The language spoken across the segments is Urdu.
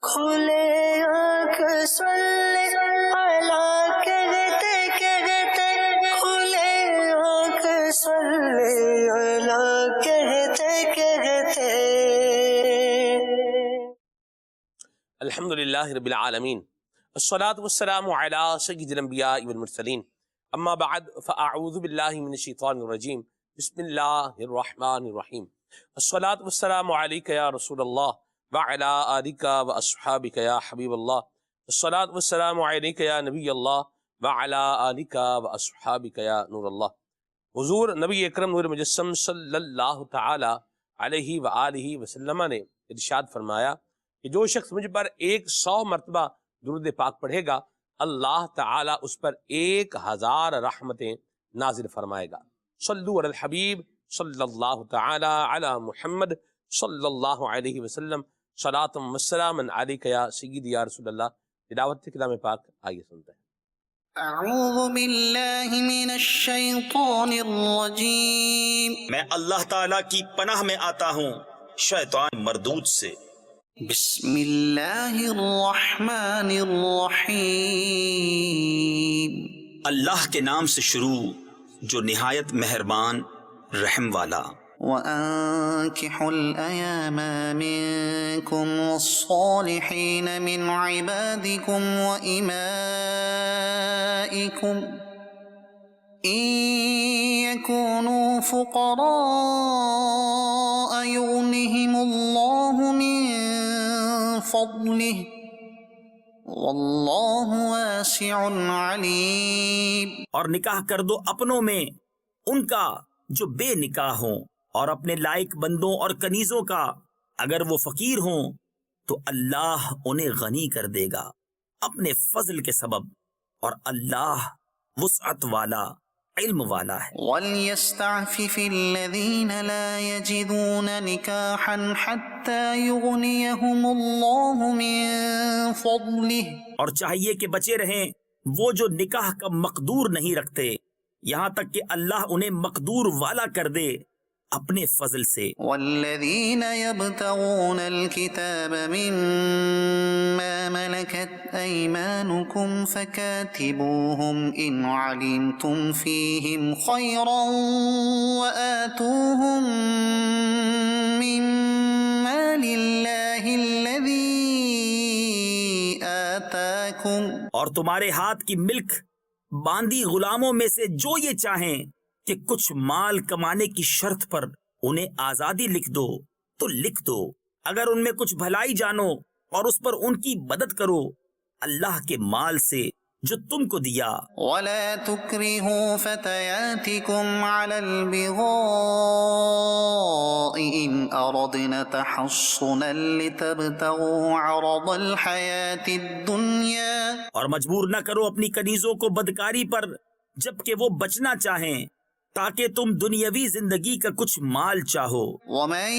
کھلے آنکھ سلے اللہ کہتے کہتے، کھلے آنکھ سلے اللہ کہتے کہتے۔ الحمدللہ رب العالمین، الصلاة والسلام علی سید الانبیاء والمرسلین، اما بعد فاعوذ باللہ من الشیطان الرجیم، بسم اللہ الرحمن الرحیم۔ الصلاة والسلام علیک یا رسول اللہ وعلی آلک واصحابک یا حبیب اللہ، الصلاة والسلام علیک یا نبی اللہ وعلی آلک واصحابک یا نور اللہ۔ حضور نبی اکرم نور مجسم صلی اللہ تعالی علیہ وآلہ وسلم نے ارشاد فرمایا کہ جو شخص مجھ پر 100 مرتبہ درود پاک پڑھے گا، اللہ تعالیٰ اس پر 1000 رحمتیں نازل فرمائے گا۔ صلو علی الحبیب صلی اللہ تعالی علی محمد صلی اللہ علیہ وسلم، صلاۃ و سلام علیک یا سیدی یا رسول اللہ۔ تلاوت کلام پاک آئیے سنتے ہیں۔ اعوذ باللہ من الشیطان الرجیم، میں اللہ تعالیٰ کی پناہ میں آتا ہوں شیطان مردود سے۔ بسم اللہ الرحمن الرحیم، اللہ کے نام سے شروع جو نہایت مہربان رحم والا۔ وَأَنكِحُوا الْأَيَامَ مِنكُمْ وَالصَّالِحِينَ مِنْ عِبَادِكُمْ وَإِمَائِكُمْ إِن يَكُونُوا فُقَرَاءَ يُغْنِهِمُ اللَّهُ مِن فَضْلِهِ وَاللَّهُ وَاسِعٌ عَلِيمٌ۔ اور نکاح کر دو اپنوں میں ان کا جو بے نکاح ہوں، اور اپنے لائق بندوں اور کنیزوں کا اگر وہ فقیر ہوں تو اللہ انہیں غنی کر دے گا اپنے فضل کے سبب، اور اللہ وسعت والا علم والا ہے۔ وَلْيَسْتَعْفِفِ الَّذِينَ لَا يَجِدُونَ نِكَاحًا حَتَّى يُغْنِيَهُمُ اللَّهُ مِن فَضْلِهِ، اور چاہیے کہ بچے رہیں وہ جو نکاح کا مقدور نہیں رکھتے، یہاں تک کہ اللہ انہیں مقدور والا کر دے اپنے فضل سے۔ وَالَّذِينَ يَبْتَغُونَ الْكِتَابَ مِمَّا مَلَكَتْ أَيْمَانُكُمْ فَكَاتِبُوهُمْ إِنْ عَلِمْتُمْ فِيهِمْ خَيْرًا وَآتُوهُمْ مِنْ مَالِ اللَّهِ الَّذِي آتَاكُمْ، اور تمہارے ہاتھ کی ملک باندھی غلاموں میں سے جو یہ چاہیں کہ کچھ مال کمانے کی شرط پر انہیں آزادی لکھ دو تو لکھ دو، اگر ان میں کچھ بھلائی جانو اور اس پر ان کی مدد کرو اللہ کے مال سے جو تم کو دیا۔ وَلَا تُكْرِهُوا فَتَيَاتِكُمْ عَلَى الْبِغَاءِ إِنْ أَرَدْنَ تَحَصُّنًا لِتَبْتَغُوا عَرَضَ الْحَيَاةِ الدُّنْيَا، اور مجبور نہ کرو اپنی کنیزوں کو بدکاری پر جبکہ وہ بچنا چاہیں تاکہ تم دنیاوی زندگی کا کچھ مال چاہو۔ وَمَن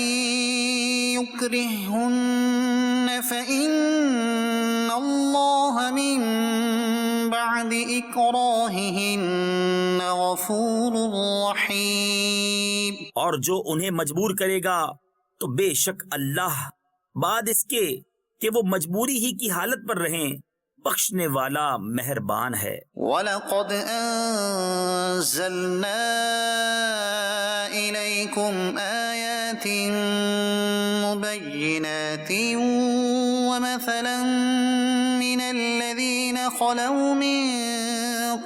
يُكْرِههُنَّ فَإِنَّ اللَّهَ مِن بَعْدِ إِكْرَاهِهِنَّ غَفُورٌ رَحِيمٌ، اور جو انہیں مجبور کرے گا تو بے شک اللہ بعد اس کے کہ وہ مجبوری ہی کی حالت پر رہیں بخشنے والا مہربان ہے۔ وَلَقَدْ أَنزَلْنَا إِلَيْكُمْ آيَاتٍ مُبَيِّنَاتٍ وَمَثَلًا مِّنَ الَّذِينَ خَلَوْا مِن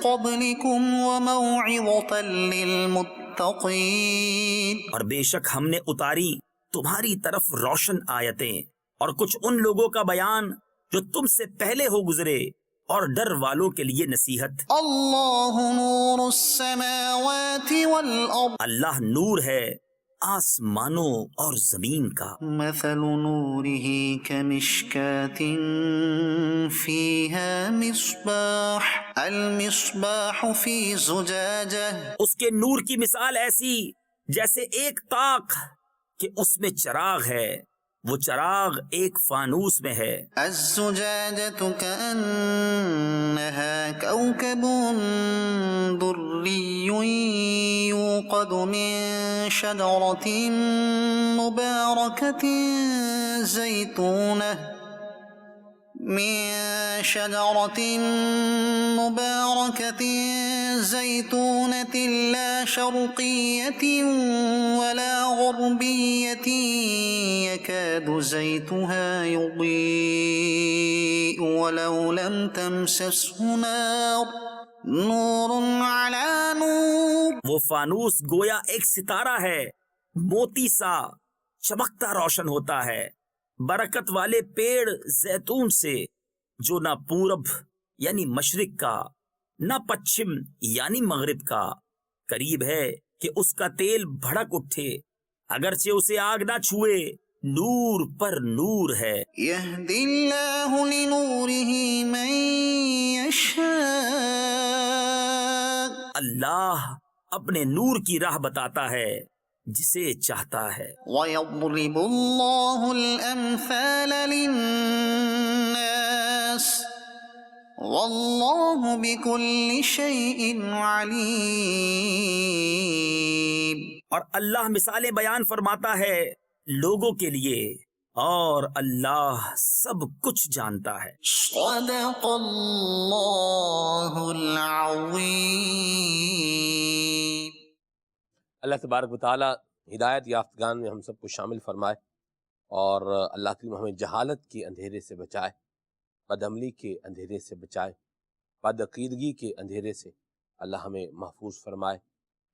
قَبْلِكُمْ وَمَوْعِظَةً لِّلْمُتَّقِينَ، اور بے شک ہم نے اتاری تمہاری طرف روشن آیتیں اور کچھ ان لوگوں کا بیان جو تم سے پہلے ہو گزرے، اور ڈر والوں کے لیے نصیحت۔ اللہ نور السماوات والارض، اللہ نور ہے آسمانوں اور زمین کا۔ مثل نوره كمشكاة فيها مصباح، المصباح في زجاجة، اس کے نور کی مثال ایسی جیسے ایک طاق کہ اس میں چراغ ہے، وہ چراغ ایک فانوس میں ہے۔ الزجاجة كأنها كوكب دري يوقد من شجرة مباركة زيتونة من شجرة مباركة زيتونة لا شرقية ولا غربية يكاد زيتها يضيء ولو لم تمسسه نار نور على نور. وہ فانوس گویا ایک ستارہ ہے، موتی سا چمکتا روشن ہوتا ہے، برکت والے پیڑ زیتون سے جو نہ پورب یعنی مشرق کا نہ پچھم یعنی مغرب کا، قریب ہے کہ اس کا تیل بھڑک اٹھے اگرچہ اسے آگ نہ چھوئے، نور پر نور ہے. يهدي الله لنوره من يشاء. اللہ اپنے نور کی راہ بتاتا ہے جسے چاہتا ہے. ويضرب الله الأمثال للناس والله بكل شيء عليم. اور اللہ مثالیں بیان فرماتا ہے لوگوں کے لیے، اور اللہ سب کچھ جانتا ہے. صدق اللہ العظیم. اللہ تبارک و تعالیٰ ہدایت یافتگان میں ہم سب کو شامل فرمائے، اور اللہ کریم ہمیں جہالت کے اندھیرے سے بچائے، بد عملی کے اندھیرے سے بچائے، بد عقیدگی کے اندھیرے سے اللہ ہمیں محفوظ فرمائے،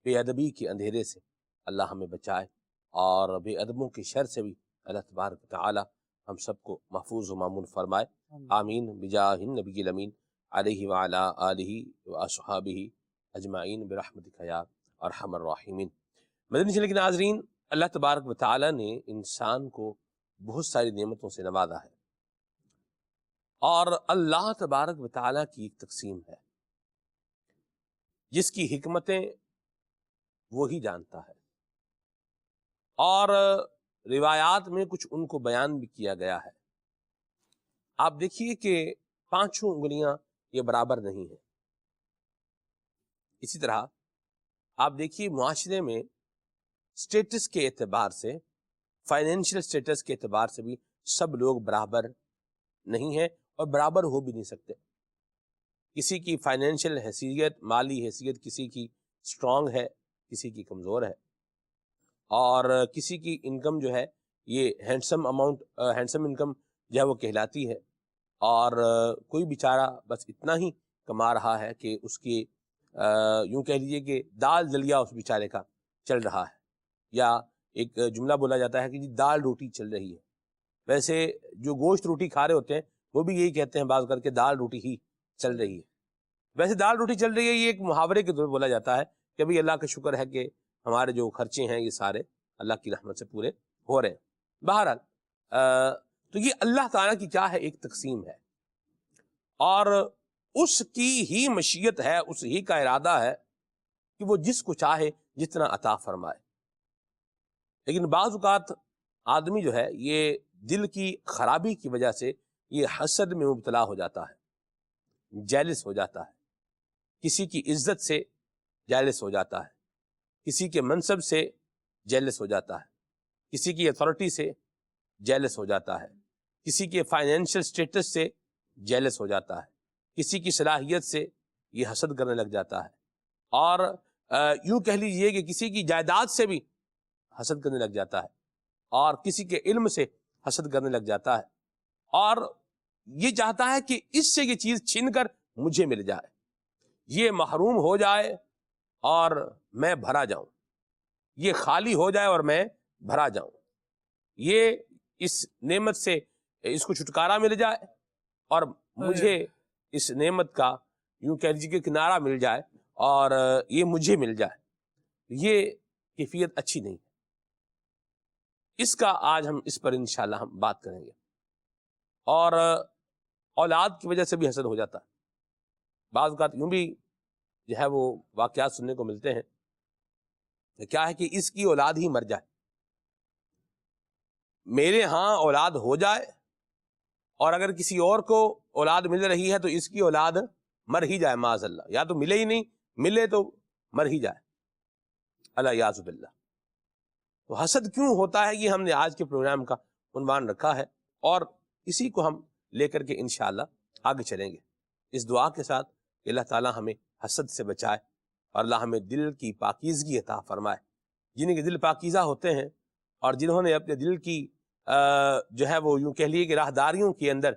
بے ادبی کے اندھیرے سے اللہ ہمیں بچائے، اور بے ادبوں کے شر سے بھی اللہ تبارک و تعالیٰ ہم سب کو محفوظ و مامون فرمائے. آمین بجاہ النبی الامین علیہ وعلی آلہ واصحابہ اجمعین برحمتک یا ارحم الراحمین. مدنی چینل کے ناظرین، اللہ تبارک و تعالیٰ نے انسان کو بہت ساری نعمتوں سے نوازا ہے، اور اللہ تبارک و تعالیٰ کی ایک تقسیم ہے جس کی حکمتیں وہی جانتا ہے، اور روایات میں کچھ ان کو بیان بھی کیا گیا ہے. آپ دیکھیے کہ 5 انگلیاں یہ برابر نہیں ہیں. اسی طرح آپ دیکھیے معاشرے میں سٹیٹس کے اعتبار سے، فائنینشیل سٹیٹس کے اعتبار سے بھی سب لوگ برابر نہیں ہیں، اور برابر ہو بھی نہیں سکتے. کسی کی فائنینشیل حیثیت، مالی حیثیت کسی کی سٹرونگ ہے، کسی کی کمزور ہے، اور کسی کی انکم جو ہے یہ ہینڈسم انکم جو ہے وہ کہلاتی ہے، اور کوئی بیچارہ بس اتنا ہی کما رہا ہے کہ اس کی یوں کہہ لیجیے کہ دال دلیا اس بیچارے کا چل رہا ہے، یا ایک جملہ بولا جاتا ہے کہ جی دال روٹی چل رہی ہے. ویسے جو گوشت روٹی کھا رہے ہوتے ہیں وہ بھی یہی کہتے ہیں بعض کر کے دال روٹی ہی چل رہی ہے. ویسے دال روٹی چل رہی ہے یہ ایک محاورے کے طور پر بولا جاتا ہے کہ ابھی اللہ کا شکر ہے کہ ہمارے جو خرچے ہیں یہ سارے اللہ کی رحمت سے پورے ہو رہے ہیں. بہرحال تو یہ اللہ تعالیٰ کی کیا ہے، ایک تقسیم ہے، اور اس کی ہی مشیت ہے، اس ہی کا ارادہ ہے کہ وہ جس کو چاہے جتنا عطا فرمائے. لیکن بعض اوقات آدمی جو ہے یہ دل کی خرابی کی وجہ سے یہ حسد میں مبتلا ہو جاتا ہے، جیلس ہو جاتا ہے، کسی کی عزت سے جیلس ہو جاتا ہے، کسی کے منصب سے جیلس ہو جاتا ہے، کسی کی اتھارٹی سے جیلس ہو جاتا ہے، کسی کے فائنینشیل سٹیٹس سے جیلس ہو جاتا ہے، کسی کی صلاحیت سے یہ حسد کرنے لگ جاتا ہے، اور یوں کہہ لیجئے کہ کسی کی جائیداد سے بھی حسد کرنے لگ جاتا ہے، اور کسی کے علم سے حسد کرنے لگ جاتا ہے، اور یہ چاہتا ہے کہ اس سے یہ چیز چھین کر مجھے مل جائے، یہ محروم ہو جائے اور میں بھرا جاؤں، یہ خالی ہو جائے اور میں بھرا جاؤں، یہ اس نعمت سے اس کو چھٹکارا مل جائے اور مجھے اس نعمت کا یوں کہہ لیجیے کہ کنارہ مل جائے اور یہ مجھے مل جائے. یہ کیفیت اچھی نہیں ہے. اس کا آج ہم اس پر انشاءاللہ ہم بات کریں گے. اور اولاد کی وجہ سے بھی حسد ہو جاتا ہے. بعض اوقات یوں بھی جو ہے وہ واقعات سننے کو ملتے ہیں کہ کیا ہے کہ اس کی اولاد ہی مر جائے، میرے ہاں اولاد ہو جائے، اور اگر کسی اور کو اولاد مل رہی ہے تو اس کی اولاد مر ہی جائے معاذ اللہ، یا تو ملے ہی نہیں، ملے تو مر ہی جائے، اللہ یعوذ باللہ. تو حسد کیوں ہوتا ہے یہ ہم نے آج کے پروگرام کا عنوان رکھا ہے، اور اسی کو ہم لے کر کے انشاءاللہ آگے چلیں گے، اس دعا کے ساتھ کہ اللہ تعالیٰ ہمیں حسد سے بچائے اور اللہ ہمیں دل کی پاکیزگی عطا فرمائے۔ جن کے دل پاکیزہ ہوتے ہیں اور جنہوں نے اپنے دل کی جو ہے وہ یوں کہہ لیے کہ راہداریوں کے اندر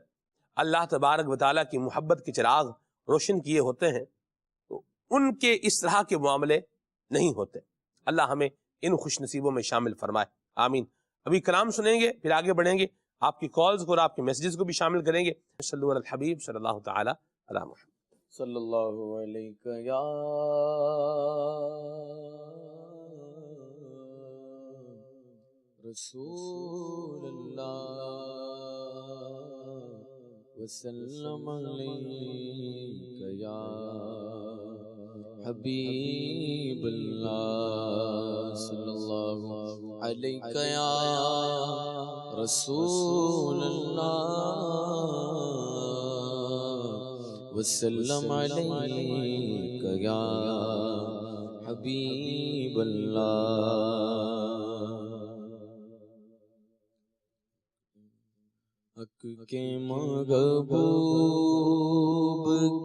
اللہ تبارک و تعالیٰ کی محبت کے چراغ روشن کیے ہوتے ہیں، تو ان کے اس طرح کے معاملے نہیں ہوتے۔ اللہ ہمیں ان خوش نصیبوں میں شامل فرمائے، آمین۔ ابھی کلام سنیں گے، پھر آگے بڑھیں گے، آپ کی کالز کو اور آپ کے میسیجز کو بھی شامل کریں گے۔ صلی علی الحبیب صلی اللہ تعالی علی محمد صلی اللہ علیہ یا رسول اللہ وسلم علیہ یا حبیب اللہ صلی اللہ علیہ یا رسول اللہ وسلم علیہ یا حبیب اللہ۔ حق کے محبوب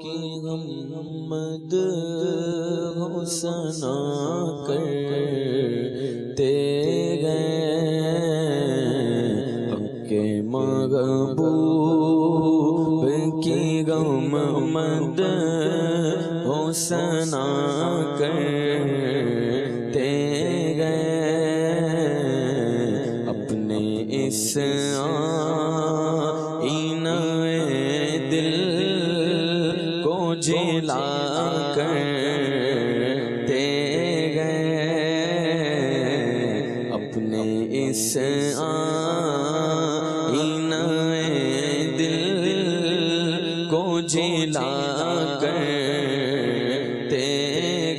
کی حمد ہو ثنا کرتے گئے، حق کے محبوب کی حمد ہو ثنا کرتے گئے، اپنے اس جلا کرتے گئے، اپنے اس آئینہ دل کو جلا کرتے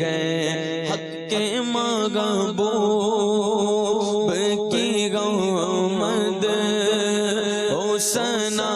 گئے، حق کے محبوب کی حمد ہو ثنا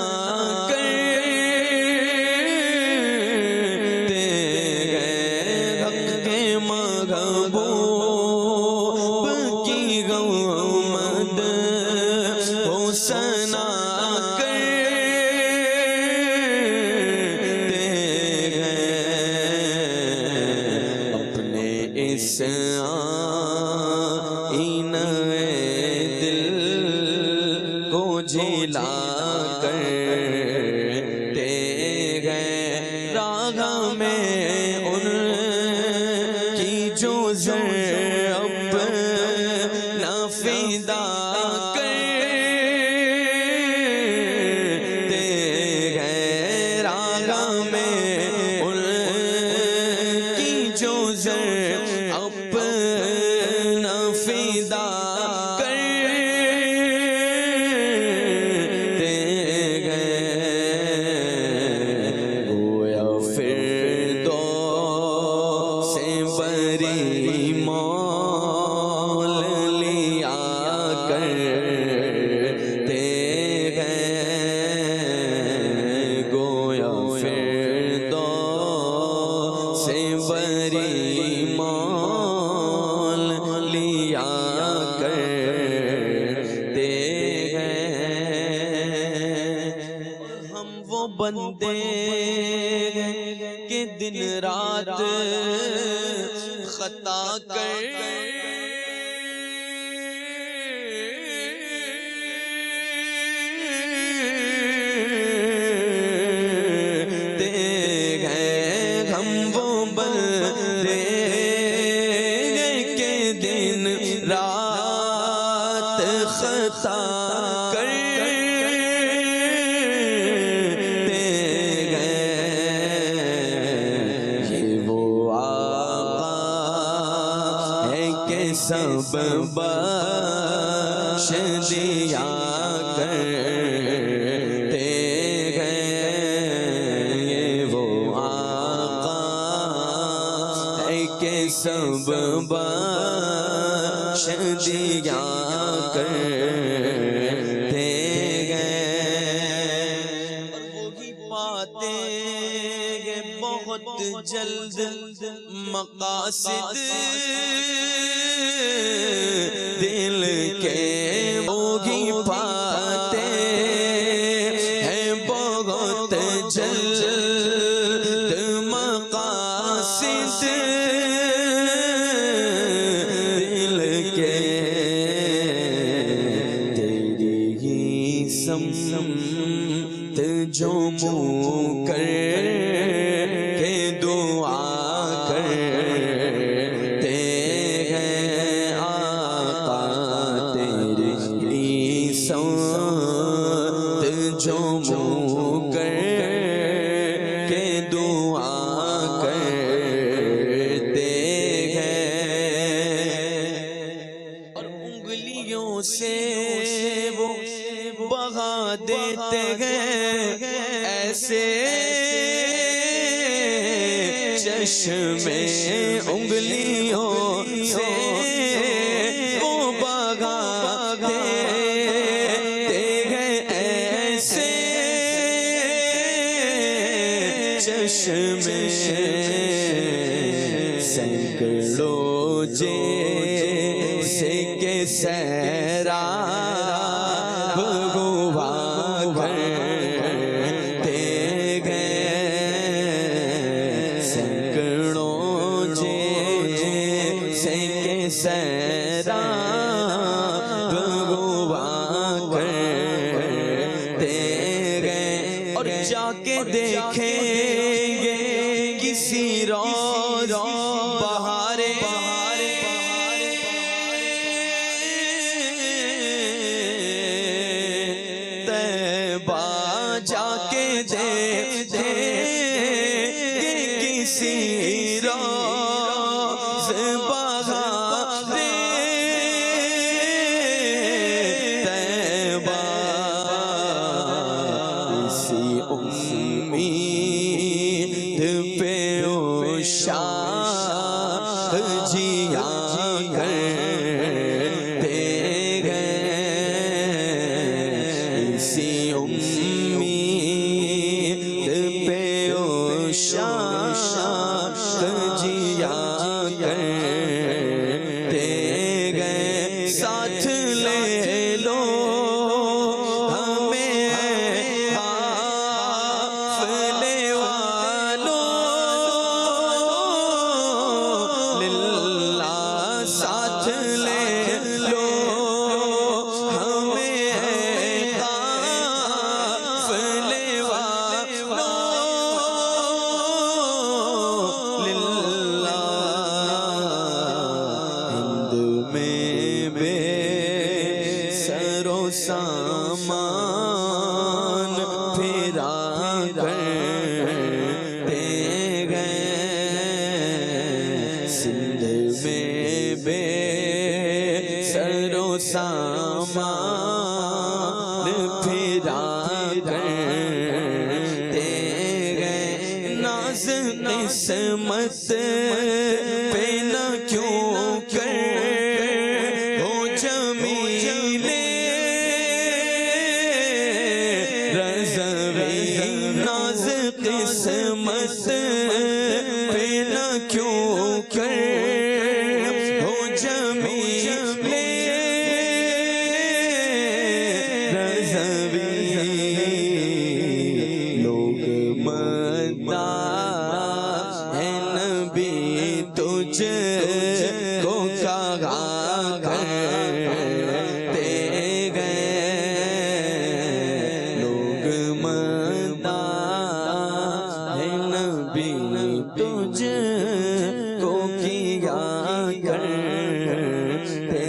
بندے کہ دن رات خطا کرتے گئے، ہم وہ بندے کہ دن رات خطا سب بخش دیا کرتے گئے، یہ وہ آقا ہے کہ سب بخش دیا کرتے گئے، اور وہی باتیں گے بہت جلد مقاصد دل کے وہی پاتے ہیں بہت جلد مقاصد دل کے تیری ہی سمت جو منہ کر کے دعا کرتے ہیں آقا تیری ہی سمت جو منہ کر کے دعا کرتے ہیں اور انگلیوں سے وہ بہا دیتے ہیں ایسے چشمے انگلیوں سے وہ بہا دیتے ہیں ایسے چشمے سینکڑوں جیسے کہ سیراب ہوا کرتے گئے سینکڑوں جیسے کہ سیراب ہوا کرتے گئے اور جا کے دیکھیں گے کسی روز بہارے طیبہ جا کے دیکھیں گے کسی روز بہارے طیبہ اسی امید پہ عشاق جیا کرتے گئے اسی امید پہ عشاق جیا کرتے گئے ساتھ لے لو ہمیں قافلے والوں للہ ساتھ لے لو ہمیں قافلے والوں للہ ہند میں بے سر و سامان پھرا کرتے گئے سندھ میں بے سر و سامان پھرا کرتے گئے ناز قسمت پہ نہ کیوں کر ہو جمیلے رضوی ناز قسمت پہ نہ کیوں کر ہو جمیلے رضوی لوگ مداح ہے نبی تجھ کو کہا کرتے گئے لوگ مداح ہے نبی تجھ کو کیا کرتے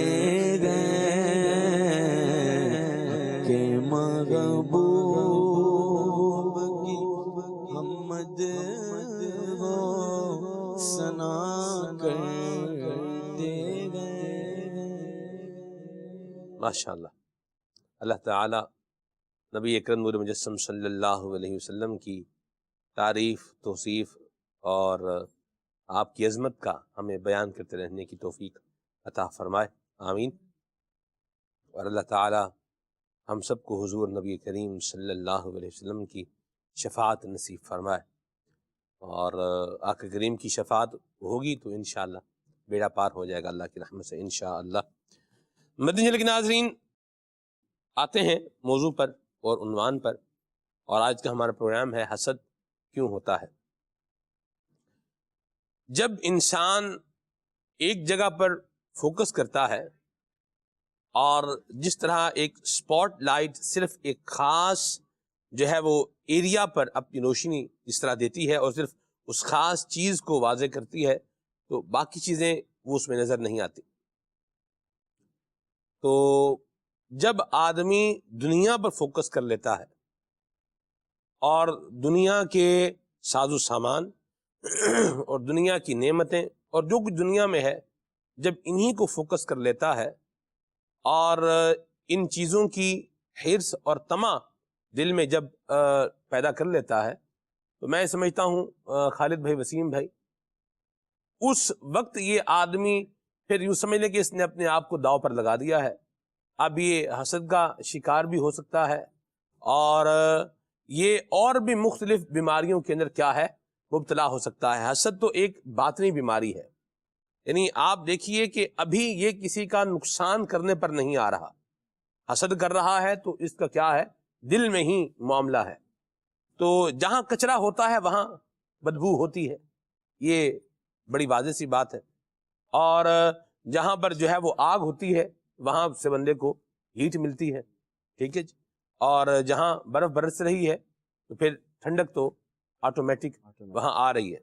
گئے کہ محبوب کی حمد ہو ثنا کرتے گئے ماشاءاللہ. اللہ تعالی نبی اکرم نور مجسم صلی اللہ علیہ وسلم کی تعریف، توصیف اور آپ کی عظمت کا ہمیں بیان کرتے رہنے کی توفیق عطا فرمائے، آمین. اور اللہ تعالی ہم سب کو حضور نبی کریم صلی اللہ علیہ وسلم کی شفاعت نصیب فرمائے، اور آقا کریم کی شفاعت ہوگی تو انشاءاللہ بیڑا پار ہو جائے گا اللہ کی رحمت سے انشاءاللہ. مدنی چینل کے ناظرین، آتے ہیں موضوع پر اور عنوان پر، اور آج کا ہمارا پروگرام ہے حسد کیوں ہوتا ہے۔ جب انسان ایک جگہ پر فوکس کرتا ہے اور جس طرح ایک اسپاٹ لائٹ صرف ایک خاص جو ہے وہ ایریا پر اپنی روشنی اس طرح دیتی ہے اور صرف اس خاص چیز کو واضح کرتی ہے تو باقی چیزیں وہ اس میں نظر نہیں آتی۔ تو جب آدمی دنیا پر فوکس کر لیتا ہے اور دنیا کے ساز و سامان اور دنیا کی نعمتیں اور جو کچھ دنیا میں ہے، جب انہی کو فوکس کر لیتا ہے اور ان چیزوں کی حرص اور طمع دل میں جب پیدا کر لیتا ہے تو میں سمجھتا ہوں خالد بھائی، وسیم بھائی، اس وقت یہ آدمی پھر یوں سمجھ لے کہ اس نے اپنے آپ کو داؤ پر لگا دیا ہے۔ اب یہ حسد کا شکار بھی ہو سکتا ہے اور یہ اور بھی مختلف بیماریوں کے اندر کیا ہے مبتلا ہو سکتا ہے۔ حسد تو ایک باطنی بیماری ہے، یعنی آپ دیکھیے کہ ابھی یہ کسی کا نقصان کرنے پر نہیں آ رہا، حسد کر رہا ہے تو اس کا کیا ہے، دل میں ہی معاملہ ہے۔ تو جہاں کچرا ہوتا ہے وہاں بدبو ہوتی ہے، یہ بڑی واضح سی بات ہے، اور جہاں پر جو ہے وہ آگ ہوتی ہے وہاں سے بندے کو ہیٹ ملتی ہے، ٹھیک ہے جی، اور جہاں برف برس رہی ہے تو پھر ٹھنڈک تو آٹومیٹک وہاں آ رہی ہے۔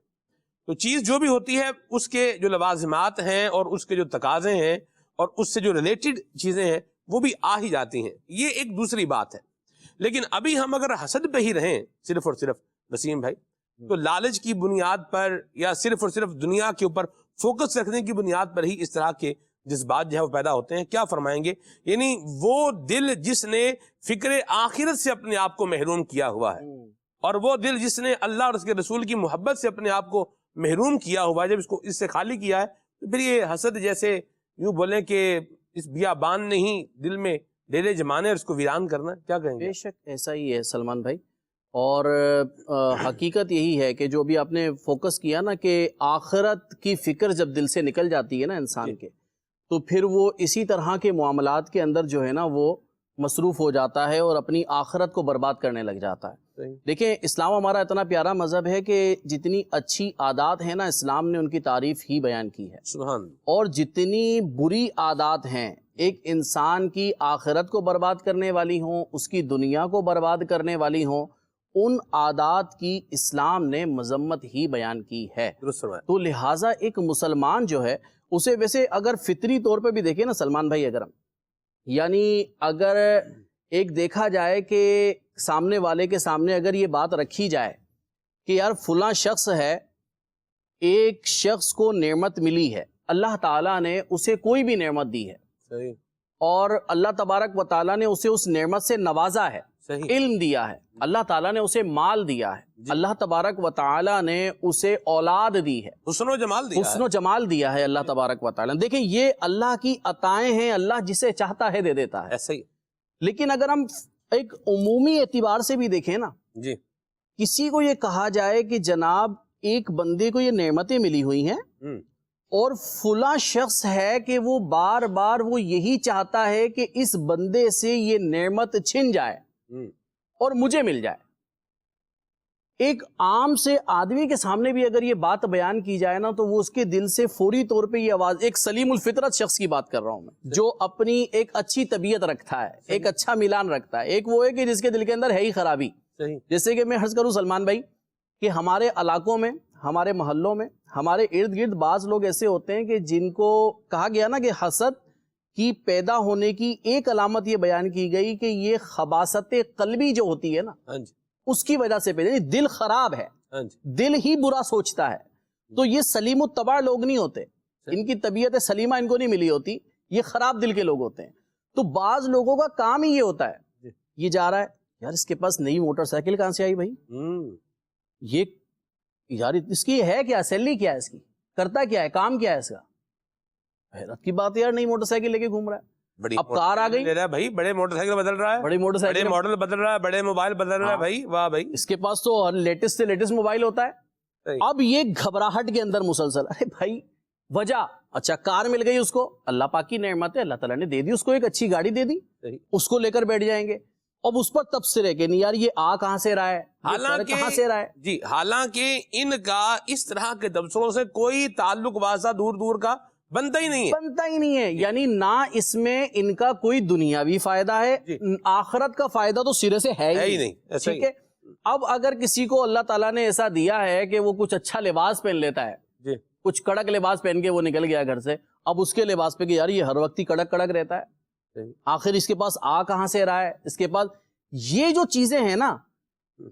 تو چیز جو بھی ہوتی ہے اس کے جو لوازمات ہیں اور اس کے جو تقاضے ہیں اور اس سے جو ریلیٹڈ چیزیں ہیں وہ بھی آ ہی جاتی ہیں، یہ ایک دوسری بات ہے۔ لیکن ابھی ہم اگر حسد پہ ہی رہیں صرف اور صرف وسیم بھائی، تو لالچ کی بنیاد پر یا صرف اور صرف دنیا کے اوپر فوکس رکھنے کی بنیاد پر ہی اس طرح کے جذبات جو ہے وہ پیدا ہوتے ہیں۔ کیا فرمائیں گے؟ یعنی وہ دل جس نے فکر آخرت سے اپنے آپ کو محروم کیا ہوا ہے اور وہ دل جس نے اللہ اور اس کے رسول کی محبت سے اپنے آپ کو محروم کیا ہوا ہے، جب اس کو اس سے خالی کیا ہے تو پھر یہ حسد جیسے یوں بولیں کہ اس بیابان نے ہی دل میں ڈیرے جمانے اور اس کو ویران کرنا، کیا کہیں گے؟ بے شک ایسا ہی ہے سلمان بھائی، اور حقیقت یہی ہے کہ جو بھی آپ نے فوکس کیا نا کہ آخرت کی فکر جب دل سے نکل جاتی ہے نا انسان کے، تو پھر وہ اسی طرح کے معاملات کے اندر جو ہے نا وہ مصروف ہو جاتا ہے اور اپنی آخرت کو برباد کرنے لگ جاتا ہے۔ دیکھیں اسلام ہمارا اتنا پیارا مذہب ہے کہ جتنی اچھی عادات ہیں نا اسلام نے ان کی تعریف ہی بیان کی ہے، سبحان اللہ۔ اور جتنی بری عادات ہیں ایک انسان کی آخرت کو برباد کرنے والی ہوں، اس کی دنیا کو برباد کرنے والی ہوں، ان عادات کی اسلام نے مذمت ہی بیان کی ہے۔ درست فرمایا۔ تو لہٰذا ایک مسلمان جو ہے اسے ویسے اگر فطری طور پہ بھی دیکھیں نا سلمان بھائی، اگر ہم یعنی اگر ایک دیکھا جائے کہ سامنے والے کے سامنے اگر یہ بات رکھی جائے کہ یار فلاں شخص ہے، ایک شخص کو نعمت ملی ہے، اللہ تعالیٰ نے اسے کوئی بھی نعمت دی ہے صحیح، اور اللہ تبارک و تعالیٰ نے اسے اس نعمت سے نوازا ہے، صحیح، علم دیا ہے، اللہ تعالیٰ نے اسے مال دیا ہے، اللہ تبارک و تعالیٰ نے اسے اولاد دی ہے، حسن و جمال دیا حسن و جمال دیا ہے اللہ تبارک و تعالیٰ نے۔ دیکھیں یہ اللہ کی عطائیں ہیں، اللہ جسے چاہتا ہے دے دیتا ہے۔ ایسا ہی لیکن اگر ہم ایک عمومی اعتبار سے بھی دیکھیں نا، جی، کسی کو یہ کہا جائے کہ جناب ایک بندے کو یہ نعمتیں ملی ہوئی ہیں اور فلاں شخص ہے کہ وہ بار بار وہ یہی چاہتا ہے کہ اس بندے سے یہ نعمت چھن جائے اور مجھے مل جائے، ایک عام سے آدمی کے سامنے بھی اگر یہ بات بیان کی جائے نا تو وہ اس کے دل سے فوری طور پہ یہ آواز، ایک سلیم الفطرت شخص کی بات کر رہا ہوں میں، جو اپنی ایک اچھی طبیعت رکھتا ہے، ایک اچھا ملان رکھتا ہے، ایک وہ ہے کہ جس کے دل کے اندر ہے ہی خرابی۔ جیسے کہ میں عرض کروں سلمان بھائی کہ ہمارے علاقوں میں، ہمارے محلوں میں، ہمارے ارد گرد بعض لوگ ایسے ہوتے ہیں کہ جن کو کہا گیا نا کہ حسد کی پیدا ہونے کی ایک علامت یہ بیان کی گئی کہ یہ خباثت قلبی جو ہوتی ہے نا اس کی وجہ سے پیدا، یعنی دل خراب ہے، دل ہی برا سوچتا ہے۔ تو یہ سلیم الطبع لوگ نہیں ہوتے، ان کی طبیعت سلیمہ ان کو نہیں ملی ہوتی، یہ خراب دل کے لوگ ہوتے ہیں۔ تو بعض لوگوں کا کام ہی یہ ہوتا ہے، یہ جا رہا ہے یار اس کے پاس نئی موٹر سائیکل کہاں سے آئی بھائی، یہ یار اس کی ہے کیا، سیلری کیا ہے اس کی، کرتا کیا ہے، کام کیا ہے اس کا، حیرت کی بات ہے یار نئی موٹر سائیکل لے کے گھوم رہا ہے۔ اب کار آ گئی، بھائی بڑے موٹر سائیکل بدل رہا ہے، بڑی موٹر بڑے سائیکل ماڈل بدل رہا ہے، بڑے موبائل بدل رہا ہے، بھائی واہ بھائی، اس کے پاس تو لیٹسٹ سے لیٹسٹ موبائل ہوتا ہے۔ اب یہ گھبراہٹ کے اندر مسلسل، ارے بھائی وجہ، اچھا کار مل گئی اس کو، اللہ پاک کی نعمت ہے، اللہ تعالیٰ نے دے دی اس کو، ایک اچھی گاڑی دے دی، اس کو لے کر بیٹھ جائیں گے۔ اب اس پر تبصرے کہ نہیں یار یہ آ کہاں سے رہا ہے، کہاں سے رہا ہے. جی حالانکہ ان کا اس طرح کے تبصروں سے کوئی تعلق واسطہ دور دور کا بنتا ہی نہیں ہے، بنتا ہی نہیں ہے. یعنی نہ اس میں ان کا کوئی دنیاوی فائدہ ہے، آخرت کا فائدہ تو سرے سے ہے ہی نہیں. ایسا ٹھیک ہے. اب اگر کسی کو اللہ تعالیٰ نے ایسا دیا ہے کہ وہ کچھ اچھا لباس پہن لیتا ہے، کچھ کڑک لباس پہن کے وہ نکل گیا گھر سے، اب اس کے لباس پہ کہ یار یہ ہر وقت ہی کڑک کڑک رہتا ہے، آخر اس کے پاس آ کہاں سے رہا ہے، اس کے پاس یہ جو چیزیں ہیں نا،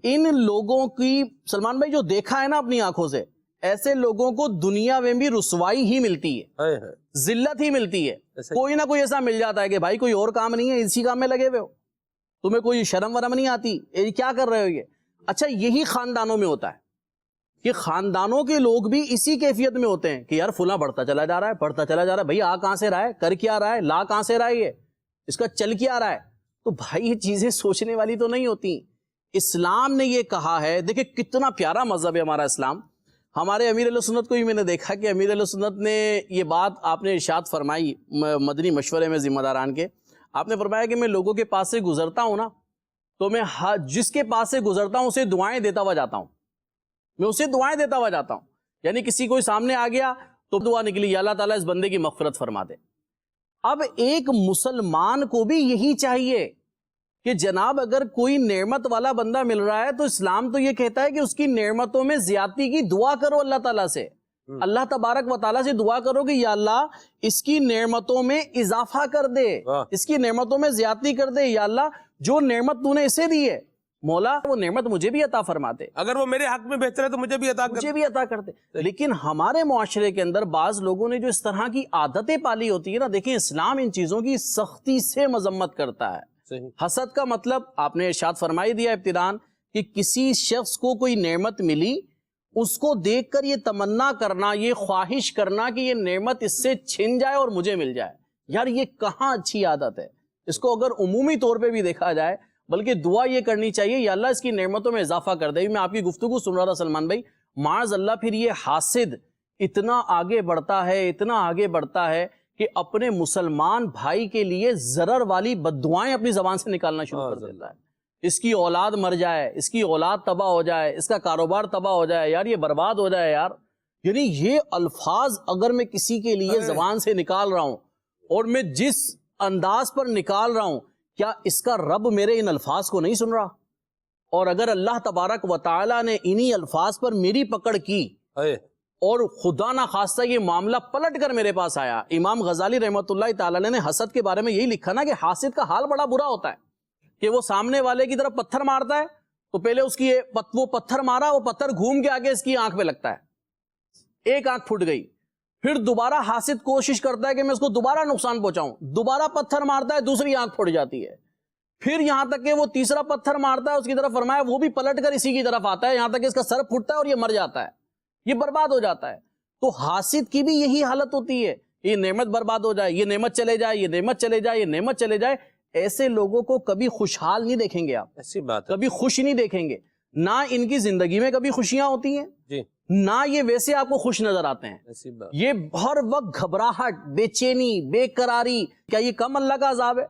ان لوگوں کی سلمان بھائی جو دیکھا ہے نا اپنی آنکھوں سے، ایسے لوگوں کو دنیا میں بھی رسوائی ہی ملتی ہے، ذلت ہی ملتی ہے. کوئی نہ کوئی ایسا مل جاتا ہے کہ بھائی کوئی اور کام نہیں ہے، اسی کام میں لگے ہوئے ہو، تمہیں کوئی شرم ورم نہیں آتی، یہ کیا کر رہے ہو یہ. اچھا یہی خاندانوں میں ہوتا ہے کہ خاندانوں کے لوگ بھی اسی کیفیت میں ہوتے ہیں کہ یار فلاں بڑھتا چلا جا رہا ہے، بڑھتا چلا جا رہا ہے، بھائی آ کہاں سے رہا ہے، کر کیا رہا ہے، لا کہاں سے رہا ہے، یہ اس کا چل کیا رہا ہے. تو بھائی یہ چیزیں سوچنے والی تو نہیں ہوتی. اسلام نے یہ کہا ہے، دیکھیں کتنا پیارا مذہب ہے ہمارا اسلام. ہمارے امیر علیہ سنت کو بھی میں نے دیکھا کہ امیر علیہ سنت نے یہ بات آپ نے ارشاد فرمائی مدنی مشورے میں ذمہ داران کے، آپ نے فرمایا کہ میں لوگوں کے پاس سے گزرتا ہوں نا تو میں جس کے پاس سے گزرتا ہوں اسے دعائیں دیتا ہوا جاتا ہوں، میں اسے دعائیں دیتا ہوا جاتا ہوں. یعنی کسی کوئی سامنے آ گیا تو دعا نکلی یا اللہ تعالیٰ اس بندے کی مغفرت فرما دے. اب ایک مسلمان کو بھی یہی چاہیے کہ جناب اگر کوئی نعمت والا بندہ مل رہا ہے تو اسلام تو یہ کہتا ہے کہ اس کی نعمتوں میں زیادتی کی دعا کرو اللہ تعالیٰ سے، اللہ تبارک و تعالیٰ سے دعا کرو کہ یا اللہ اس کی نعمتوں میں اضافہ کر دے، اس کی نعمتوں میں زیادتی کر دے، یا اللہ جو نعمت تو نے اسے دی ہے مولا وہ نعمت مجھے بھی عطا فرما دے، اگر وہ میرے حق میں بہتر ہے تو مجھے بھی عطا کر دے. لیکن ہمارے معاشرے کے اندر بعض لوگوں نے جو اس طرح کی عادتیں پالی ہوتی ہے نا، دیکھیں اسلام ان چیزوں کی سختی سے مذمت کرتا ہے. حسد کا مطلب آپ نے ارشاد فرمائی دیا ابتدان کہ کسی شخص کو کوئی نعمت ملی، اس کو دیکھ کر یہ تمنا کرنا، یہ خواہش کرنا کہ یہ نعمت اس سے چھن جائے اور مجھے مل جائے. یار یہ کہاں اچھی عادت ہے. اس کو اگر عمومی طور پہ بھی دیکھا جائے بلکہ دعا یہ کرنی چاہیے یا اللہ اس کی نعمتوں میں اضافہ کر دے. میں آپ کی گفتگو سن رہا تھا سلمان بھائی، معاذ اللہ پھر یہ حاسد اتنا آگے بڑھتا ہے، اتنا آگے بڑھتا ہے کہ اپنے مسلمان بھائی کے لیے ضرر والی بددعائیں اپنی زبان سے نکالنا شروع کر دیتا ہے. اس کی اولاد مر جائے، اس کی اولاد تباہ ہو جائے، اس کا کاروبار تباہ ہو جائے، یار یہ برباد ہو جائے یار. یعنی یہ الفاظ اگر میں کسی کے لیے زبان سے نکال رہا ہوں اور میں جس انداز پر نکال رہا ہوں، کیا اس کا رب میرے ان الفاظ کو نہیں سن رہا؟ اور اگر اللہ تبارک و تعالیٰ نے انہی الفاظ پر میری پکڑ کی اور خدا نہ خواستہ یہ معاملہ پلٹ کر میرے پاس آیا، امام غزالی رحمۃ اللہ تعالیٰ نے حسد کے بارے میں یہی لکھا نا کہ حاسد کا حال بڑا برا ہوتا ہے کہ وہ سامنے والے کی طرف پتھر مارتا ہے تو پہلے اس کی وہ پتھر مارا، وہ پتھر گھوم کے آگے اس کی آنکھ پہ لگتا ہے، ایک آنکھ پھٹ گئی. پھر دوبارہ حاسد کوشش کرتا ہے کہ میں اس کو دوبارہ نقصان پہنچاؤں، دوبارہ پتھر مارتا ہے، دوسری آنکھ پھٹ جاتی ہے. پھر یہاں تک کہ وہ تیسرا پتھر مارتا ہے، اس کی طرف فرمایا وہ بھی پلٹ کر اسی کی طرف آتا ہے، یہاں تک کہ اس کا سر پھٹتا ہے اور یہ مر جاتا ہے، یہ برباد ہو جاتا ہے. تو حاسد کی بھی یہی حالت ہوتی ہے، یہ نعمت برباد ہو جائے، یہ نعمت چلے جائے، یہ نعمت چلے جائے، یہ نعمت چلے جائے. ایسے لوگوں کو کبھی خوشحال نہیں دیکھیں گے آپ، ایسی بات کبھی خوش نہیں دیکھیں گے. نہ ان کی زندگی میں کبھی خوشیاں ہوتی ہیں جی، نہ یہ ویسے آپ کو خوش نظر آتے ہیں. ایسی بات. یہ ہر وقت گھبراہٹ، بے چینی، بے قراری. کیا یہ کم اللہ کا عذاب ہے؟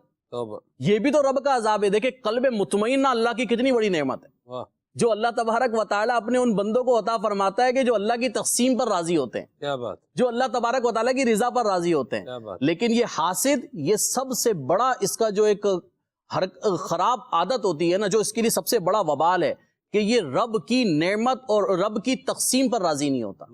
یہ بھی تو رب کا عذاب ہے. دیکھیں قلب مطمئنہ اللہ کی کتنی بڑی نعمت ہے جو اللہ تبارک و تعالیٰ اپنے ان بندوں کو عطا فرماتا ہے کہ جو اللہ کی تقسیم پر راضی ہوتے ہیں. کیا بات. جو اللہ تبارک و تعالیٰ کی رضا پر راضی ہوتے ہیں. لیکن یہ حاسد، یہ سب سے بڑا اس کا جو ایک خراب عادت ہوتی ہے نا، جو اس کے لیے سب سے بڑا وبال ہے کہ یہ رب کی نعمت اور رب کی تقسیم پر راضی نہیں ہوتا.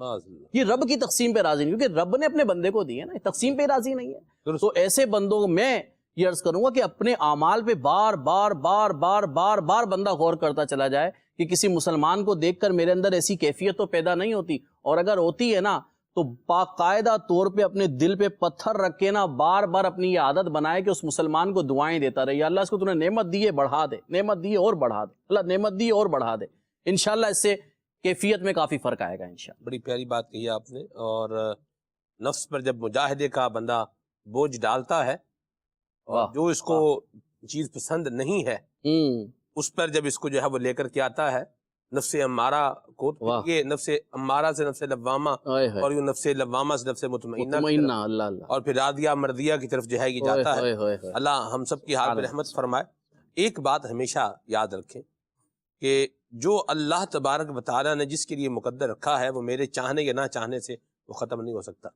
یہ رب کی تقسیم پہ راضی نہیں، کیونکہ رب نے اپنے بندے کو دی ہے نا، تقسیم پہ راضی نہیں ہے. تو ایسے بندوں میں یہ عرض کروں گا کہ اپنے اعمال پہ بار بار بار بار بار بار بندہ غور کرتا چلا جائے کہ کسی مسلمان کو دیکھ کر میرے اندر ایسی کیفیت تو پیدا نہیں ہوتی، اور اگر ہوتی ہے نا تو باقاعدہ طور پہ اپنے دل پہ پتھر رکھ کے نا بار بار اپنی یہ عادت بنائے کہ اس مسلمان کو دعائیں دیتا رہے، یا اللہ اس کو تو نے نعمت دی ہے بڑھا دے، نعمت دی ہے اور بڑھا دے، اللہ نعمت دی ہے اور بڑھا دے. انشاءاللہ اس سے کیفیت میں کافی فرق آئے گا انشاءاللہ. بڑی پیاری بات کہی آپ نے. اور نفس پر جب مجاہدے کا بندہ بوجھ ڈالتا ہے اور جو اس کو چیز پسند نہیں ہے اس پر جب اس کو جو ہے وہ لے کر کے آتا ہے نفس امارہ کو، یہ نفس امارہ سے نفس لوامہ اور یہ نفس لوامہ سے نفس مطمئنہ، اور پھر راضیہ مرضیہ کی طرف جو ہے یہ جاتا ہے. اللہ ہم سب کی حال میں رحمت فرمائے. ایک بات ہمیشہ یاد رکھیں کہ جو اللہ تبارک و تعالیٰ نے جس کے لیے مقدر رکھا ہے وہ میرے چاہنے یا نہ چاہنے سے وہ ختم نہیں ہو سکتا.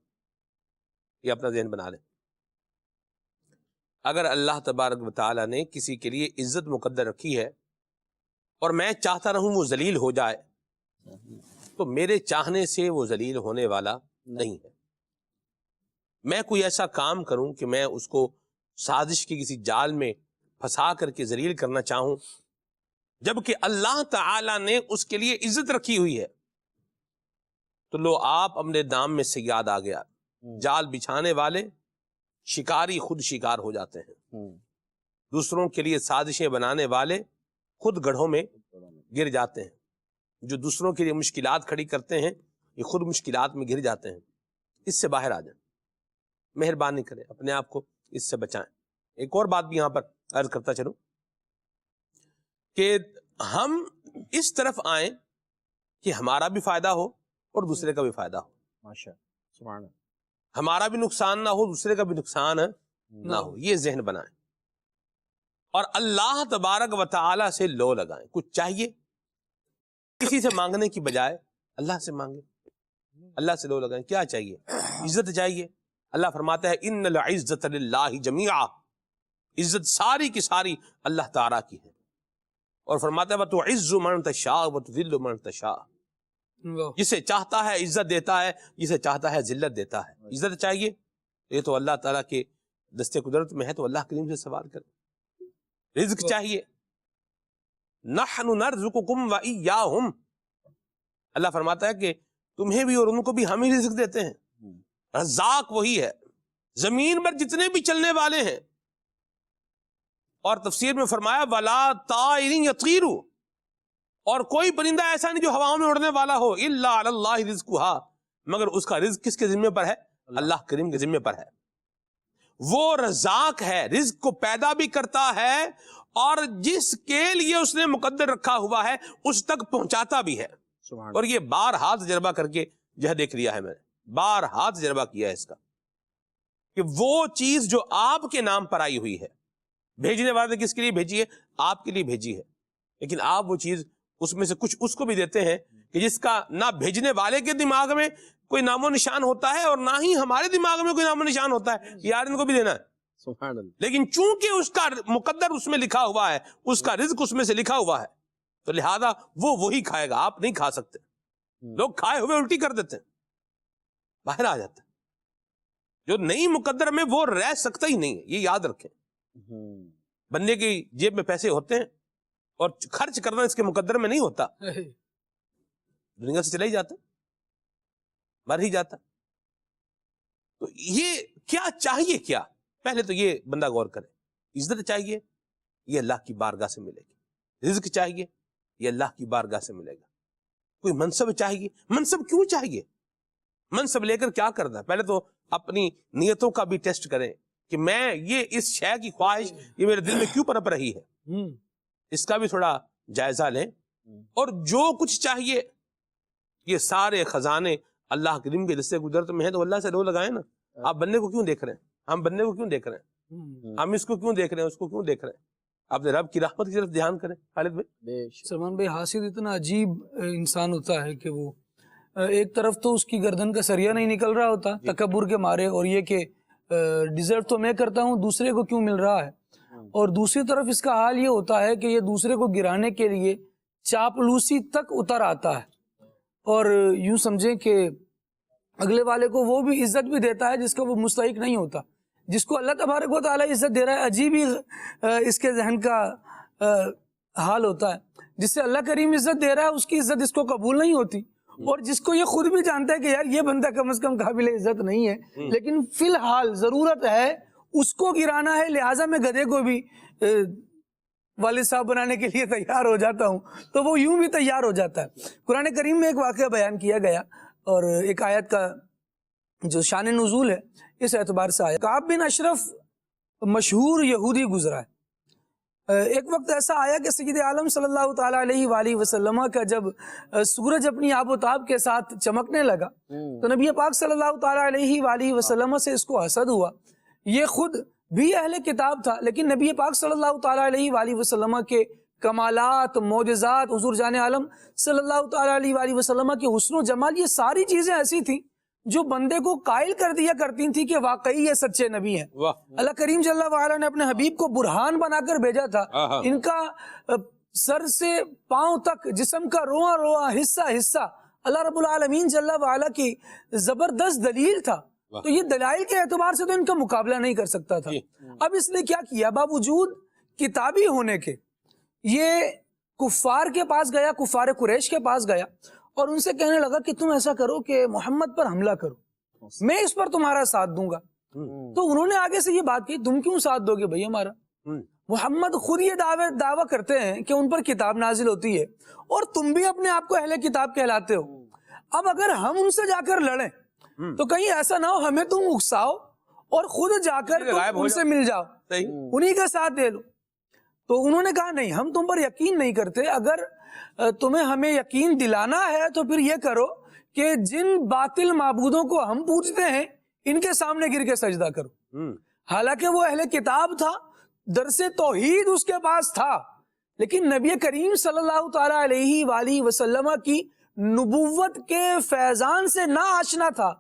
یہ اپنا ذہن بنا لیں. اگر اللہ تبارک و تعالیٰ نے کسی کے لیے عزت مقدر رکھی ہے اور میں چاہتا رہوں وہ ذلیل ہو جائے تو میرے چاہنے سے وہ ذلیل ہونے والا نہیں ہے. میں کوئی ایسا کام کروں کہ میں اس کو سازش کی کسی جال میں پھنسا کر کے ذلیل کرنا چاہوں جبکہ اللہ تعالیٰ نے اس کے لیے عزت رکھی ہوئی ہے تو لو آپ اپنے دام میں صیاد آ گیا. جال بچھانے والے شکاری خود شکار ہو جاتے ہیں. دوسروں کے لیے سازشیں بنانے والے خود گڑھوں میں گر جاتے ہیں. جو دوسروں کے لیے مشکلات کھڑی کرتے ہیں یہ خود مشکلات میں گر جاتے ہیں. اس سے باہر آ جائیں. مہربانی کریں اپنے آپ کو اس سے بچائیں. ایک اور بات بھی یہاں پر عرض کرتا چلوں کہ ہم اس طرف آئیں کہ ہمارا بھی فائدہ ہو اور دوسرے کا بھی فائدہ ہو. ماشاءاللہ سبحان اللہ. ہمارا بھی نقصان نہ ہو دوسرے کا بھی نقصان نہ ہو. یہ ذہن بنائیں اور اللہ تبارک و تعالی سے لو لگائیں. کچھ چاہیے کسی سے مانگنے کی بجائے اللہ سے مانگیں. اللہ سے لو لگائیں. کیا چاہیے؟ عزت چاہیے. اللہ فرماتا ہے ان العزت للہ جمیعا. عزت ساری کی ساری اللہ تعالیٰ کی ہے اور فرماتا ہے وتعز من تشاء وتذل من تشاء. جسے چاہتا ہے عزت دیتا ہے جسے چاہتا ہے ذلت دیتا ہے. عزت چاہیے یہ تو اللہ تعالیٰ کے دستے قدرت میں ہے تو اللہ کریم سے سوال کریں. رزق چاہیے نحن نرزقکم وإیاہم. اللہ فرماتا ہے کہ تمہیں بھی اور ان کو بھی ہم ہی رزق دیتے ہیں. رزاق وہی ہے. زمین پر جتنے بھی چلنے والے ہیں اور تفسیر میں فرمایا ولا طائر یطیر. اور کوئی پرندہ ایسا نہیں جو ہواؤں میں اڑنے والا ہو الا علی اللہ رزقھا. مگر اس کا رزق کس کے ذمہ پر ہے؟ اللہ کریم کے ذمہ پر ہے. وہ رزاق ہے. رزق کو پیدا بھی کرتا ہے اور جس کے لیے اس نے مقدر رکھا ہوا ہے اس تک پہنچاتا بھی ہے. اور یہ بارہا تجربہ کر کے جو ہے دیکھ لیا ہے میں نے. بارہا تجربہ کیا ہے اس کا کہ وہ چیز جو آپ کے نام پر آئی ہوئی ہے بھیجنے والے کس کے لیے بھیجی ہے؟ آپ کے لیے بھیجی ہے. لیکن آپ وہ چیز اس میں سے کچھ اس کو بھی دیتے ہیں کہ جس کا نہ بھیجنے والے کے دماغ میں کوئی نام و نشان ہوتا ہے اور نہ ہی ہمارے دماغ میں کوئی نام و نشان ہوتا ہے کہ یار ان کو بھی دینا ہے. سبحان اللہ. لیکن چونکہ اس کا مقدر اس میں لکھا ہوا ہے اس کا رزق اس میں سے لکھا ہوا ہے تو لہذا وہ وہی کھائے گا. آپ نہیں کھا سکتے. لوگ کھائے ہوئے الٹی کر دیتے ہیں باہر آ جاتا ہے. جو نہیں مقدر میں وہ رہ سکتا ہی نہیں ہے. یہ یاد رکھیں. بندے کی جیب میں پیسے ہوتے ہیں اور خرچ کرنا اس کے مقدر میں نہیں ہوتا. دنیا سے چلا ہی جاتا مر ہی جاتا. تو یہ کیا چاہیے؟ کیا پہلے تو یہ بندہ غور کرے. عزت چاہیے یہ اللہ کی بارگاہ سے ملے گی. رزق چاہیے یہ اللہ کی بارگاہ سے ملے گا. کوئی منصب چاہیے. منصب کیوں چاہیے؟ منصب لے کر کیا کرنا ہے؟ پہلے تو اپنی نیتوں کا بھی ٹیسٹ کریں کہ میں یہ اس شے کی خواہش یہ میرے دل میں کیوں پنپ رہی ہے. اس کا بھی تھوڑا جائزہ لیں. اور جو کچھ چاہیے یہ سارے خزانے اللہ کریم کے دستے قدرت میں ہے تو اللہ سے لو لگائیں نا. آپ بندے کو کیوں دیکھ رہے ہیں؟ ہم بندے کو کیوں دیکھ رہے ہیں؟ ہم اس کو کیوں دیکھ رہے ہیں؟ اس کو کیوں دیکھ رہے ہیں؟ اپنے رب کی رحمت کی طرف دھیان کریں. خالد بھائی. سلمان بھائی حاسد اتنا عجیب انسان ہوتا ہے کہ وہ ایک طرف تو اس کی گردن کا سریا نہیں نکل رہا ہوتا تکبر کے مارے اور یہ کہ ڈیزرو تو میں کرتا ہوں دوسرے کو کیوں مل رہا ہے. اور دوسری طرف اس کا حال یہ ہوتا ہے کہ یہ دوسرے کو گرانے کے لیے چاپلوسی تک اتر آتا ہے اور یوں سمجھیں کہ اگلے والے کو وہ بھی عزت بھی دیتا ہے جس کا وہ مستحق نہیں ہوتا. جس کو اللہ تبارک و تعالیٰ عزت دے رہا ہے عجیب ہی اس کے ذہن کا حال ہوتا ہے. جس سے اللہ کریم عزت دے رہا ہے اس کی عزت اس کو قبول نہیں ہوتی اور جس کو یہ خود بھی جانتا ہے کہ یار یہ بندہ کم از کم قابل عزت نہیں ہے لیکن فی الحال ضرورت ہے اس کو گرانا ہے لہٰذا میں گدھے کو بھی والد صاحب بنانے کے لیے تیار ہو جاتا ہوں تو وہ یوں بھی تیار ہو جاتا ہے. قرآن کریم میں ایک واقعہ بیان کیا گیا اور ایک آیت کا جو شان نزول ہے اس اعتبار سے آیا. کعب بن اشرف مشہور یہودی گزرا ہے. ایک وقت ایسا آیا کہ سید عالم صلی اللہ تعالیٰ علیہ وآلہ وسلم کا جب سورج اپنی آب و تاب کے ساتھ چمکنے لگا تو نبی پاک صلی اللہ تعالیٰ علیہ وآلہ وسلم سے اس کو حسد ہوا. یہ خود بھی اہل کتاب تھا، لیکن نبی پاک صلی اللہ تعالیٰ علیہ وآلہ وسلم کے کمالات، معجزات، حضور جان عالم صلی اللہ تعالیٰ علیہ وآلہ وسلم کے حسن و جمال، یہ ساری چیزیں ایسی تھیں جو بندے کو قائل کر دیا کرتی تھی کہ واقعی یہ سچے نبی ہیں۔ اللہ کریم جل وعلا نے اپنے حبیب کو برہان بنا کر بھیجا تھا۔ ان کا سر سے پاؤں تک جسم کا رواں رواں حصہ حصہ اللہ رب العالمین جل وعلا کی زبردست دلیل تھا، تو یہ دلائل کے اعتبار سے تو ان کا مقابلہ نہیں کر سکتا تھا۔ اب اس نے کیا کیا، باوجود کتابی ہونے کے یہ کفار کے پاس گیا، کفار قریش کے پاس گیا اور ان سے کہنے لگا کہ تم ایسا کرو کہ محمد پر حملہ کرو، میں اس پر تمہارا ساتھ دوں گا۔ تو انہوں نے آگے سے یہ بات کی، تم کیوں ساتھ دو گے بھائی ہمارا؟ محمد خود یہ دعویٰ کرتے ہیں کہ ان پر کتاب نازل ہوتی ہے اور تم بھی اپنے آپ کو اہل کتاب کہلاتے ہو۔ اب اگر ہم ان سے جا کر لڑیں تو کہیں ایسا نہ ہو ہمیں تم اکساؤ اور خود جا کر تم ان سے مل جاؤ، انہی کا ساتھ دے لو۔ تو انہوں نے کہا نہیں، ہم تم پر یقین نہیں کرتے، اگر تمہیں ہمیں یقین دلانا ہے تو پھر یہ کرو کہ جن باطل معبودوں کو ہم پوجتے ہیں ان کے سامنے گر کے سجدہ کرو۔ حالانکہ وہ اہل کتاب تھا، درس توحید اس کے پاس تھا، لیکن نبی کریم صلی اللہ تعالیٰ علیہ وآلہ وسلم کی نبوت کے فیضان سے نہ آشنا تھا۔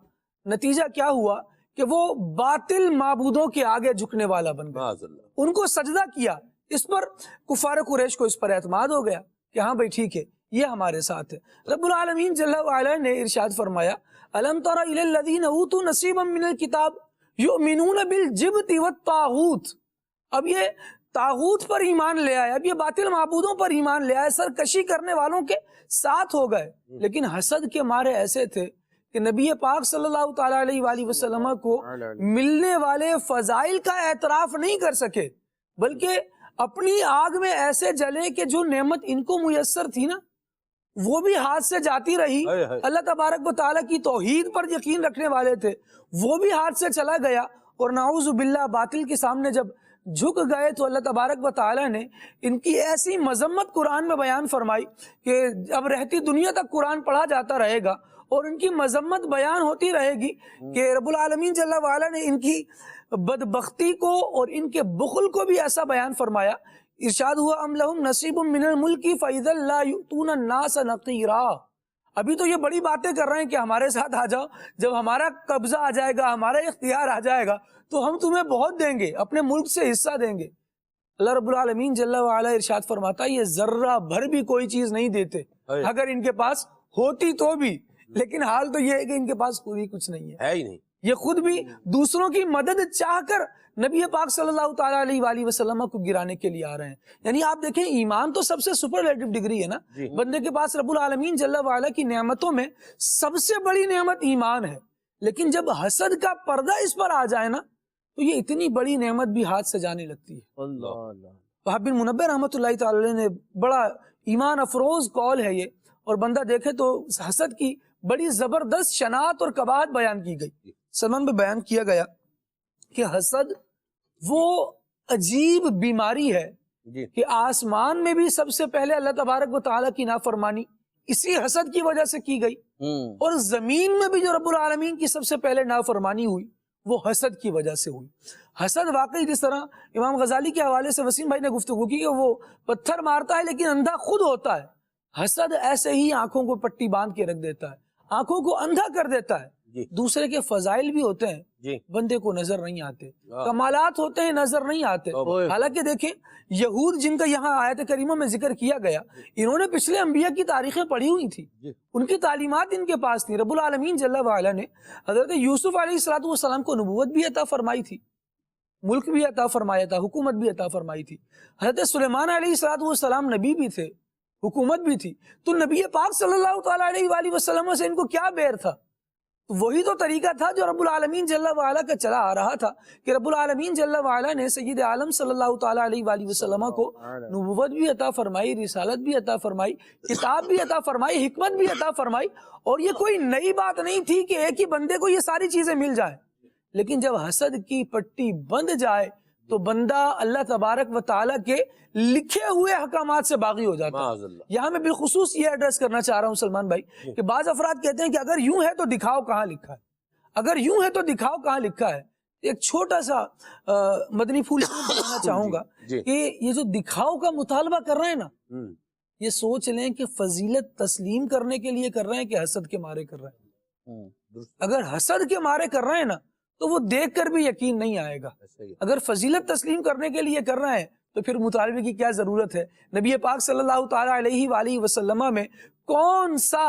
نتیجہ کیا ہوا کہ وہ باطل معبودوں کے آگے جھکنے والا بن گیا، ان کو سجدہ کیا۔ اس پر کفار قریش کو اس پر اعتماد ہو گیا کہ ہاں بھائی ٹھیک ہے، یہ ہمارے ساتھ ہے۔ رب العالمین جل وعلا نے ارشاد فرمایا الم تر الی الذین اوتوا نصیبا من الکتاب یؤمنون بالجبت والطاغوت۔ اب یہ طاغوت پر ایمان لے آئے، اب یہ باطل معبودوں پر ایمان لے آئے، سرکشی کرنے والوں کے ساتھ ہو گئے، لیکن حسد کے مارے ایسے تھے کہ نبی پاک صلی اللہ تعالیٰ علیہ وآلہ وسلم کو ملنے والے فضائل کا اعتراف نہیں کر سکے، بلکہ اپنی آگ میں ایسے جلے کہ جو نعمت ان کو میسر تھی نا وہ بھی ہاتھ سے جاتی رہی۔ اللہ تبارک و تعالیٰ کی توحید پر یقین رکھنے والے تھے، وہ بھی ہاتھ سے چلا گیا، اور نعوذ باللہ باطل کے سامنے جب جھک گئے تو اللہ تبارک و تعالیٰ نے ان کی ایسی مذمت قرآن میں بیان فرمائی کہ اب رہتی دنیا تک قرآن پڑھا جاتا رہے گا اور ان کی مذمت بیان ہوتی رہے گی کہ رب العالمین جل وعلا نے ان کی بدبختی کو اور ان کے بخل کو بھی ایسا بیان فرمایا۔ ارشاد ہوا ام لہم نصیب من الملک فاذا لا یؤتون الناس نقیرا۔ ابھی تو یہ بڑی باتیں کر رہے ہیں کہ ہمارے ساتھ آ جاؤ، جب ہمارا قبضہ آ جائے گا، ہمارا اختیار آ جائے گا تو ہم تمہیں بہت دیں گے، اپنے ملک سے حصہ دیں گے۔ اللہ رب العالمین جل وعلا ارشاد فرماتا ہے یہ ذرہ بھر بھی کوئی چیز نہیں دیتے اگر ان کے پاس ہوتی تو بھی، لیکن حال تو یہ ہے کہ ان کے پاس خود ہی کچھ نہیں ہے ہی نہیں، یہ خود بھی دوسروں کی مدد چاہ کر نبی پاک صلی اللہ تعالیٰ علیہ وآلہ وسلم کو گرانے کے لیے آ رہے ہیں۔ یعنی آپ دیکھیں ایمان تو سب سے سپرلیٹو ڈگری ہے نا، بندے کے پاس رب العالمین جل وعلا کی نعمتوں میں سب سے بڑی نعمت ایمان ہے، لیکن جب حسد کا پردہ اس پر آ جائے نا تو یہ اتنی بڑی نعمت بھی ہاتھ سے جانے لگتی ہے۔ وہاب بن منبہ رحمۃ اللہ تعالی علیہ نے بڑا ایمان افروز قول ہے یہ، اور بندہ دیکھے تو حسد کی بڑی زبردست شناعت اور قباحت بیان کی گئی۔ سلمان میں بیان کیا گیا کہ حسد وہ عجیب بیماری ہے کہ آسمان میں بھی سب سے پہلے اللہ تبارک و تعالیٰ کی نافرمانی اسی حسد کی وجہ سے کی گئی، اور زمین میں بھی جو رب العالمین کی سب سے پہلے نافرمانی ہوئی وہ حسد کی وجہ سے ہوئی۔ حسد واقعی جس طرح امام غزالی کے حوالے سے وسیم بھائی نے گفتگو کی کہ وہ پتھر مارتا ہے لیکن اندھا خود ہوتا ہے، حسد ایسے ہی آنکھوں کو پٹی باندھ کے رکھ دیتا ہے، آنکھوں کو اندھا کر دیتا ہے۔ دوسرے کے فضائل بھی ہوتے ہیں بندے کو نظر نہیں آتے، کمالات ہوتے ہیں نظر نہیں آتے۔ حالانکہ دیکھیں یہود جن کا یہاں آیت کریمہ میں ذکر کیا گیا، انہوں نے پچھلے انبیاء کی تاریخیں پڑھی ہوئی تھی، ان کی تعلیمات ان کے پاس تھی۔ رب العالمین جل وعلا نے حضرت یوسف علیہ السلام کو نبوت بھی عطا فرمائی تھی، ملک بھی عطا فرمایا تھا، حکومت بھی عطا فرمائی تھی۔ حضرت سلیمان علیہ السلام نبی بھی تھے، حکومت بھی تھی، تو نبی پاک صلی اللہ تعالیٰ علیہ وآلہ وسلم سے ان کو کیا بیر تھا؟ وہی تو طریقہ تھا جو رب العالمین جل وعلا کا چلا آ رہا تھا کہ رب العالمین جل وعلا نے سید عالم صلی اللہ تعالیٰ علیہ وآلہ وسلم کو نبوت بھی عطا فرمائی، رسالت بھی عطا فرمائی، کتاب بھی عطا فرمائی، حکمت بھی عطا فرمائی، اور یہ کوئی نئی بات نہیں تھی کہ ایک ہی بندے کو یہ ساری چیزیں مل جائیں۔ لیکن جب حسد کی پٹی بند جائے تو بندہ اللہ تبارک و تعالیٰ کے لکھے ہوئے احکامات سے باغی ہو جاتا ہے۔ یہاں میں بالخصوص یہ ایڈریس کرنا چاہ رہا ہوں سلمان بھائی کہ بعض افراد کہتے ہیں کہ اگر یوں ہے تو دکھاؤ کہاں لکھا ہے، اگر یوں ہے تو دکھاؤ کہاں لکھا ہے۔ ایک چھوٹا سا مدنی پھول اس میں بتانا چاہوں گا جی کہ یہ جو دکھاؤ کا مطالبہ کر رہے ہیں نا، ہوں، یہ سوچ لیں کہ فضیلت تسلیم کرنے کے لیے کر رہے ہیں کہ حسد کے مارے کر رہے ہیں۔ اگر حسد کے مارے کر رہے ہیں نا تو وہ دیکھ کر بھی یقین نہیں آئے گا، اگر فضیلت تسلیم کرنے کے لیے کر رہے ہیں تو پھر مطالبے کی کیا ضرورت ہے؟ نبی پاک صلی اللہ تعالیٰ علیہ وآلہ وسلم میں کون سا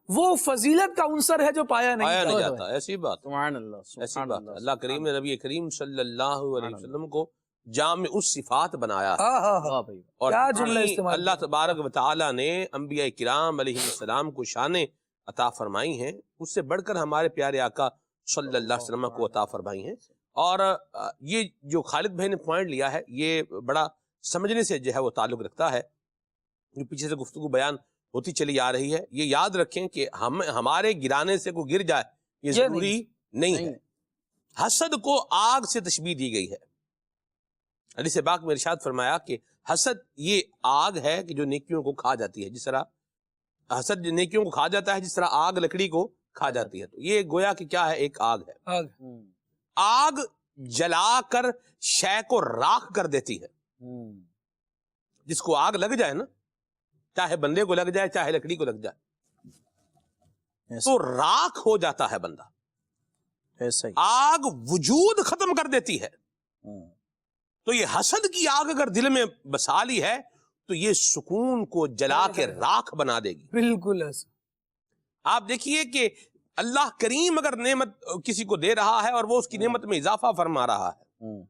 وہ فضیلت کا عنصر ہے جو پایا نہیں جاتا؟ ایسی بات، سبحان اللہ، ایسی سبحان بات۔ اللہ، اللہ کریم نے نبی کریم صلی اللہ علیہ وسلم کو جامع الصفات بنایا، واہ بھائی، اور کیا جملہ اتنی استعمال اللہ تبارک و تعالیٰ نے انبیاء کرام علیہ السلام کو شانیں عطا فرمائی ہیں، اس سے بڑھ کر ہمارے پیارے آقا صلی اللہ علیہ وسلم کو عطا فرمائی ہیں۔ اور یہ جو خالد بھائی نے پوائنٹ لیا ہے یہ بڑا سمجھنے سے جو ہے وہ تعلق رکھتا ہے، جو پیچھے سے گفتگو بیان ہوتی چلی آ رہی ہے۔ یہ یاد رکھیں کہ ہمارے گرانے سے کوئی گر جائے یہ ضروری نہیں ہے۔ حسد کو آگ سے تشبیہ دی گئی ہے، حدیث پاک میں ارشاد فرمایا کہ حسد یہ آگ ہے کہ جو نیکیوں کو کھا جاتی ہے، جس طرح حسد نیکیوں کو کھا جاتا ہے جس طرح آگ لکڑی کو کھا جاتی ہے۔ تو یہ گویا کہ کیا ہے، ایک آگ ہے، آگ جلا کر شے کو راکھ کر دیتی ہے۔ جس کو آگ لگ جائے نا، چاہے بندے کو لگ جائے چاہے لکڑی کو لگ جائے، تو راکھ ہو جاتا ہے بندہ، ایسا ہی آگ وجود ختم کر دیتی ہے۔ تو یہ حسد کی آگ اگر دل میں بسا لی ہے تو یہ سکون کو جلا کے راکھ بنا دے گی۔ بالکل ایسا۔ آپ دیکھیے کہ اللہ کریم اگر نعمت کسی کو دے رہا ہے اور وہ اس کی نعمت میں اضافہ فرما رہا ہے،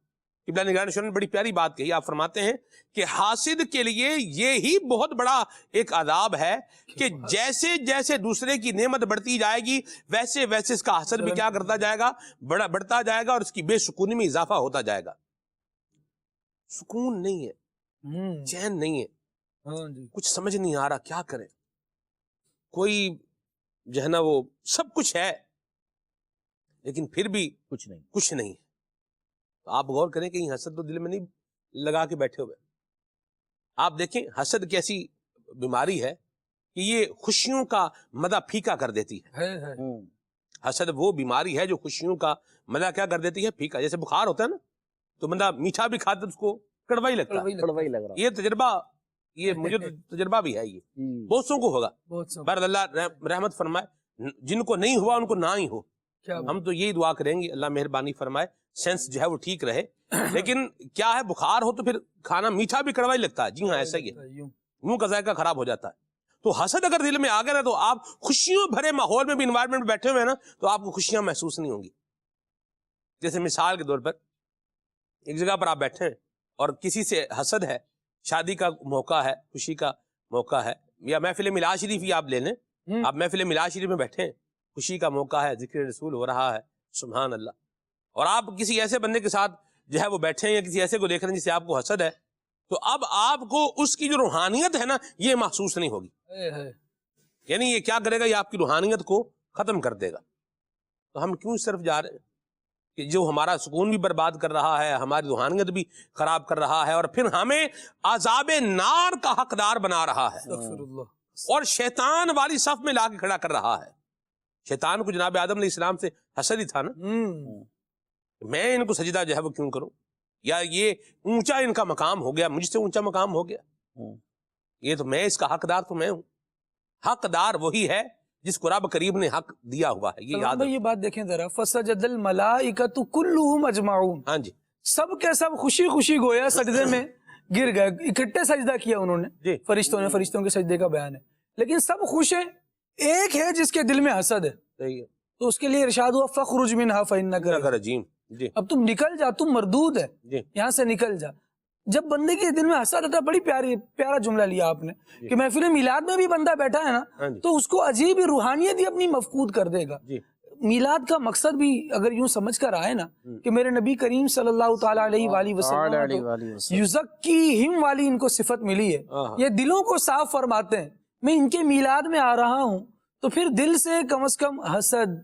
قبلہ نگران شورا نے بڑی پیاری بات کہی، آپ فرماتے ہیں کہ حاسد کے لیے یہ بہت بڑا ایک عذاب ہے کہ جیسے جیسے دوسرے کی نعمت بڑھتی جائے گی ویسے ویسے اس کا حسد بھی کیا کرتا جائے گا، بڑھتا جائے گا، اور اس کی بے سکونی میں اضافہ ہوتا جائے گا۔ سکون نہیں ہے، چین نہیں ہے، کچھ سمجھ نہیں آ رہا کیا کریں، کوئی جو ہے نا وہ سب کچھ ہے لیکن پھر بھی کچھ نہیں ہے۔ تو آپ غور کریں کہ حسد تو دل میں نہیں لگا کے بیٹھے ہوئے۔ آپ دیکھیں حسد کیسی بیماری ہے کہ یہ خوشیوں کا مزہ پھیکا کر دیتی ہے۔ حسد وہ بیماری ہے جو خوشیوں کا مزہ کیا کر دیتی ہے، پھیکا۔ جیسے بخار ہوتا ہے نا تو بندہ میٹھا بھی کھاتا ہے اس کو کڑوا ہی لگتا ہے۔ یہ تجربہ، یہ مجھے تجربہ بھی ہے، یہ بہت سو کو ہوگا، بہرحال اللہ رحمت فرمائے، جن کو نہیں ہوا ان کو نہ ہی ہو۔ ہم تو یہی دعا کریں گے اللہ مہربانی فرمائے، سینس جو ہے وہ ٹھیک رہے۔ لیکن کیا ہے، بخار ہو تو پھر کھانا میٹھا بھی کڑوا ہی لگتا ہے، جی ہاں ایسا ہی ہے، منہ کا ذائقہ خراب ہو جاتا ہے۔ تو حسد اگر دل میں آ گیا نا تو آپ خوشیوں بھرے ماحول میں بھی انوائرمنٹ میں بیٹھے ہوئے ہیں نا تو آپ کو خوشیاں محسوس نہیں ہوں گی۔ جیسے مثال کے طور پر ایک جگہ پر آپ بیٹھے ہیں اور کسی سے حسد ہے، شادی کا موقع ہے، خوشی کا موقع ہے، یا محفل میلاد شریف ہی آپ لے لیں، آپ محفل میلاد شریف میں بیٹھے ہیں، خوشی کا موقع ہے، ذکر رسول ہو رہا ہے، سبحان اللہ، اور آپ کسی ایسے بندے کے ساتھ جو ہے وہ بیٹھے ہیں یا کسی ایسے کو دیکھ رہے ہیں جس سے آپ کو حسد ہے، تو اب آپ کو اس کی جو روحانیت ہے نا یہ محسوس نہیں ہوگی، یعنی یہ کیا کرے گا، یہ آپ کی روحانیت کو ختم کر دے گا۔ تو ہم کیوں اس طرف جا رہے ہیں کہ جو ہمارا سکون بھی برباد کر رہا ہے، ہماری روحانیت بھی خراب کر رہا ہے، اور پھر ہمیں عذاب نار کا حقدار بنا رہا ہے، اور شیطان والی صف میں لا کے کھڑا کر رہا ہے۔ شیطان کو جناب آدم علیہ السلام سے حسد ہی تھا نا، میں ان کو سجدہ جو ہے وہ کیوں کروں، یا یہ اونچا ان کا مقام ہو گیا، مجھ سے اونچا مقام ہو گیا، یہ تو میں اس کا حقدار تو میں ہوں۔ حقدار وہی ہے جس کو رب کریم نے حق دیا ہوا ہے، یہ یاد یہ بات دیکھیں ذرا، فسجد الملائکۃ کلھم اجمعون، ہاں جی، سب کے سب خوشی خوشی گویا سجدے میں گر گئے، اکٹھے سجدہ کیا انہوں نے، فرشتوں نے، فرشتوں کے سجدے کا بیان ہے، لیکن سب خوش ہیں، ایک ہے جس کے دل میں حسد ہے، تو اس کے لیے ارشاد ہوا فخرج منھا فانک رجیم، جی، اب تم نکل جا، تم مردود ہے، یہاں سے نکل جا۔ جب بندے کے دل میں حسد آتا ہے، بڑی پیارا جملہ لیا آپ نے کہ محفل میلاد میں بھی بندہ بیٹھا ہے نا تو اس کو عجیب روحانیت ہی اپنی مفقود کر دے گا۔ میلاد کا مقصد بھی اگر یوں سمجھ کر آئے نا کہ میرے نبی کریم صلی اللہ تعالی علیہ وآلہ وسلم یزکیہم والی ان کو صفت ملی ہے، یہ دلوں کو صاف فرماتے ہیں، میں ان کے میلاد میں آ رہا ہوں تو پھر دل سے کم از کم حسد،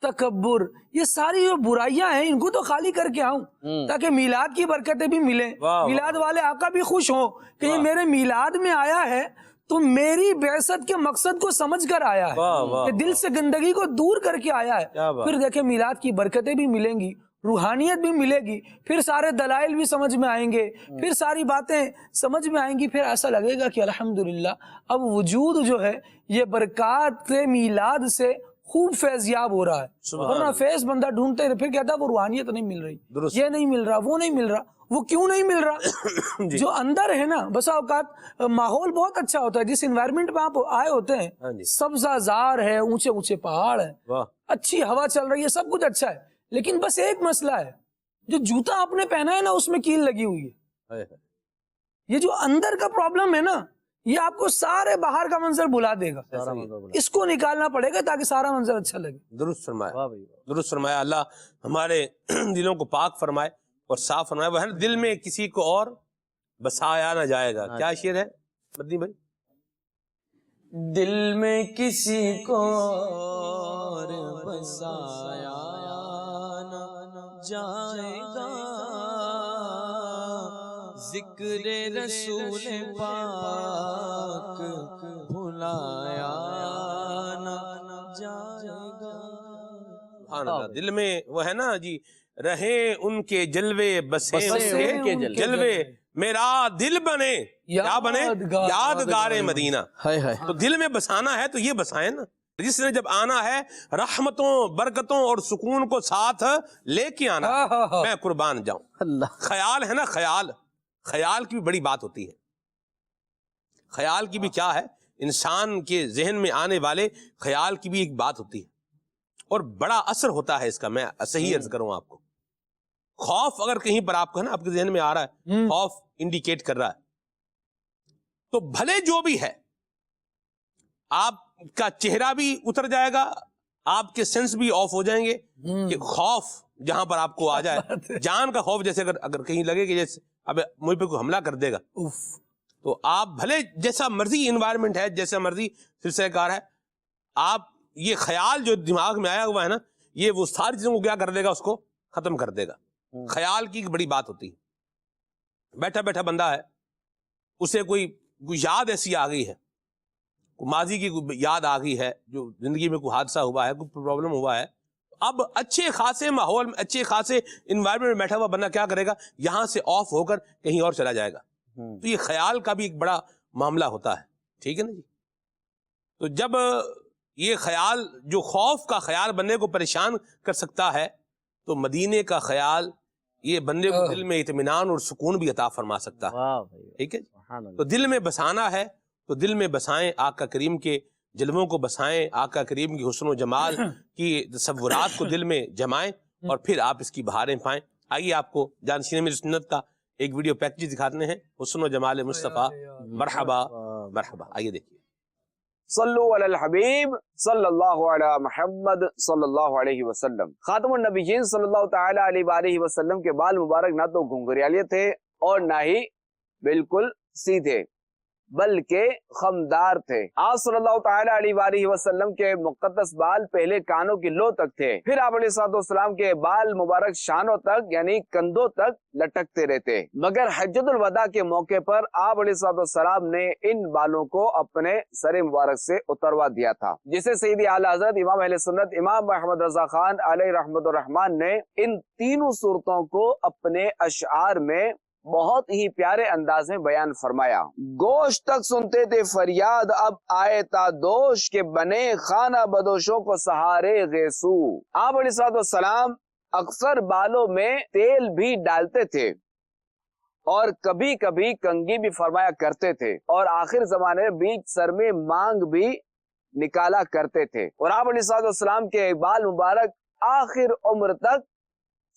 تکبر، یہ ساری جو برائیاں ہیں ان کو تو خالی کر کے آؤں تاکہ میلاد کی برکتیں بھی ملیں، میلاد والے آقا بھی خوش ہوں کہ یہ میرے میلاد میں آیا ہے تو میری بعثت کے مقصد کو سمجھ کر آیا ہے، کہ دل سے گندگی کو دور کر کے آیا ہے، پھر دیکھیں میلاد کی برکتیں بھی ملیں گی روحانیت بھی ملے گی، پھر سارے دلائل بھی سمجھ میں آئیں گے، پھر ساری باتیں سمجھ میں آئیں گی، پھر ایسا لگے گا کہ الحمدللہ اب وجود جو ہے یہ برکات میلاد سے خوب فیضیاب ہو رہا ہے۔ ورنہ فیض بندہ ڈھونڈتے رہے، پھر کہتا ہے وہ روحانیت نہیں مل رہی، یہ نہیں مل رہا، وہ نہیں مل رہا۔ وہ کیوں نہیں مل رہا؟ جو اندر ہے نا، بسا اوقات ماحول بہت اچھا ہوتا ہے، جس انوائرمنٹ میں آپ آئے ہوتے ہیں، سبزہ زار ہے، اونچے اونچے پہاڑ ہیں، اچھی ہوا چل رہی ہے، سب کچھ اچھا ہے، لیکن بس ایک مسئلہ ہے، جو جوتا آپ نے پہنا ہے نا اس میں کیل لگی ہوئی ہے۔ یہ جو اندر کا پرابلم ہے نا، یہ آپ کو سارے باہر کا منظر بلا دے گا، اس کو نکالنا پڑے گا تاکہ سارا منظر اچھا لگے۔ درست فرمایا، درست فرمایا۔ اللہ ہمارے دلوں کو پاک فرمائے اور صاف فرمائے۔ وہ ہے نا، دل میں کسی کو اور بسایا نہ جائے گا، کیا شعر ہے مدنی بھائی؟ دل میں کسی کو اور بسایا نہ جائے گا، ذکر رسول پاک بھلایا نہ جائے گا۔ سبحان اللہ۔ دل میں وہ ہے نا جی، رہے ان کے جلوے، بسے ان کے جلوے، میرا دل بنے، کیا بنے؟ یادگار مدینہ۔ تو دل میں بسانا ہے تو یہ بسائیں نا، جس نے جب آنا ہے رحمتوں، برکتوں اور سکون کو ساتھ لے کے آنا، میں قربان جاؤں۔ اللہ، خیال ہے نا، خیال کی بھی بڑی بات ہوتی ہے۔ خیال کی بھی کیا ہے، انسان کے ذہن میں آنے والے خیال کی بھی ایک بات ہوتی ہے، اور بڑا اثر ہوتا ہے اس کا۔ میں صحیح عرض کروں آپ کو، خوف اگر کہیں پر آپ کو ہے نا، آپ کے ذہن میں آ رہا ہے، خوف انڈیکیٹ کر رہا ہے، تو بھلے جو بھی ہے، آپ کا چہرہ بھی اتر جائے گا، آپ کے سینس بھی آف ہو جائیں گے کہ خوف جہاں پر آپ کو آ جائے، جان کا خوف، جیسے اگر کہیں لگے کہ جیسے اب مجھ پہ کوئی حملہ کر دے گا، تو آپ بھلے جیسا مرضی انوائرمنٹ ہے، جیسا مرضی سلسلہ کار ہے، آپ یہ خیال جو دماغ میں آیا ہوا ہے نا، یہ وہ ساری چیزوں کو کیا کر دے گا، اس کو ختم کر دے گا۔ خیال کی ایک بڑی بات ہوتی ہے۔ بیٹھا بیٹھا بندہ ہے، اسے کوئی یاد ایسی آ گئی ہے، ماضی کی کوئی یاد آ گئی ہے، جو زندگی میں کوئی حادثہ ہوا ہے، کوئی پرابلم ہوا ہے، اب اچھے خاصے ماحول میں، اچھے خاصے انوائرمنٹ میں بیٹھا ہوا بندہ کیا کرے گا، یہاں سے آف ہو کر کہیں اور چلا جائے گا۔ تو یہ خیال کا بھی ایک بڑا معاملہ ہوتا ہے، ٹھیک ہے نا جی۔ تو جب یہ خیال، جو خوف کا خیال بندے کو پریشان کر سکتا ہے، تو مدینے کا خیال یہ بندے کو دل میں اطمینان اور سکون بھی عطا فرما سکتا ہے، ٹھیک ہے۔ تو دل میں بسانا ہے تو دل میں بسائیں، آقا کریم کے جلووں کو بسائیں، آقا کریم کی حسن و جمال کی تصورات کو دل میں جمائیں، اور پھر آپ اس کی بہاریں پائیں۔ آئیے آپ کو جانشین میری سنت کا ایک ویڈیو پیکج دکھاتے ہیں، حسن و جمال مصطفیٰ، مرحبا مرحبا۔ آئیے دیکھیے۔ صلو علی الحبیب صلی اللہ علی محمد صلی اللہ علیہ وسلم۔ خاتم النبیین صلی اللہ تعالی علیہ وآلہ وسلم کے بال مبارک نہ تو گھنگریالے تھے اور نہ ہی بالکل سیدھے، بلکہ خمدار تھے۔ آپ صلی اللہ تعالی علیہ وآلہ وسلم کے مقدس بال پہلے کانوں کی لو تک تھے، پھر آپ علیہ الصلوۃ والسلام کے بال مبارک شانوں تک یعنی کندھوں تک لٹکتے رہتے، مگر حجۃ الوداع کے موقع پر آپ علیہ الصلوۃ والسلام نے ان بالوں کو اپنے سر مبارک سے اتروا دیا تھا، جسے سیدی اعلیٰ حضرت امام اہل سنت امام محمد رضا خان علیہ رحمت الرحمن نے ان تینوں صورتوں کو اپنے اشعار میں بہت ہی پیارے انداز میں بیان فرمایا۔ گوشت تک سنتے تھے فریاد، اب آئے تا دوش کے بنے خانہ بدوشوں کو سہارے غیسو۔ آپ علیہ الصلوۃ والسلام اکثر بالوں میں تیل بھی ڈالتے تھے اور کبھی کبھی کنگھی بھی فرمایا کرتے تھے، اور آخر زمانے میں بیچ سر میں مانگ بھی نکالا کرتے تھے، اور آپ علیہ الصلوۃ والسلام کے بال مبارک آخر عمر تک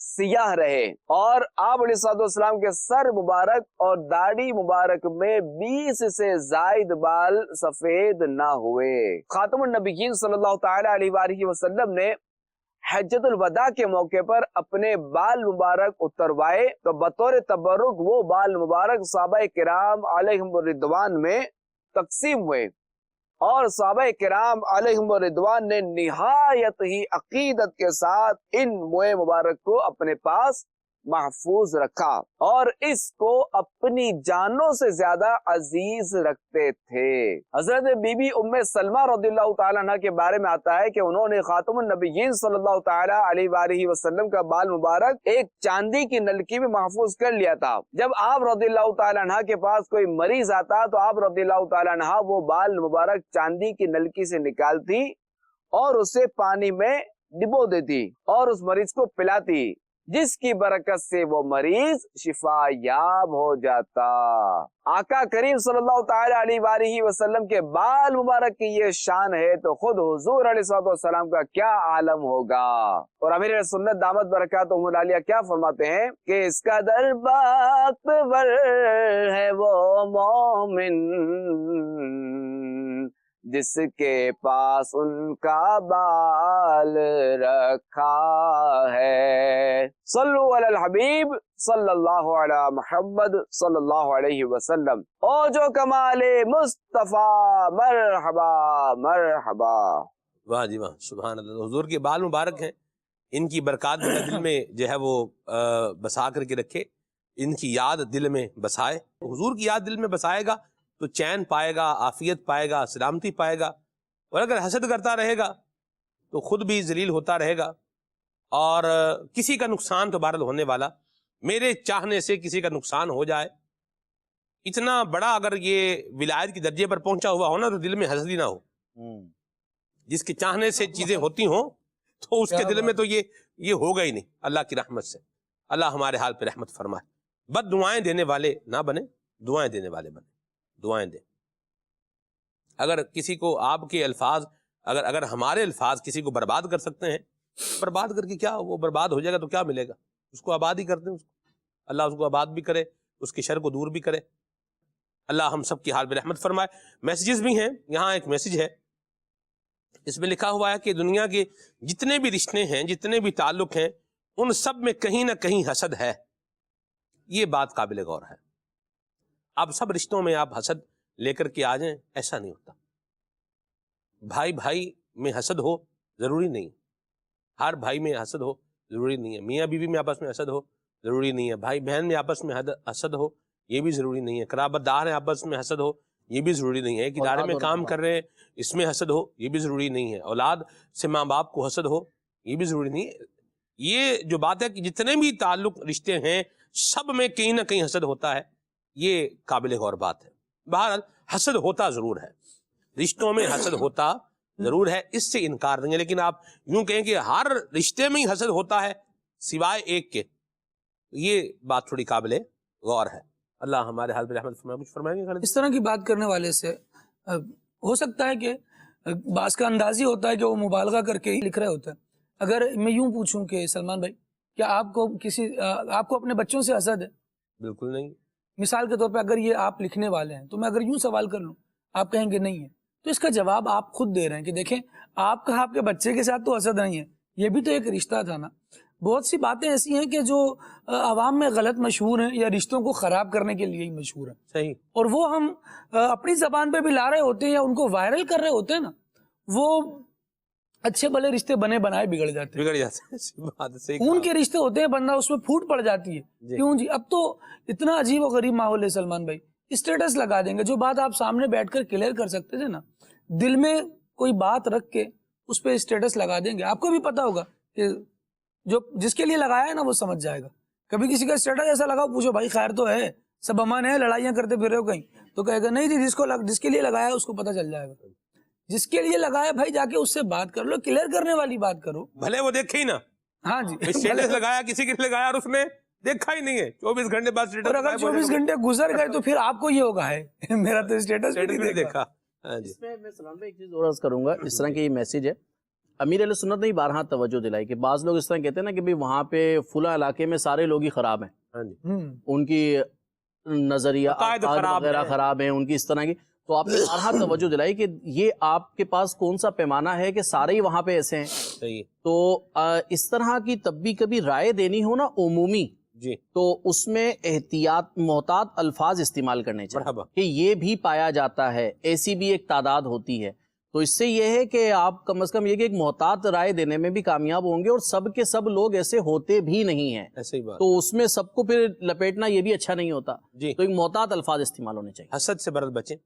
سیاہ رہے، اور آپ علیہ الصلوۃ والسلام کے سر مبارک اور داڑھی مبارک میں 20 سے زائد بال سفید نہ ہوئے۔ خاتم النبیین صلی اللہ تعالی علیہ وآلہ وسلم نے حجۃ الوداع کے موقع پر اپنے بال مبارک اتروائے تو بطور تبرک وہ بال مبارک صحابہ کرام علیہم الرضوان میں تقسیم ہوئے، اور صحابہ کرام علیہم الرضوان نے نہایت ہی عقیدت کے ساتھ ان موئے مبارک کو اپنے پاس محفوظ رکھا اور اس کو اپنی جانوں سے زیادہ عزیز رکھتے تھے۔ حضرت بی بی ام سلمہ رضی اللہ تعالیٰ عنہ کے بارے میں آتا ہے کہ انہوں نے خاتم النبیین صلی اللہ تعالیٰ علیہ وآلہ وسلم کا بال مبارک ایک چاندی کی نلکی میں محفوظ کر لیا تھا۔ جب آپ رضی اللہ تعالیٰ عنہ کے پاس کوئی مریض آتا تو آپ رضی اللہ تعالیٰ عنہ وہ بال مبارک چاندی کی نلکی سے نکالتی اور اسے پانی میں ڈبو دیتی اور اس مریض کو پلاتی، جس کی برکت سے وہ مریض شفا یاب ہو جاتا۔ آقا کریم صلی اللہ تعالی علیہ وآلہ وسلم کے بال مبارک کی یہ شان ہے تو خود حضور علیہ الصلوۃ والسلام کا کیا عالم ہوگا۔ اور امیر سنت دامت برکاتہم العالیہ کیا فرماتے ہیں کہ اس کا دربا اکبر ہے وہ مومن جس کے پاس ان کا بال رکھا ہے۔ صلو علی الحبیب صلی اللہ علی محمد صلی اللہ علیہ وسلم۔ او جو کمال مصطفیٰ مرحبا مرحبا۔ واہ جی واہ، سبحان اللہ۔ حضور کے بال مبارک ہیں، ان کی برکات میرے دل میں جو ہے وہ بسا کر کے رکھے، ان کی یاد دل میں بسائے۔ حضور کی یاد دل میں بسائے گا تو چین پائے گا، عافیت پائے گا، سلامتی پائے گا۔ اور اگر حسد کرتا رہے گا تو خود بھی ذلیل ہوتا رہے گا، اور کسی کا نقصان تو بہرحال ہونے والا، میرے چاہنے سے کسی کا نقصان ہو جائے، اتنا بڑا اگر یہ ولایت کے درجے پر پہنچا ہوا ہو نا تو دل میں حسد ہی نہ ہو۔ جس کے چاہنے سے چیزیں ہوتی ہوں تو اس کے دل میں تو یہ ہوگا ہی نہیں۔ اللہ کی رحمت سے اللہ ہمارے حال پہ رحمت فرمائے۔ بد دعائیں دینے والے نہ بنے، دعائیں دینے والے بنے، دعائیں دیں۔ اگر کسی کو آپ کے الفاظ، اگر ہمارے الفاظ کسی کو برباد کر سکتے ہیں، برباد کر کے کیا، وہ برباد ہو جائے گا تو کیا ملے گا؟ اس کو آباد ہی کر دیں، اس کو اللہ اس کو آباد بھی کرے، اس کے شر کو دور بھی کرے۔ اللہ ہم سب کی حال پہ رحمت فرمائے۔ میسیجز بھی ہیں، یہاں ایک میسیج ہے، اس میں لکھا ہوا ہے کہ دنیا کے جتنے بھی رشتے ہیں، جتنے بھی تعلق ہیں، ان سب میں کہیں نہ کہیں حسد ہے۔ یہ بات قابل غور ہے۔ آپ سب رشتوں میں آپ حسد لے کر کے آ جائیں، ایسا نہیں ہوتا۔ بھائی بھائی میں حسد ہو ضروری نہیں، ہر بھائی میں حسد ہو ضروری نہیں ہے، میاں بیوی میں آپس میں حسد ہو ضروری نہیں ہے، بھائی بہن میں آپس میں حسد ہو یہ بھی ضروری نہیں ہے، قرابت دار ہیں آپس میں حسد ہو یہ بھی ضروری نہیں ہے، ایک ادارے میں کام کر رہے ہیں اس میں حسد ہو یہ بھی ضروری نہیں ہے، اولاد سے ماں باپ کو حسد ہو یہ بھی ضروری نہیں ہے۔ یہ جو بات ہے کہ جتنے بھی تعلق رشتے ہیں سب میں کہیں نہ کہیں حسد ہوتا ہے، یہ قابل غور بات ہے۔ بہرحال حسد ہوتا ضرور ہے، رشتوں میں حسد ہوتا ضرور ہے، اس سے انکار نہیں ہے، لیکن آپ یوں کہیں کہ ہر رشتے میں ہی حسد ہوتا ہے سوائے ایک کے، یہ بات تھوڑی قابل غور ہے۔ اللہ ہمارے حال پہ رحمت فرمائے۔ کچھ فرمائیں گے خالد؟ اس طرح کی بات کرنے والے سے ہو سکتا ہے کہ بعض کا اندازی ہوتا ہے کہ وہ مبالغہ کر کے ہی لکھ رہے ہوتے ہیں۔ اگر میں یوں پوچھوں کہ سلمان بھائی کیا آپ کو اپنے بچوں سے حسد ہے؟ بالکل نہیں۔ مثال کے طور پہ اگر یہ آپ لکھنے والے ہیں تو میں اگر یوں سوال کر لوں، آپ کہیں گے نہیں ہے، تو اس کا جواب آپ خود دے رہے ہیں کہ دیکھیں آپ کا آپ کے بچے کے ساتھ تو حسد نہیں ہے، یہ بھی تو ایک رشتہ تھا نا۔ بہت سی باتیں ایسی ہیں کہ جو عوام میں غلط مشہور ہیں یا رشتوں کو خراب کرنے کے لیے ہی مشہور ہیں، صحیح، اور وہ ہم اپنی زبان پہ بھی لا رہے ہوتے ہیں یا ان کو وائرل کر رہے ہوتے ہیں نا، وہ اچھے بھلے رشتے بنے بنائے بگڑ جاتے ہیں۔ خون کے رشتے ہوتے ہیں، بندہ اس میں پھوٹ پڑ جاتی ہے۔ کیوں جی؟ اب تو اتنا عجیب و غریب ماحول ہے سلمان بھائی، اسٹیٹس لگا دیں گے، جو بات آپ سامنے بیٹھ کر کلیئر کر سکتے تھے نا، دل میں کوئی بات رکھ کے اس پہ اسٹیٹس لگا دیں گے۔ آپ کو بھی پتا ہوگا کہ جو جس کے لیے لگایا ہے نا وہ سمجھ جائے گا۔ کبھی کسی کا اسٹیٹس ایسا لگاؤ، پوچھو بھائی خیر تو ہے، سب امان ہے، لڑائیاں کرتے پھر رہے ہو کہیں، تو کہے گا نہیں جی جس کے لیے لگایا ہے اس کو پتہ چل جائے گا۔ جس کے لیے لگایا بھائی جا کے اس سے بات کر لو، کلیئر کرنے والی بات کرو، بھلے وہ دیکھے ہی نا۔ ہاں جی، اسٹیٹس لگایا کسی کے لیے لگایا اور اس نے دیکھا ہی نہیں ہے، 24 گھنٹے بعد اور اگر 24 گھنٹے گزر گئے تو پھر آپ کو یہ ہوگا ہے میرا تو اسٹیٹس نہیں دیکھا۔ اس میں میں سلمان بھائی ایک چیز اور عرض کروں گا، اس طرح کے یہ میسیج ہے، امیر علیہ سنت نے ہی بارہا توجہ دلائی کہ بعض لوگ اس طرح کہتے ہیں نا کہ بھئی وہاں پہ فلاں علاقے میں سارے لوگ ہی خراب ہیں، ان کی نظریات وغیرہ خراب ہیں، ان کی اس طرح کی، تو آپ نے بارہا توجہ دلائی کہ یہ آپ کے پاس کون سا پیمانہ ہے کہ سارے ہی وہاں پہ ایسے ہیں۔ تو اس طرح کی تب بھی کبھی رائے دینی ہو نا عمومی، تو اس میں احتیاط محتاط الفاظ استعمال کرنے چاہیے کہ یہ بھی پایا جاتا ہے، ایسی بھی ایک تعداد ہوتی ہے۔ تو اس سے یہ ہے کہ آپ کم از کم یہ کہ ایک محتاط رائے دینے میں بھی کامیاب ہوں گے، اور سب کے سب لوگ ایسے ہوتے بھی نہیں ہیں، ایسے ہی بات. تو اس میں سب کو پھر لپیٹنا یہ بھی اچھا نہیں ہوتا. جی. تو ایک محتاط الفاظ استعمال ہونے چاہیے. حسد سے برت بچیں.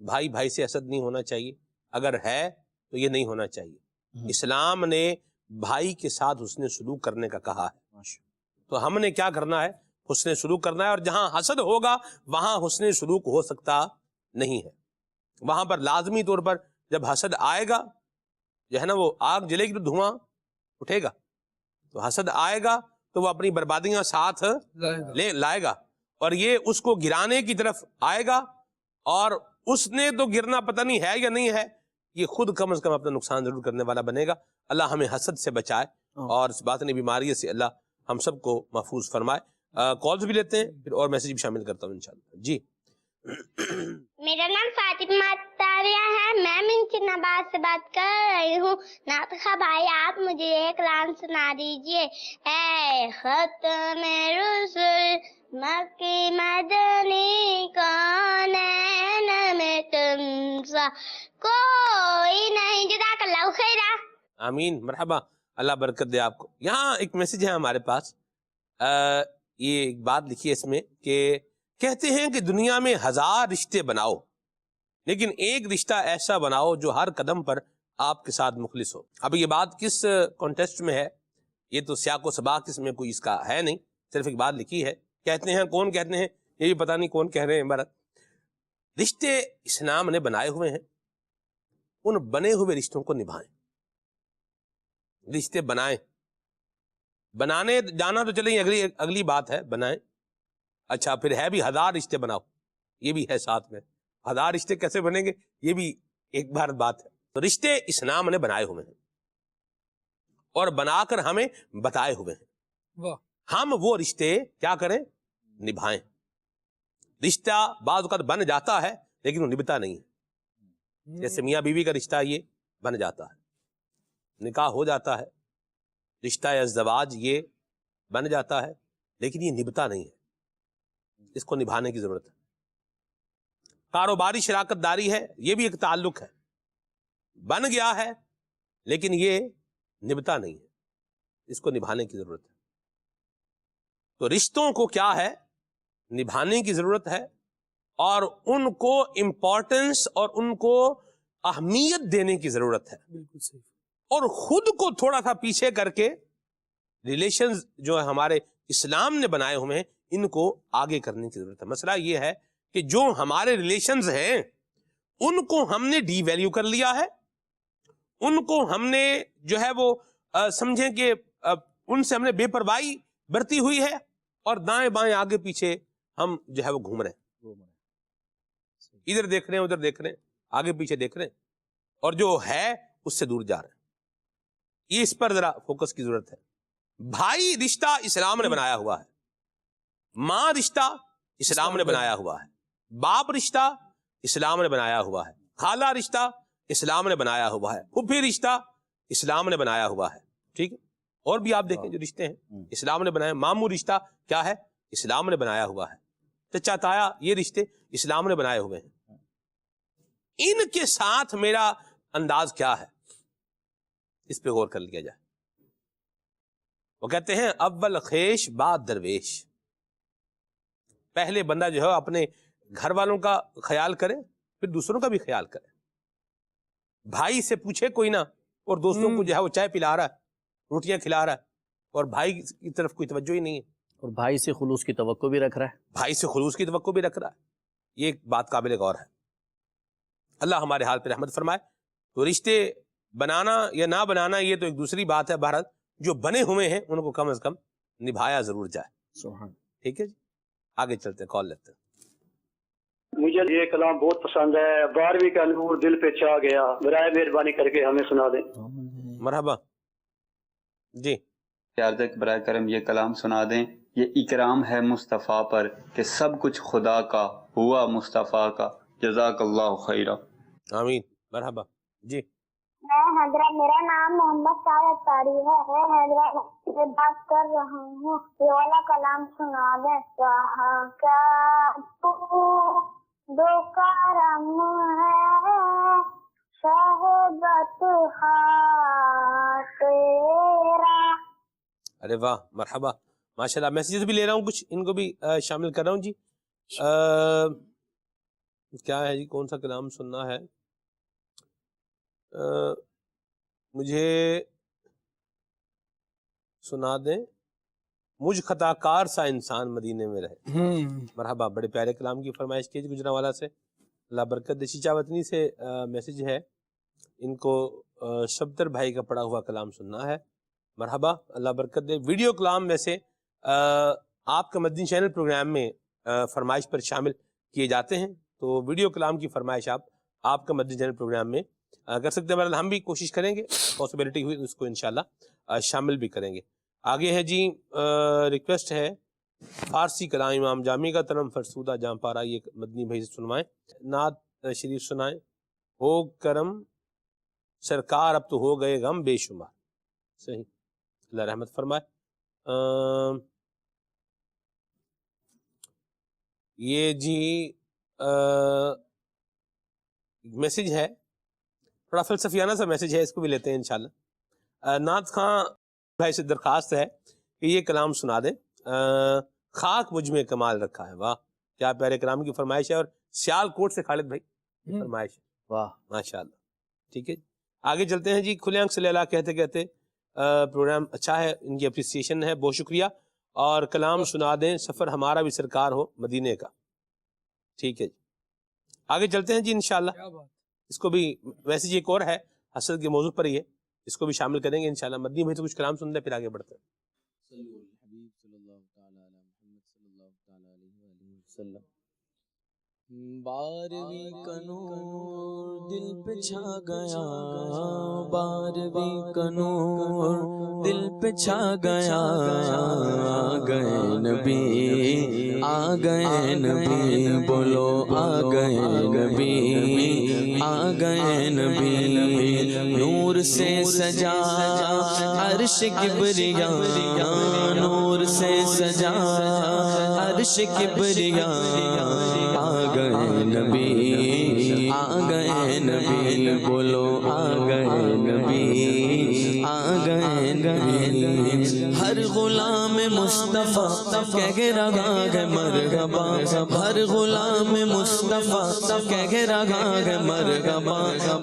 بھائی بھائی سے حسد نہیں ہونا چاہیے، اگر ہے تو یہ نہیں ہونا چاہیے. اسلام نے بھائی کے ساتھ حسن سلوک کرنے کا کہا ہے، تو ہم نے کیا کرنا ہے؟ حسن سلوک کرنا ہے. اور جہاں حسد ہوگا وہاں حسن سلوک ہو سکتا نہیں ہے. وہاں پر لازمی طور پر جب حسد آئے گا، جو ہے نا وہ آگ جلے گی تو دھواں اٹھے گا، تو حسد آئے گا تو وہ اپنی بربادیاں ساتھ لائے گا، اور یہ اس کو گرانے کی طرف آئے گا، اور اس نے تو گرنا پتہ نہیں ہے یا نہیں ہے، یہ خود کم از کم اپنا نقصان ضرور کرنے والا بنے گا. اللہ ہمیں حسد سے بچائے اور اس باطنی بیماری سے اللہ ہم سب کو محفوظ فرمائے. کالز بھی لیتے ہیں پھر اور میسج بھی شامل کرتا ہوں انشاءاللہ. جی میرا نام فاطمہ تاریہ ہے، میں منچن آباد سے بات کر رہی ہوں. ناطقہ بھائی آپ مجھے ایک کلام سنا دیجئے. اے ختم رسول مکی مدنی کونین میں تم سا کوئی نہیں. جزاک اللہ خیرہ. آمین، مرحبا، اللہ برکت دے آپ کو. یہاں ایک میسج ہے ہمارے پاس، یہ ایک بات لکھی ہے اس میں کہ کہتے ہیں کہ دنیا میں 1000 رشتے بناؤ لیکن ایک رشتہ ایسا بناؤ جو ہر قدم پر آپ کے ساتھ مخلص ہو. اب یہ بات کس کانٹیکسٹ میں ہے، یہ تو سیاق و سباق اس میں کوئی اس کا ہے نہیں، صرف ایک بات لکھی ہے. کہتے ہیں، کون کہتے ہیں یہ بھی پتہ نہیں کون کہہ رہے ہیں. عبارت رشتے اسلام نے بنائے ہوئے ہیں، ان بنے ہوئے رشتوں کو نبھائیں. رشتے بنائیں، بنانے جانا تو چلیں اگلی بات ہے، بنائیں. اچھا پھر ہے بھی 1000 رشتے بناؤ، یہ بھی ہے ساتھ میں. 1000 رشتے کیسے بنیں گے، یہ بھی ایک بار بات ہے. تو رشتے اسلام نے بنائے ہوئے ہیں اور بنا کر ہمیں بتائے ہوئے ہیں. ہم وہ رشتے کیا کریں؟ نبھائیں. رشتہ بعض اوقات بن جاتا ہے لیکن وہ نبھتا نہیں ہے. جیسے میاں بیوی کا رشتہ یہ بن جاتا ہے، نکاح ہو جاتا ہے، رشتہ ازدواج یہ بن جاتا ہے لیکن یہ نبھتا نہیں ہے. اس کو نبھانے کی ضرورت ہے. کاروباری شراکت داری ہے، یہ بھی ایک تعلق ہے، بن گیا ہے لیکن یہ نبھتا نہیں ہے، اس کو نبھانے کی ضرورت ہے. تو رشتوں کو کیا ہے؟ نبھانے کی ضرورت ہے، اور ان کو امپورٹنس اور ان کو اہمیت دینے کی ضرورت ہے. بالکل صحیح. اور خود کو تھوڑا سا پیچھے کر کے ریلیشنز جو ہمارے اسلام نے بنائے ہوئے ہیں ان کو آگے کرنے کی ضرورت ہے. مسئلہ یہ ہے کہ جو ہمارے ریلیشنز ہیں ان کو ہم نے ڈی ویلیو کر لیا ہے، ان کو ہم نے جو ہے وہ سمجھیں کہ ان سے ہم نے بے پرواہی برتی ہوئی ہے، اور دائیں بائیں آگے پیچھے ہم جو ہے وہ گھوم رہے ہیں، ادھر دیکھ رہے ہیں ادھر دیکھ رہے ہیں، آگے پیچھے دیکھ رہے ہیں، اور جو ہے اس سے دور جا رہے ہیں. یہ اس پر ذرا فوکس کی ضرورت ہے. بھائی رشتہ اسلام نے بنایا ہوا ہے، ماں رشتہ اسلام نے بنایا ہوا ہے، باپ رشتہ اسلام نے بنایا ہوا ہے، خالہ رشتہ اسلام نے بنایا ہوا ہے، پھوپھی رشتہ اسلام نے بنایا ہوا ہے. ٹھیک ہے، اور بھی آپ دیکھیں جو رشتے ہیں اسلام نے بنایا. ماموں رشتہ کیا ہے؟ اسلام نے بنایا ہوا ہے. چچا تایا یہ رشتے اسلام نے بنائے ہوئے ہیں. ان کے ساتھ میرا انداز کیا ہے، اس پہ غور کر لیا جائے. وہ کہتے ہیں اول خیش بعد درویش. پہلے بندہ جو ہے اپنے گھر والوں کا خیال کرے پھر دوسروں کا بھی خیال کرے. بھائی سے پوچھے کوئی نہ، اور دوستوں کو جو ہے وہ چائے پلا رہا ہے، روٹیاں کھلا رہا ہے، اور بھائی کی طرف کوئی توجہ ہی نہیں ہے، اور بھائی سے خلوص کی توقع بھی رکھ رہا ہے. بھائی سے خلوص کی توقع بھی رکھ رہا ہے. یہ ایک بات قابل غور ہے. اللہ ہمارے حال پہ رحمت فرمائے. تو رشتے بنانا یا نہ بنانا یہ تو ایک دوسری بات ہے، بہرحال جو بنے ہوئے ہیں ان کو کم از کم نبھایا ضرور جائے. سبحان. ٹھیک ہے جی، آگے چلتے ہیں، کال لیتے ہیں. مجھے یہ کلام بہت پسند ہے. 12ویں کا نور دل پہ چھا گیا، برائے مہربانی کر کے ہمیں سنا دیں. مرحبا جی. پیارتک برائے کرم یہ کلام سنا دیں. یہ اکرام ہے مصطفیٰ پر کہ سب کچھ خدا کا ہوا مصطفیٰ کا. جزاک اللہ خیرہ. آمین. مرحبا جی. میں حضرت، میرا نام محمد سعد تاری ہے، میں حضرت سے بات کر رہا ہوں. یہ والا کلام سنا دیں. وہاں کا تو دو کرم ہے، صحبت تیرا. ارے واہ مرحبا ماشاءاللہ. میسیجز بھی لے رہا ہوں کچھ, ان کو بھی شامل کر رہا ہوں جی. کیا ہے جی, کون سا کلام سننا ہے؟ مجھے سنا دیں, مجھ خطا کار سا انسان مدینے میں رہے. مرحبا, بڑے پیارے کلام کی فرمائش کی گجرانوالا سے, اللہ برکت دے. شیچا وطنی سے میسج ہے, ان کو شبتر بھائی کا پڑھا ہوا کلام سننا ہے. مرحبا, اللہ برکت دے. ویڈیو کلام ویسے آپ کا مدنی چینل پروگرام میں فرمائش پر شامل کیے جاتے ہیں, تو ویڈیو کلام کی فرمائش آپ کا مدنی چینل پروگرام میں کر سکتے ہیں. بہرحال ہم بھی کوشش کریں گے, پاسبلٹی ہوئی تو اس کو انشاءاللہ شامل بھی کریں گے. آگے ہے جی, ریکویسٹ ہے فارسی کلام امام جامی کا ترم فرسودہ جہاں پارا, یہ مدنی بھائی سے سنوائیں. نعت شریف سنائیں. ہو کرم سرکار اب تو ہو گئے غم بے شمار. صحیح, اللہ رحمت فرمائے. یہ جی میسج ہے, تھوڑا فلسفیانہ سا میسج ہے, اس کو بھی لیتے ہیں انشاءاللہ. نعت خان بھائی سے درخواست ہے کہ یہ کلام سنا دیں, خاک مجھ میں کمال رکھا ہے. واہ, کیا پیارے کلام کی فرمائش ہے. اور سیال کوٹ سے خالد بھائی فرمائش ہے. واہ ماشاءاللہ. ٹھیک ہے, آگے چلتے ہیں جی. کھلے آنکھ سے لیلا کہتے کہتے پروگرام اچھا ہے, ان کی اپریسیشن ہے, بہت شکریہ. اور کلام سنا دیں سفر ہمارا بھی سرکار ہو مدینے کا. ٹھیک ہے جی, آگے چلتے ہیں جی انشاءاللہ. اس کو بھی ویسے یہ ایک اور ہے, حسد کے موضوع پر ہی ہے, اس کو بھی شامل کریں گے انشاءاللہ. مدنی بھائی سے کچھ کلام سنتے ہیں پھر آگے بڑھتے ہیں. بارہویں کا نور دل پہ چھا گیا, بارہویں کا نور دل پہ چھا گیا. آ گئے نبی, آ گئے نبی, بولو آ گئے نبی, آ گئے نبی. نور سے سجا عرش کبریا, نور سے سجا عرش کبریا. آ گئے نبی, آ گئے نبی, بولو آ گئے نبی, آ گئے نبی. ہر غلام مصطفیٰ کہہ رہا ہے مرحبا, ہر غلام مصطفیٰ کہہ رہا ہے مرحبا.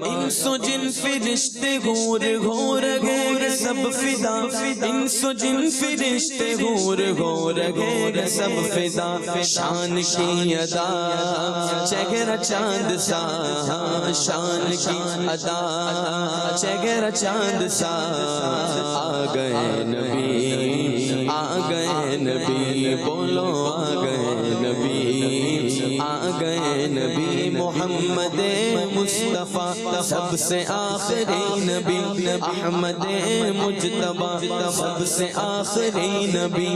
انس و جن فرشتے غور غور گئے سب فدا, انس و جن فرشتے غور غور گئے سب فدا. شان کی ادا چہرہ چاند سا, شان کی ادا چہرہ چاند سا. آ گئے نبی, آ گئے نبی, بولو آ گئے نبی, آ گئے نبی. محمد مصطفیٰ سب سے آخری نبی, احمد مجتبیٰ سب سے آخری نبی.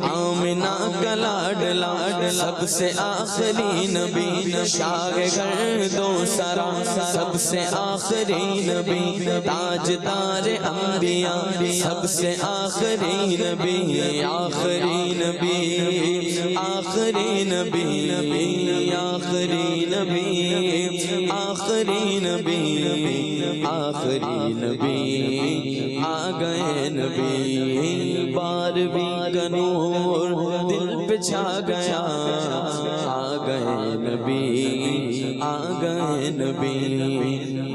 آمنہ کا لاڈلا سب سے آخری نبی. شاہ گردو سرا سب سے آخری نبی. تاجدار انبیاء سب سے آخری نبی. آخری نبی, آخری نبی, آخری نبی, آخری نبی, آخری نبی. آ گئے نبی, بارہویں کا نور دل پہ چھا گیا. آ گئے نبی, آ گئے نبی.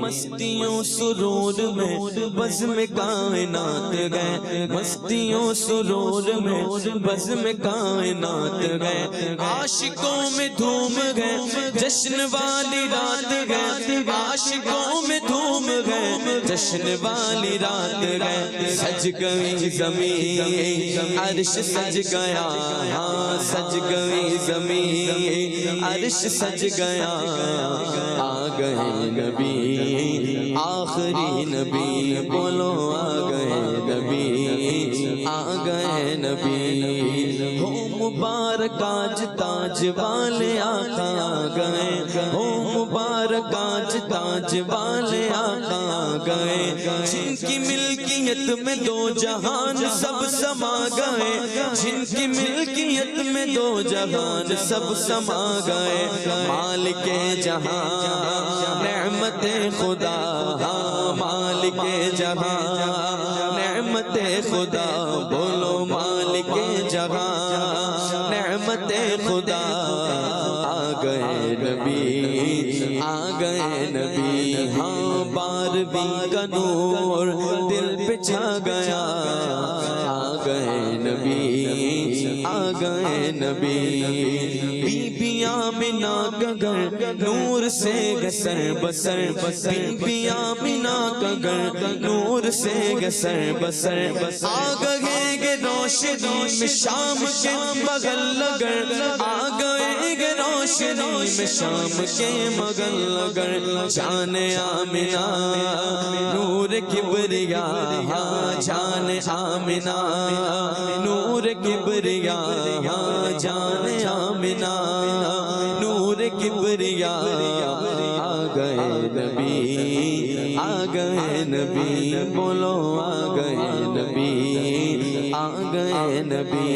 مستیوں سرور میں بزم کائنات گئے, مستیوں سرور میں بزم کائنات گئے. عاشقوں میں دھوم گئے, جشن والی رات گئے, عاشقوں میں دھوم گئے, جشن والی رات گئے. سج گئی زمین, عرش سج گیا, ہاں سج گئی زمین, عرش سج گیا. آ گئے نبی, آخری نبی, بولو آ گئے نبی, آ گئے نبی. ہو مبارک آج تاج والے آقا آ گئے, ہو مبارک مبارک آج تاج والے آقا گئے، جن کی ملکیت میں دو جہان سب سما گئے، جن کی ملکیت میں دو جہان سب سما گئے، مالک جہاں نعمت خدا، مالک جہاں نعمت خدا، بولو مالک جہاں نعمت خدا، آ گئے نبی، آ گئے نبی، ہاں 12ویں کا نور دل پہ چھا گیا، آ گئے نبی، آ گئے نبی، بی بی آمنہ کا گھر نور سے گسر بسر، بی بی آمنہ کا گھر نور سے گسر بسر، آ گئے گے روشنی میں شام کے مغل لگر، آ گئے گے روشنی میں شام کے مغل لگر، جان آمنہ نور کبریا، جان آمنہ نور کبریا، جان آمنہ نور کبریا، آ گئے نبی، آ گئے نبی، بولو آ گئے نبی، آ گئے نبی،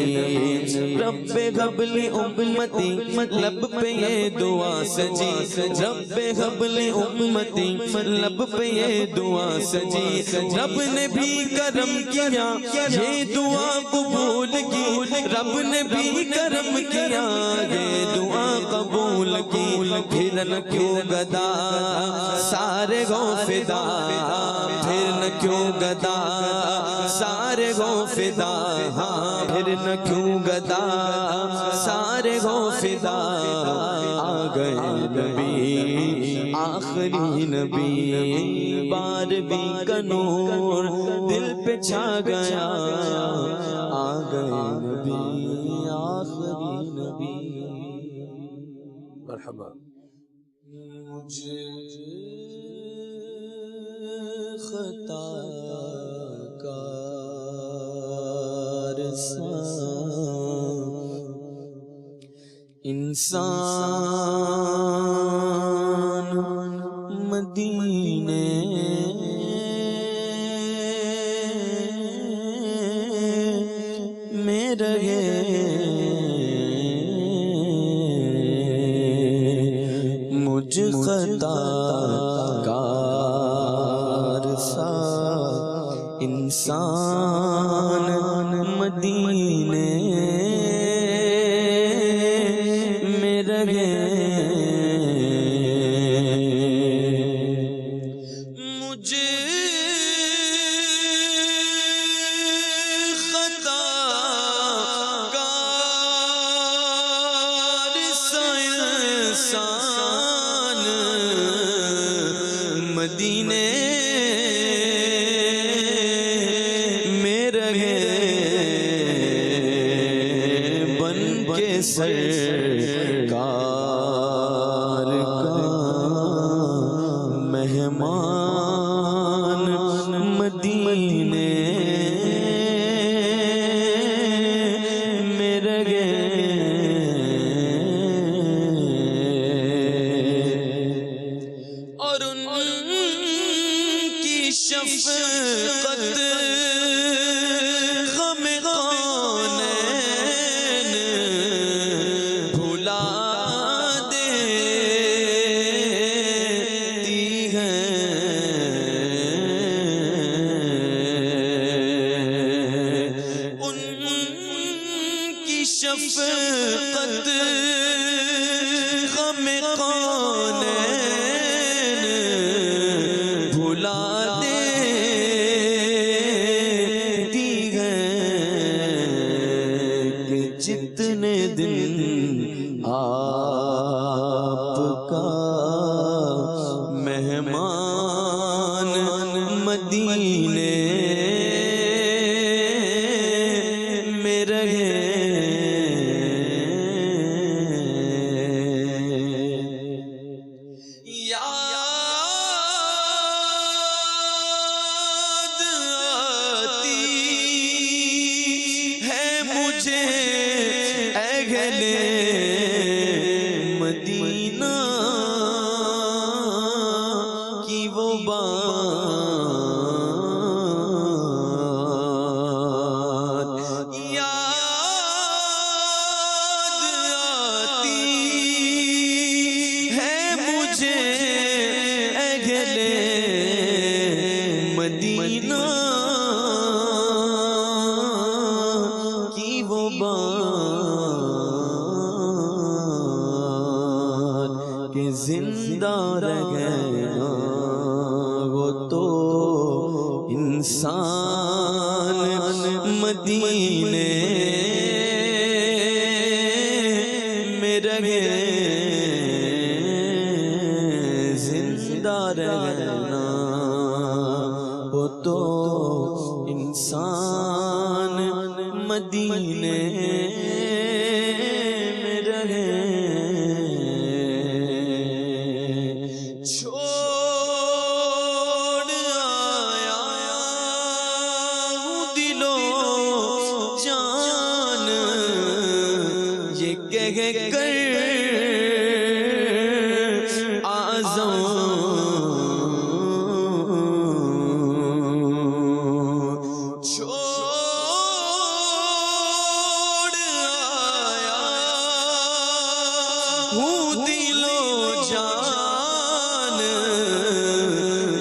رب حبل امتی لب پہ یہ دعا سجی، رب حبل امتی لب پہ یہ دعا سجی، رب نے بھی کرم کیا یہ دعا قبول کی، رب نے بھی کرم کیا یہ دعا قبول کی، پھر نہ کیوں گدا سارے گو فدا، پھر نہ کیوں گدا سارے گو فدا، ہاں پھر نہ کیوں گدا سارے گو فدا، آ گئے نبی آخری نبی، 12ویں کا نور دل پہ چھا گیا، آ گئے نبی آخری نبی، مرحبا۔ مجھے خطا کار انسان مدینے میں رہے، مجھ خطا کار سا انسان مدینے میں رہے، مجھے خطا کار سا انسان مدینے میں رہے، بن کے سرکار کا مہمان مدینے میں رہے، اور ان کی شفقت غم کونین بھلا دیتی ہے، ان کی شفقت غم کونین بھلا دیتی ہے، کہ جتنے دن آپ کا مہمان مدینے میں رہے، یاد آتی ہے مجھے اہل مدینہ، مدینہ کی وہ بات کہ زندہ رہنا وہ تو انسان مدینے میں رہے زندہ رہنا وہ تو انسان مدینے میں رہے چھوڑ آیا ہوں دل و جان یہ کہہ کر دل و جان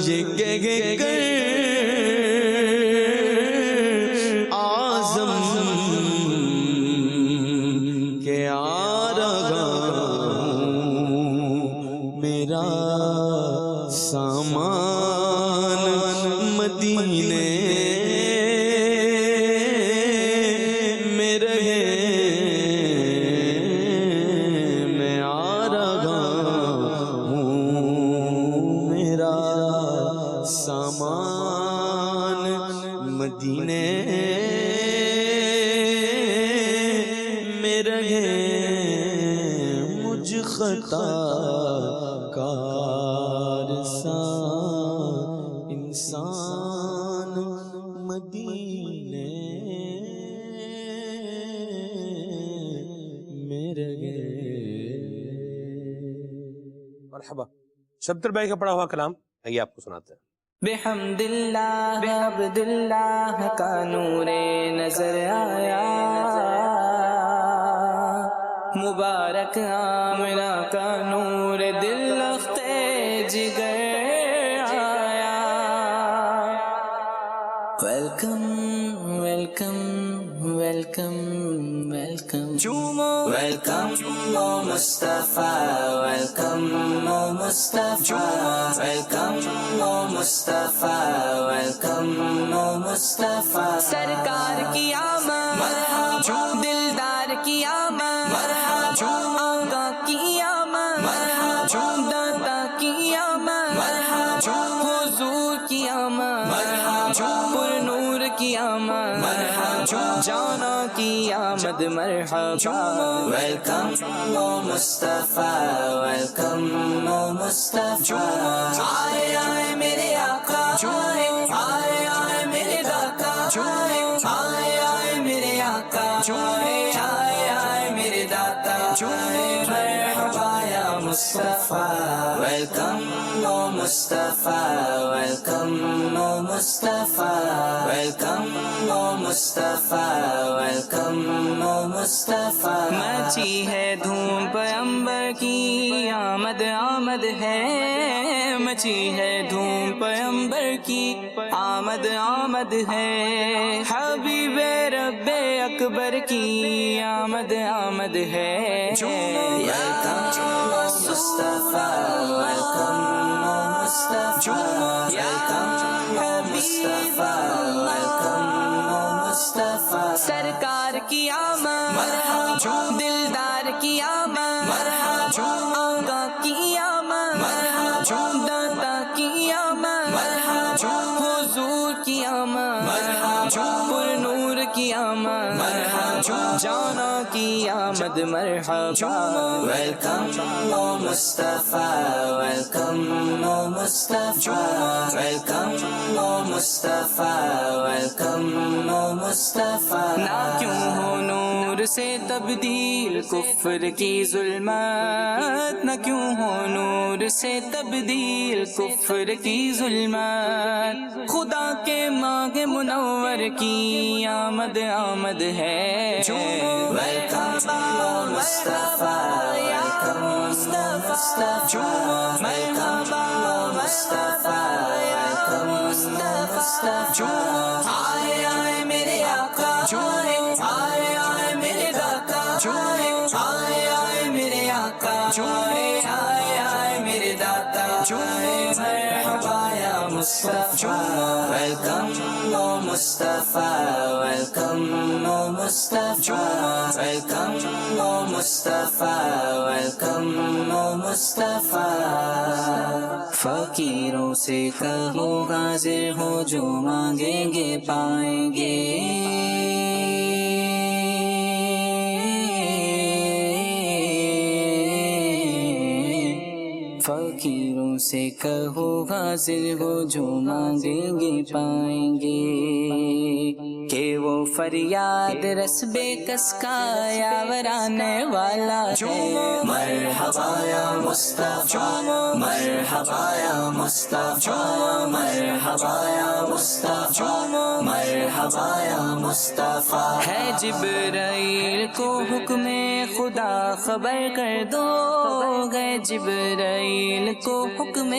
یہ کہہ کر آزم کہ آ رہا ہوں میرا سامان مدینے میں رہے سامان مدینے میں رہے مجھ خطا کار سا انسان مدینے میں رہے. مرحبا. شبتر بھائی کا پڑھا ہوا کلام آئیے آپ کو سناتے ہیں. بحمد اللہ عبد اللہ کا نور نظر آیا مبارک آمنہ کا نور دل لختے جگر آیا. Welcome welcome welcome welcome welcome Mustafa welcome Mustafa welcome Mustafa welcome Mustafa. سرکار کی آمد دلدار کی آمد آقا کی آمد داتا کی آمد حضور کی آمد پر نور کی آمد جانا کی آمد مرحبا. ویلکم مصطفیٰ ویلکم مصطفیٰ. آئے آئے میرے آقا آئے آئے میرے داتا آئے آئے میرے آقا آئے آئے میرے داتا مرحبا یا مصطفیٰ. Welcome Mustafa welcome Mustafa welcome Mustafa welcome مصطفیٰ. مچی ہے دھوم پیمبر کی آمد آمد ہے مچی ہے دھوم پیمبر کی آمد آمد ہے. حبیب رب اکبر کی آمد آمد ہے. Welcome Mustafa welcome Mustafa welcome Mustafa welcome Mustafa. سرکار کی آمد دلدار کی آمد آقا کی آمد داتا کی آمد حضور کی آمد پر نور کی آمد جانا کی آمد مرحبا. Welcome Mustafa welcome Mustafa welcome Mustafa welcome مصطفیٰ. نہ کیوں ہو نور سے تبدیل کفر کی ظلمات نہ کیوں ہو نور سے تبدیل کفر کی ظلمات. خدا کے مانگ منور کی آمد آمد ہے. Welcome Mustafa welcome Mustafa welcome Mustafa welcome مصطفیٰ آئے آئے میرے آقا آئے آئے میرے داتا آئے آئے میرے آقا آئے آئے میرے داتا مرحبا یا مصطفیٰ ویلکم او مصطفیٰ ویلکم او مصطفیٰ ویلکم او مصطفیٰ ویلکم او مصطفیٰ فقیروں سے کہو حاضر ہو جو مانگیں گے پائیں گے فقیروں سے کہو حاضر ہو جو مانگیں گے پائیں گے کہ وہ فریاد رس بے کس کا یاورانے والا ہے مرحبا یا مصطفیٰ مرحبا یا مصطفیٰ مرحبا یا مصطفیٰ مرحبا یا مصطفیٰ ہے جبرائیل کو حکم خدا خبر کر دو گئے جبرائیل کو حکم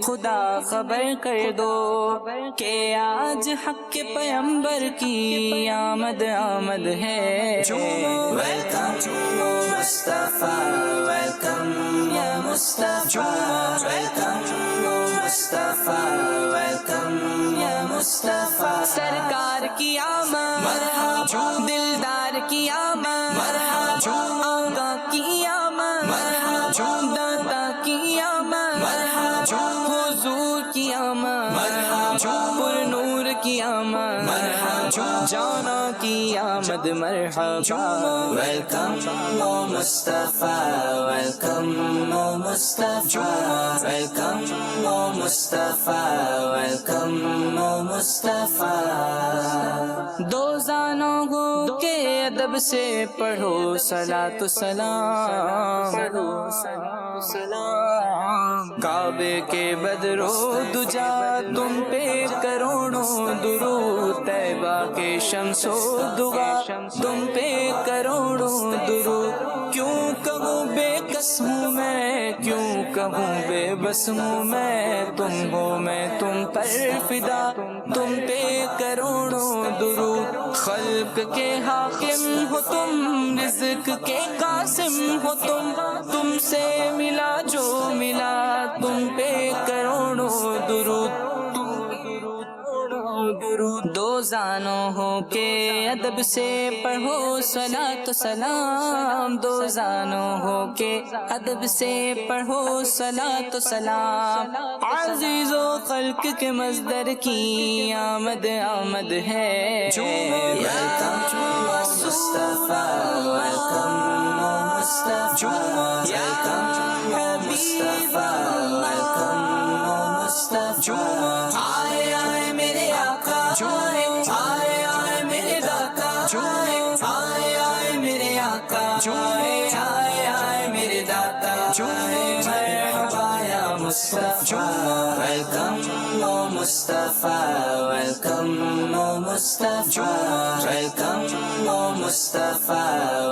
خدا خبر کر دو کہ آج حق کے پیمبر کی آمد آمد ہے ویلکم مصطفیٰ ویلکم یا مصطفیٰ ویلکم مصطفیٰ ویلکم یا مصطفیٰ سرکار کی آمد مرحبا دلدار کی آمد مرحبا آقا کی آمد مرحبا داتا کی آمد مرحبا حضور کی آمد مرحبا پر نور کی آمد مرحبا جانا کی آمد مرحبا ویلکم او مصطفیٰ ویلکم او مصطفیٰ ویلکم او مصطفیٰ ویلکم او مصطفیٰ دو زانوں کو کے ادب سے پڑھو صلاۃ و سلام کعبے کے بدرو دجا تم پہ کروڑوں درود طیبہ کے شمس و دغا تم پہ کروڑوں درود کیوں کہوں بے کس ہوں میں کیوں کہوں بے بس ہوں میں تم ہو میں تم پر فدا تم پہ کروڑوں درود خلق کے حاکم ہو تم رزق کے قاسم ہو تم سے ملا جو ملا تم پہ کروڑوں درود دو زانوں ہو کے ادب سے پڑھو صلاۃ و سلام دو زانوں ہو کے ادب سے پڑھو صلاۃ و سلام عزیز و خلق کے مصدر کی آمد آمد ہے welcome Mustafa welcome Mustafa welcome Mustafa welcome مصطفیٰ آئے آئے میرے آقا آئے آئے میرے داتا آئے آئے میرے آقا آئے آئے میرے داتا مرحبا یا مصطفیٰ ویلکم او مصطفیٰ ویلکم او مصطفیٰ ویلکم او مصطفیٰ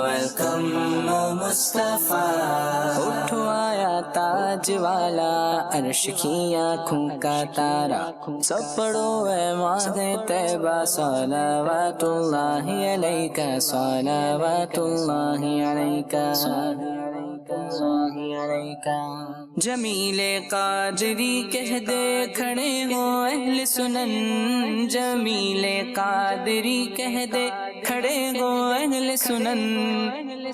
ویلکم او مصطفیٰ اٹھو آیا تاج والا عرش کی آنکھوں کا تارا سب پڑھو اے ماہ طیبہ صلوات اللہ علیکہ صلوات اللہ علیکہ جمیل قادری کہہ دے کھڑے ہو اہل سنن جمیل قادری کہہ دے کھڑے ہو اہل سنن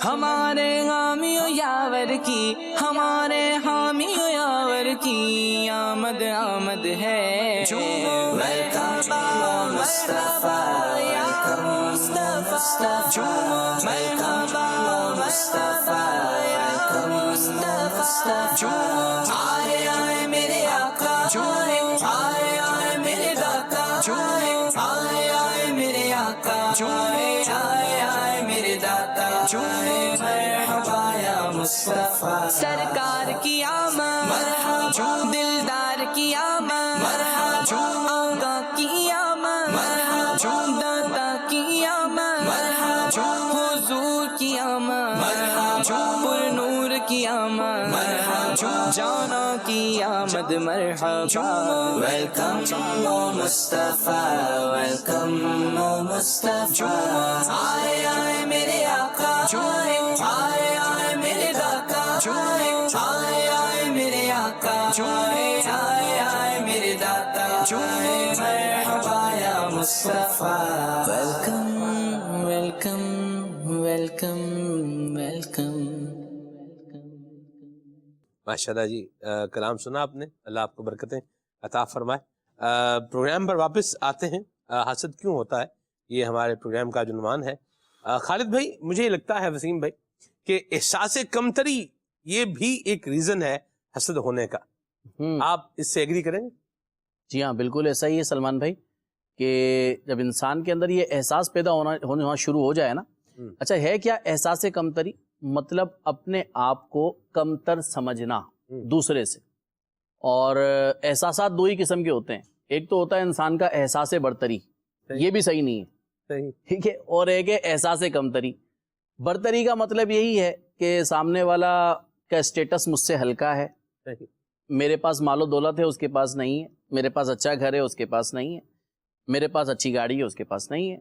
ہمارے حامی و یاور کی ہمارے حامی و یاور کی آمد آمد ہے welcome Mustafa welcome Mustafa welcome Mustafa welcome مصطفیٰ آئے آئے میرے آقا آئے آئے میرے داتا آئے آئے میرے آقا آئے آئے میرے داتا مرحبا یا مصطفیٰ سرکار کی آمد مرحبا دلدار کی آمد مرحبا آقا کی آمد مرحبا داتا کی آمد مرحبا حضور کی آمد مرحبا پر نور کی آمد مرحبا جانا کی آمد مرحبا ویلکم او مصطفیٰ ویلکم او مصطفیٰ آئے آئے میرے آقا آئے آئے میرے داتا آئے آئے میرے آقا آئے آئے میرے داتا مرحبا یا مصطفیٰ ویلکم ویلکم ویلکم ویلکم. ماشاءاللہ جی، کلام سنا آپ نے، اللہ آپ کو برکتیں عطا فرمائے. پروگرام پر واپس آتے ہیں. حسد کیوں ہوتا ہے، یہ ہمارے پروگرام کا عنوان ہے. خالد بھائی، مجھے یہ لگتا ہے وسیم بھائی کہ احساس کمتری یہ بھی ایک ریزن ہے حسد ہونے کا. آپ اس سے ایگری کریں گے؟ جی ہاں، بالکل ایسا ہی ہے سلمان بھائی، کہ جب انسان کے اندر یہ احساس پیدا ہونا شروع ہو جائے نا. اچھا ہے کیا احساس کمتری؟ مطلب اپنے آپ کو کمتر سمجھنا دوسرے سے. اور احساسات دو ہی قسم کے ہوتے ہیں. ایک تو ہوتا ہے انسان کا احساس برتری، یہ بھی صحیح نہیں ہے، ٹھیک ہے. اور ایک ہے احساس کمتری. برتری کا مطلب یہی ہے کہ سامنے والا کا اسٹیٹس مجھ سے ہلکا ہے، میرے پاس مال و دولت ہے اس کے پاس نہیں ہے، میرے پاس اچھا گھر ہے اس کے پاس نہیں ہے، میرے پاس اچھی گاڑی ہے اس کے پاس نہیں ہے،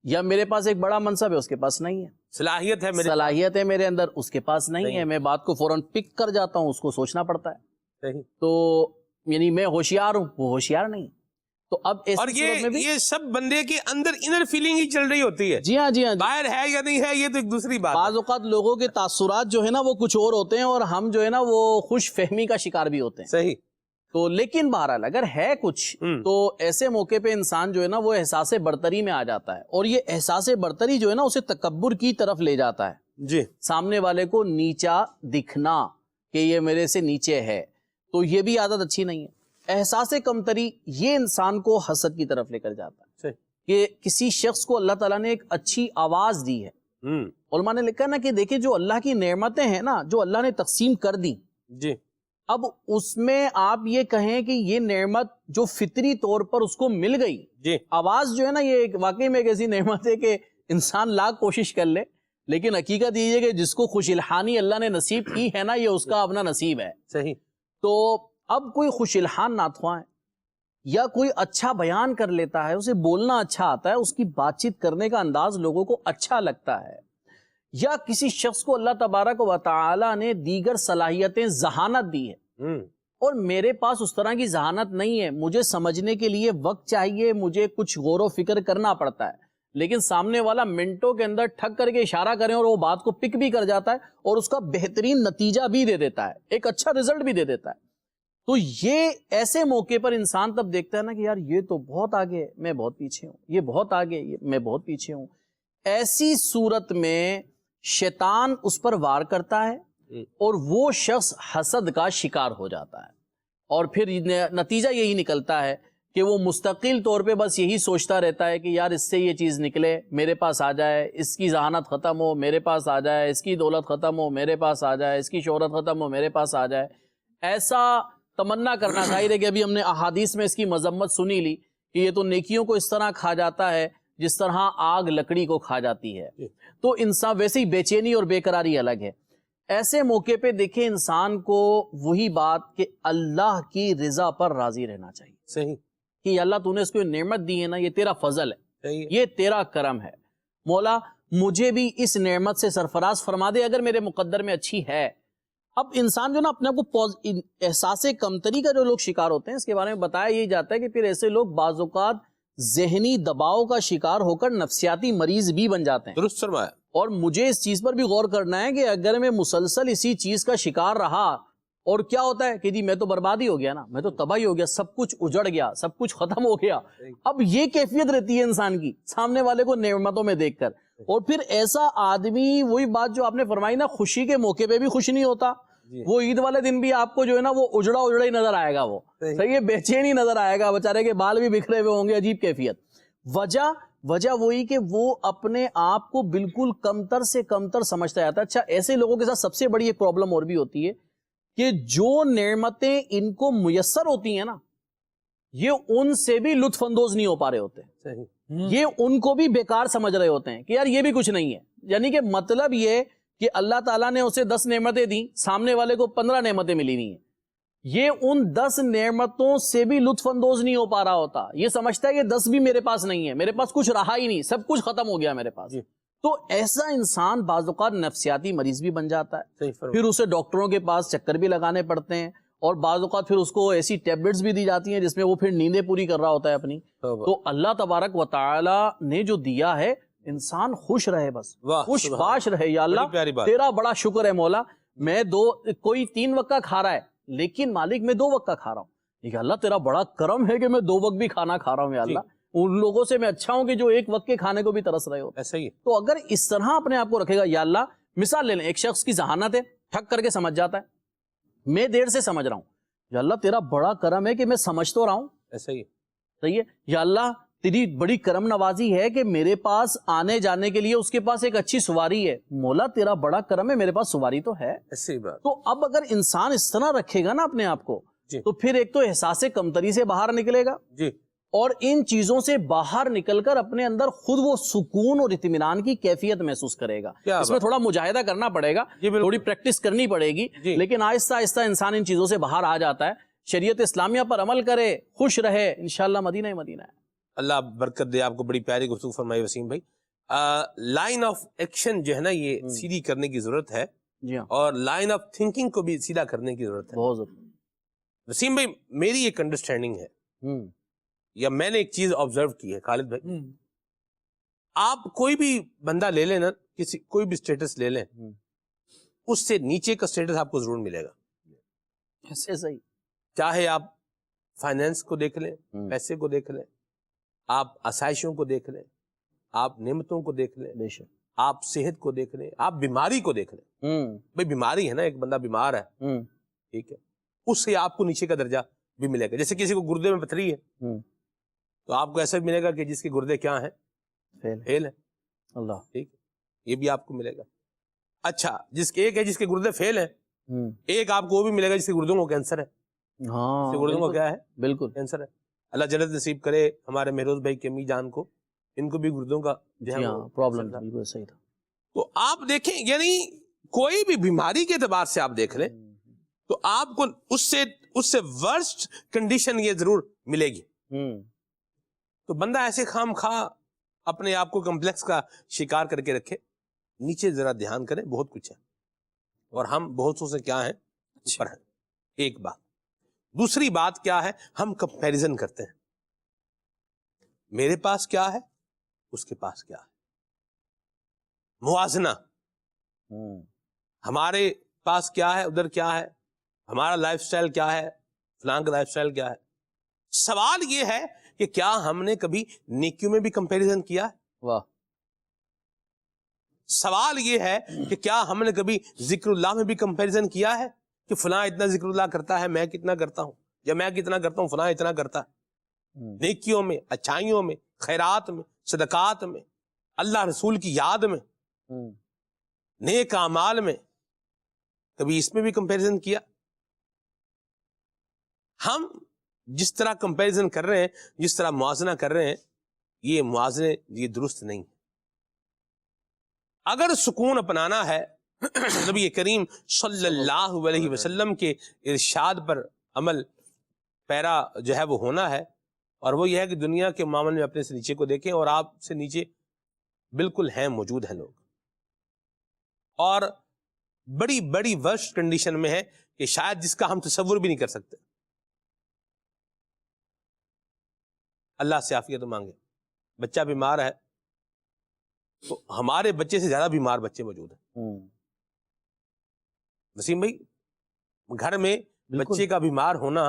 یا میرے پاس ایک بڑا منصب ہے اس کے پاس نہیں ہے، صلاحیت ہے میرے اندر اس کے پاس نہیں ہے. میں بات کو فوراً پک کر جاتا ہوں، اس کو سوچنا پڑتا ہے. تو یعنی میں ہوشیار ہوں، وہ ہوشیار نہیں. تو اب اور یہ سب بندے کے اندر انر فیلنگ ہی چل رہی ہوتی ہے. جی ہاں جی ہاں، باہر ہے یا نہیں ہے یہ تو ایک دوسری بات. بعض اوقات لوگوں کے تاثرات جو ہے نا وہ کچھ اور ہوتے ہیں، اور ہم جو ہے نا وہ خوش فہمی کا شکار بھی ہوتے ہیں. صحیح. تو لیکن بہرحال اگر ہے کچھ تو ایسے موقع پہ انسان جو ہے نا وہ احساس برتری میں آ جاتا ہے. اور یہ احساس برتری جو ہے نا اسے تکبر کی طرف لے جاتا ہے. جی، سامنے والے کو نیچا دکھنا کہ یہ میرے سے نیچے ہے. تو یہ بھی عادت اچھی نہیں ہے. احساس کمتری یہ انسان کو حسد کی طرف لے کر جاتا ہے. کہ کسی شخص کو اللہ تعالیٰ نے ایک اچھی آواز دی ہے. علماء نے لکھا نا کہ دیکھیں جو اللہ کی نعمتیں ہیں نا جو اللہ نے تقسیم کر دی، جی، اب اس میں آپ یہ کہیں کہ یہ نعمت جو فطری طور پر اس کو مل گئی، جی، آواز جو ہے نا یہ واقعی میں ایک ایسی نعمت ہے کہ انسان لاکھ کوشش کر لے، لیکن حقیقت یہ ہے کہ جس کو خوش الحانی اللہ نے نصیب کی ہے نا یہ اس کا اپنا نصیب ہے. صحیح. تو اب کوئی خوش الحان نعت خواں ہے یا کوئی اچھا بیان کر لیتا ہے، اسے بولنا اچھا آتا ہے، اس کی بات چیت کرنے کا انداز لوگوں کو اچھا لگتا ہے، یا کسی شخص کو اللہ تبارک و تعالی نے دیگر صلاحیتیں ذہانت دی ہے اور میرے پاس اس طرح کی ذہانت نہیں ہے، مجھے سمجھنے کے لیے وقت چاہیے، مجھے کچھ غور و فکر کرنا پڑتا ہے، لیکن سامنے والا منٹوں کے اندر ٹھک کر کے اشارہ کریں اور وہ بات کو پک بھی کر جاتا ہے اور اس کا بہترین نتیجہ بھی دے دیتا ہے، ایک اچھا رزلٹ بھی دے دیتا ہے. تو یہ ایسے موقع پر انسان تب دیکھتا ہے نا کہ یار یہ تو بہت آگے ہے، میں بہت پیچھے ہوں، یہ بہت آگے ہے، میں بہت پیچھے ہوں. ایسی صورت میں شیطان اس پر وار کرتا ہے اور وہ شخص حسد کا شکار ہو جاتا ہے. اور پھر نتیجہ یہی نکلتا ہے کہ وہ مستقل طور پہ بس یہی سوچتا رہتا ہے کہ یار اس سے یہ چیز نکلے، میرے پاس آ جائے، اس کی ذہانت ختم ہو، میرے پاس آ جائے، اس کی دولت ختم ہو، میرے پاس آ جائے، اس کی شہرت ختم ہو، میرے پاس آ جائے. ایسا تمنا کرنا. ظاہر ہے کہ ابھی ہم نے احادیث میں اس کی مذمت سنی لی کہ یہ تو نیکیوں کو اس طرح کھا جاتا ہے جس طرح آگ لکڑی کو کھا جاتی ہے. تو انسان ویسے ہی بے چینی اور بے قراری الگ ہے. ایسے موقع پہ دیکھیں انسان کو وہی بات کہ اللہ کی رضا پر راضی رہنا چاہیے. صحیح. کہ اللہ تو نے اس کو نعمت دی ہے نا، یہ تیرا فضل ہے، یہ تیرا کرم ہے، مولا مجھے بھی اس نعمت سے سرفراز فرما دے اگر میرے مقدر میں اچھی ہے. اب انسان جو نا اپنے آپ کو احساس کمتری کا جو لوگ شکار ہوتے ہیں اس کے بارے میں بتایا یہ جاتا ہے کہ پھر ایسے لوگ بعض اوقات ذہنی دباؤ کا شکار ہو کر نفسیاتی مریض بھی بن جاتے ہیں. درست فرمایا. اور مجھے اس چیز پر بھی غور کرنا ہے کہ اگر میں مسلسل اسی چیز کا شکار رہا اور کیا ہوتا ہے کہ جی میں تو بربادی ہو گیا نا، میں تو تباہی ہو گیا، سب کچھ اجڑ گیا، سب کچھ ختم ہو گیا. اب یہ کیفیت رہتی ہے انسان کی سامنے والے کو نعمتوں میں دیکھ کر. اور پھر ایسا آدمی وہی بات جو آپ نے فرمائی نا، خوشی کے موقع پہ بھی خوش نہیں ہوتا، وہ عید والے دن بھی آپ کو جو ہے نا وہ اجڑا اجڑا ہی نظر آئے گا، وہ صحیح ہے بے چین ہی نظر آئے گا، بیچارے کے بال بھی بکھرے ہوئے ہوں گے، عجیب کیفیت. وجہ وہی کہ وہ اپنے آپ کو بالکل کمتر سے کمتر سمجھتا جاتا ہے. اچھا ایسے لوگوں کے ساتھ سب سے بڑی ایک پرابلم اور بھی ہوتی ہے کہ جو نعمتیں ان کو میسر ہوتی ہیں نا یہ ان سے بھی لطف اندوز نہیں ہو پا رہے ہوتے، یہ ان کو بھی بیکار سمجھ رہے ہوتے ہیں کہ یار یہ بھی کچھ نہیں ہے. یعنی کہ مطلب یہ کہ اللہ تعالیٰ نے اسے 10 نعمتیں دیں، سامنے والے کو 15 نعمتیں ملی ہوئی ہیں، یہ ان 10 نعمتوں سے بھی لطف اندوز نہیں ہو پا رہا ہوتا، یہ سمجھتا ہے کہ 10 بھی میرے پاس نہیں ہے، میرے پاس کچھ رہا ہی نہیں، سب کچھ ختم ہو گیا میرے پاس. تو ایسا انسان بعض اوقات نفسیاتی مریض بھی بن جاتا ہے، پھر اسے ڈاکٹروں کے پاس چکر بھی لگانے پڑتے ہیں، اور بعض اوقات پھر اس کو ایسی ٹیبلٹس بھی دی جاتی ہیں جس میں وہ پھر نیندیں پوری کر رہا ہوتا ہے اپنی. تو اللہ تبارک و تعالی نے جو دیا ہے، انسان خوش رہے، بس خوش باش رہے. یا اللہ تیرا بڑا شکر ہے مولا، میں کوئی 3 وقت کا کھا رہا ہے لیکن مالک میں 2 وقت کا کھا رہا ہوں. یا اللہ تیرا بڑا کرم ہے کہ میں 2 وقت بھی کھانا کھا رہا ہوں. یا اللہ ان لوگوں سے میں اچھا ہوں کہ جو 1 وقت کے کھانے کو بھی ترس رہے ہو. ایسا ہی ہے. تو اگر اس طرح اپنے آپ کو رکھے گا، یا اللہ مثال لے لیں، ایک شخص کی ذہانت ہے، ٹھک کر کے سمجھ جاتا ہے، میں دیر سے سمجھ رہا ہوں، یا اللہ تیرا بڑا کرم ہے کہ میں سمجھ تو رہا ہوں. ایسا ہی ہے. صحیح ہے. یا اللہ تیری بڑی کرم نوازی ہے کہ میرے پاس آنے جانے کے لیے اس کے پاس ایک اچھی سواری ہے. مولا تیرا بڑا کرم ہے، میرے پاس سواری تو ہے. ایسی بات. تو اب اگر انسان اس طرح رکھے گا نا اپنے آپ کو، تو پھر ایک تو احساس کمتری سے باہر نکلے گا، اور ان چیزوں سے باہر نکل کر اپنے اندر خود وہ سکون اور اطمینان کی کیفیت محسوس کرے گا. اس میں تھوڑا مجاہدہ کرنا پڑے گا، تھوڑی پریکٹس کرنی پڑے گی، لیکن آہستہ آہستہ انسان ان چیزوں سے باہر آ جاتا ہے. شریعت اسلامیہ پر عمل کرے، خوش رہے، انشاءاللہ مدینہ ہی مدینہ ہے. اللہ برکت دے آپ کو. بڑی پیاری گفتگو فرمائی وسیم بھائی. لائن آف ایکشن جو ہے نا، یہ سیدھی کرنے کی ضرورت ہے، اور لائن آف تھنکنگ کو بھی سیدھا کرنے کی ضرورت ہے. بہت ضروری. وسیم بھائی میری ایک انڈرسٹینڈنگ ہے، یا میں نے ایک چیز آبزرو کی ہے خالد بھائی، آپ کوئی بھی بندہ لے لیں نا، کوئی بھی سٹیٹس لے لیں، اس سے نیچے کا سٹیٹس آپ کو ضرور ملے گا. ایسا ہی. چاہے آپ فائنینس کو دیکھ لیں، پیسے کو دیکھ لیں، آپ آسائشوں کو دیکھ لیں، آپ نعمتوں کو دیکھ لیں، آپ صحت کو دیکھ لیں، آپ بیماری کو دیکھ لیں. بھئی بیماری ہے نا، ایک بندہ بیمار ہے، ٹھیک ہے، اس سے آپ کو نیچے کا درجہ بھی ملے گا. جیسے کسی کو گردے میں پتھری ہے، تو آپ کو ایسا بھی ملے گا کہ جس کے گردے کیا ہیں، فیل ہے. اللہ، ٹھیک ہے، یہ بھی آپ کو ملے گا. اچھا، ایک ہے جس کے گردے فیل ہیں، ایک آپ کو وہ بھی ملے گا جس کے گردوں کو کینسر ہے. گردوں کو کیا ہے؟ بالکل کینسر ہے. اللہ جنت نصیب کرے ہمارے مہروز بھائی کی امی جان کو، ان کو بھی گردوں کا جو ہے پرابلم تھا. صحیح تھا. تو آپ دیکھیں، یعنی کوئی بھی بیماری کے اعتبار سے آپ دیکھ لیں تو آپ کو اس سے ورسٹ کنڈیشن یہ ضرور ملے گی. تو بندہ ایسے خام خواہ اپنے آپ کو کمپلیکس کا شکار کر کے رکھے، نیچے ذرا دھیان کریں، بہت کچھ ہے، اور ہم بہت سو سے کیا ہیں، اوپر ہیں. ایک بات. دوسری بات کیا ہے، ہم کمپیریزن کرتے ہیں، میرے پاس کیا ہے، اس کے پاس کیا ہے. موازنہ، ہمارے پاس کیا ہے، ادھر کیا ہے، ہمارا لائف سٹائل کیا ہے، فلاں کا لائف سٹائل کیا ہے. سوال یہ ہے کہ کیا ہم نے کبھی نیکیوں میں بھی کمپیریزن کیا ہے؟ واہ. سوال یہ ہے کہ کیا ہم نے کبھی ذکر اللہ میں بھی کمپیریزن کیا ہے کہ فلاں اتنا ذکر اللہ کرتا ہے، میں کتنا کرتا ہوں، یا میں کتنا کرتا ہوں، فلاں اتنا کرتا ہے. نیکیوں میں، اچھائیوں میں، خیرات میں، صدقات میں، اللہ رسول کی یاد میں، نیک اعمال میں، کبھی اس میں بھی کمپیریزن کیا؟ ہم جس طرح کمپیریزن کر رہے ہیں، جس طرح موازنہ کر رہے ہیں، یہ موازنے یہ درست نہیں. اگر سکون اپنانا ہے، نبی کریم صلی اللہ علیہ وسلم کے ارشاد پر عمل پیرا جو ہے وہ ہونا ہے، اور وہ یہ ہے کہ دنیا کے معاملے میں اپنے سے نیچے کو دیکھیں، اور آپ سے نیچے بالکل ہیں، موجود ہیں لوگ، اور بڑی بڑی ورسٹ کنڈیشن میں ہے کہ شاید جس کا ہم تصور بھی نہیں کر سکتے. اللہ سے عافیت مانگے. بچہ بیمار ہے تو ہمارے بچے سے زیادہ بیمار بچے موجود ہیں. وسیم بھائی، گھر میں بچے کا بیمار ہونا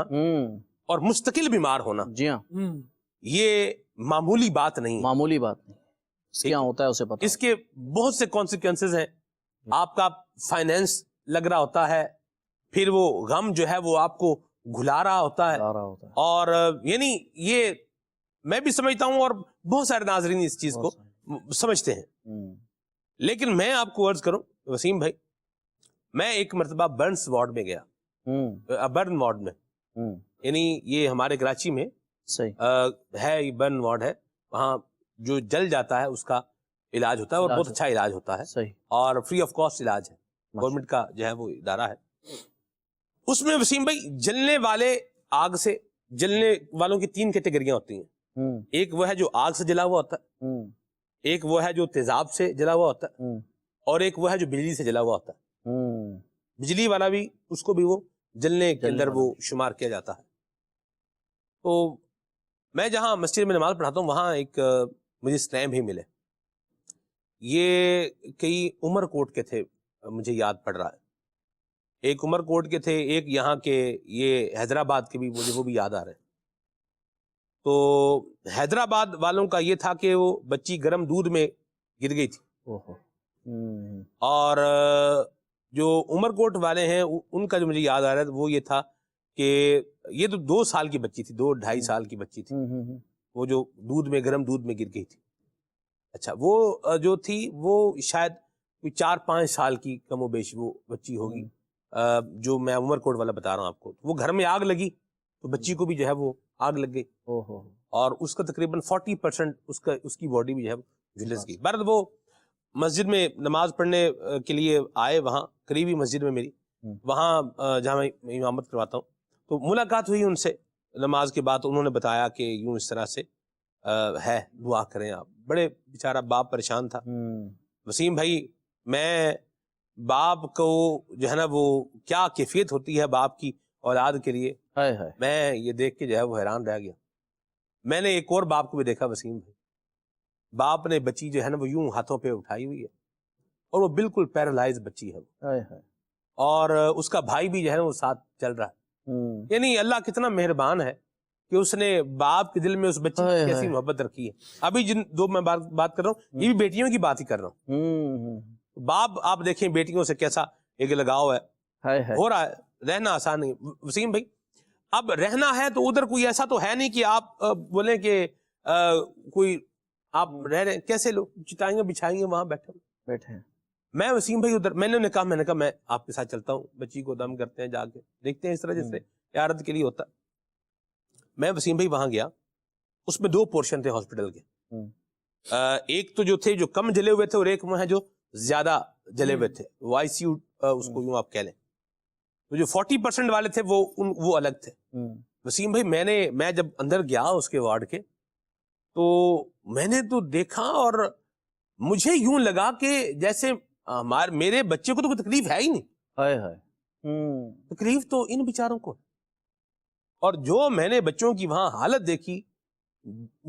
اور مستقل بیمار ہونا، جی ہاں، یہ معمولی بات نہیں، معمولی بات نہیں. کیا ہوتا ہے اسے پتہ، اس کے بہت سے کانسیکوینسز ہیں. آپ کا فائنینس لگ رہا ہوتا ہے، پھر وہ غم جو ہے وہ آپ کو گھلا رہا ہوتا ہے، اور یعنی یہ میں بھی سمجھتا ہوں، اور بہت سارے ناظرین اس چیز کو سمجھتے ہیں. لیکن میں آپ کو عرض کروں وسیم بھائی، میں ایک مرتبہ برنس وارڈ میں گیا، برن وارڈ میں، یعنی یہ ہمارے کراچی میں ہے، یہ برن وارڈ ہے. وہاں جو جل جاتا ہے اس کا علاج ہوتا ہے اور بہت اچھا علاج ہوتا ہے صحیح. اور فری آف کاسٹ علاج ہے. گورنمنٹ کا جو ہے وہ ادارہ ہے. اس میں وسیم بھائی جلنے والے آگ سے جلنے والوں کی 3 کیٹیگریاں ہوتی ہیں. ایک وہ ہے جو آگ سے جلا ہوا ہوتا ہے, ایک وہ ہے جو تیزاب سے جلا ہوا ہوتا ہے, اور ایک وہ ہے جو بجلی سے جلا ہوا ہوتا ہے. بجلی والا بھی اس کو بھی وہ جلنے کے اندر وہ شمار کیا جاتا ہے. تو میں جہاں مسجد میں نماز پڑھاتا ہوں وہاں ایک مجھے اسلام بھی ملے. یہ کئی عمر کوٹ کے تھے, مجھے یاد پڑ رہا ہے. ایک عمر کوٹ کے تھے, ایک یہاں کے یہ حیدرآباد کے بھی مجھے وہ بھی یاد آ رہے ہیں. تو حیدرآباد والوں کا یہ تھا کہ وہ بچی گرم دودھ میں گر گئی تھی, اور جو عمر کوٹ والے ہیں ان کا جو مجھے یاد آ رہا ہے وہ یہ تھا کہ یہ تو 2 سال کی بچی تھی, 2-2.5 سال کی بچی تھی, وہ جو دودھ میں گرم دودھ میں گر گئی تھی. اچھا وہ جو تھی وہ شاید کوئی 4-5 سال کی کم و بیش وہ بچی ہوگی, جو میں عمر کوٹ والا بتا رہا ہوں آپ کو. وہ گھر میں آگ لگی تو بچی کو بھی جو ہے وہ آگ لگ گئی, اور اس کا تقریباً 40% اس کی باڈی بھی جو ہے جھلس گئی. بہرحال وہ مسجد میں نماز پڑھنے کے لیے آئے, وہاں قریبی مسجد میں میری, وہاں جہاں میں امامت کرواتا ہوں. تو ملاقات ہوئی ان سے نماز کے بعد. انہوں نے بتایا کہ یوں اس طرح سے ہے, دعا کریں آپ. بڑے بیچارہ باپ پریشان تھا. وسیم بھائی میں باپ کو جو ہے نا وہ کیا کیفیت ہوتی ہے باپ کی اولاد کے لیے, میں یہ دیکھ کے جو ہے وہ حیران رہ گیا. میں نے ایک اور باپ کو بھی دیکھا وسیم بھائی, باپ نے بچی جو ہے نا وہ یوں ہاتھوں پہ اٹھائی ہوئی ہے, اور وہ بالکل پیرالائز بچی ہے وہ, اور اس کا بھائی بھی جو ہے نا وہ ساتھ چل رہا ہے. یعنی اللہ کتنا مہربان ہے کہ اس نے باپ کے دل میں اس بچی کی کیسی محبت رکھی ہے. ابھی جن 2 میں بات کر رہا ہوں یہ بھی بیٹیوں کی بات ہی کر رہا ہوں. باپ آپ دیکھیں بیٹیوں سے کیسا ایک لگاؤ ہے, ہو رہا ہے. رہنا آسان نہیں وسیم بھائی. اب رہنا ہے تو ادھر کوئی ایسا تو ہے نہیں کہ آپ بولیں کہ کوئی آپ رہ رہے, کیسے لوگ چٹائیں گے بچھائیں گے وہاں بیٹھے. میں وسیم بھائی ادھر میں نے کہا میں آپ کے ساتھ چلتا ہوں, بچی کو دم کرتے ہیں, جا کے دیکھتے ہیں اس طرح جیسے عیادت کے لیے ہوتا. میں وسیم بھائی وہاں گیا, اس میں 2 پورشن تھے ہاسپٹل کے. ایک تو جو تھے جو کم جلے ہوئے تھے, اور ایک وہ ہے جو زیادہ جلے ہوئے تھے, وہ آئی سی یو اس کو یوں آپ کہہ لیں. تو جو 40% والے تھے وہ الگ تھے. وسیم بھائی میں جب اندر گیا اس کے وارڈ کے, تو میں نے تو دیکھا اور مجھے یوں لگا کہ جیسے میرے بچے کو تو کوئی تکلیف ہے ہی نہیں. تکلیف تو ان بیچاروں کو. اور جو میں نے بچوں کی وہاں حالت دیکھی,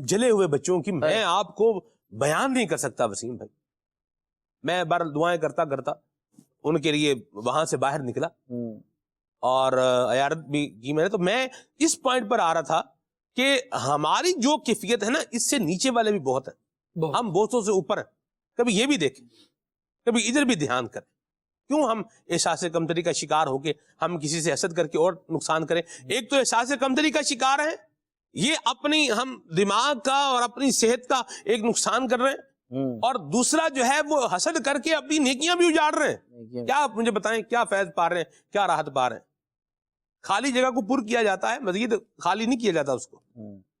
جلے ہوئے بچوں کی, میں آپ کو بیان نہیں کر سکتا وسیم بھائی. میں بار دعائیں کرتا ان کے لیے وہاں سے باہر نکلا اور عیادت بھی کی میں نے. تو میں اس پوائنٹ پر آ رہا تھا کہ ہماری جو کیفیت ہے نا اس سے نیچے والے بھی بہت ہیں, ہم بہتوں سے اوپر ہیں. کبھی یہ بھی دیکھیں, کبھی ادھر بھی دھیان کریں. کیوں ہم احساس کمتری کا شکار ہو کے ہم کسی سے حسد کر کے اور نقصان کریں. ایک تو احساس کمتری کا شکار ہیں, یہ اپنی ہم دماغ کا اور اپنی صحت کا ایک نقصان کر رہے ہیں, اور دوسرا جو ہے وہ حسد کر کے اپنی نیکیاں بھی اجاڑ رہے ہیں. کیا آپ مجھے بتائیں کیا فیض پا رہے ہیں, کیا راحت پا رہے ہیں؟ خالی جگہ کو پر کیا جاتا ہے, مزید خالی نہیں کیا جاتا اس کو.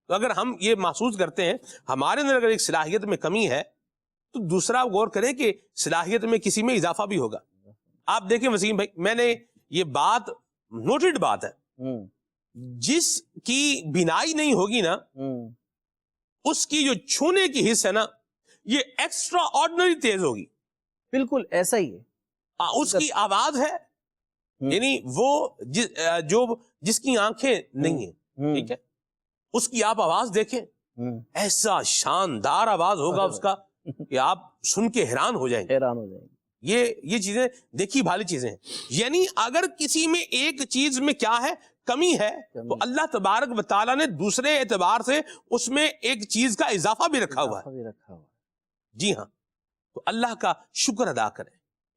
تو اگر ہم یہ محسوس کرتے ہیں ہمارے اندر اگر ایک صلاحیت میں کمی ہے, تو دوسرا غور کریں کہ صلاحیت میں کسی میں اضافہ بھی ہوگا. آپ دیکھیں وسیم بھائی, میں نے یہ بات نوٹڈ بات ہے, جس کی بینائی نہیں ہوگی نا اس کی جو چھونے کی حص ہے نا یہ ایکسٹرا آرڈنری تیز ہوگی. بالکل ایسا ہی ہے. اس کی آواز ہے, یعنی وہ جس کی آنکھیں نہیں ہیں, ٹھیک ہے, اس کی آپ آواز دیکھیں, ایسا شاندار آواز ہوگا اس کا کہ آپ سن کے حیران ہو جائیں گے. یہ چیزیں دیکھی بھالی چیزیں ہیں. یعنی اگر کسی میں ایک چیز میں کیا ہے کمی ہے, تو اللہ تبارک و تعالیٰ نے دوسرے اعتبار سے اس میں ایک چیز کا اضافہ بھی رکھا ہوا ہے. جی ہاں, تو اللہ کا شکر ادا کریں,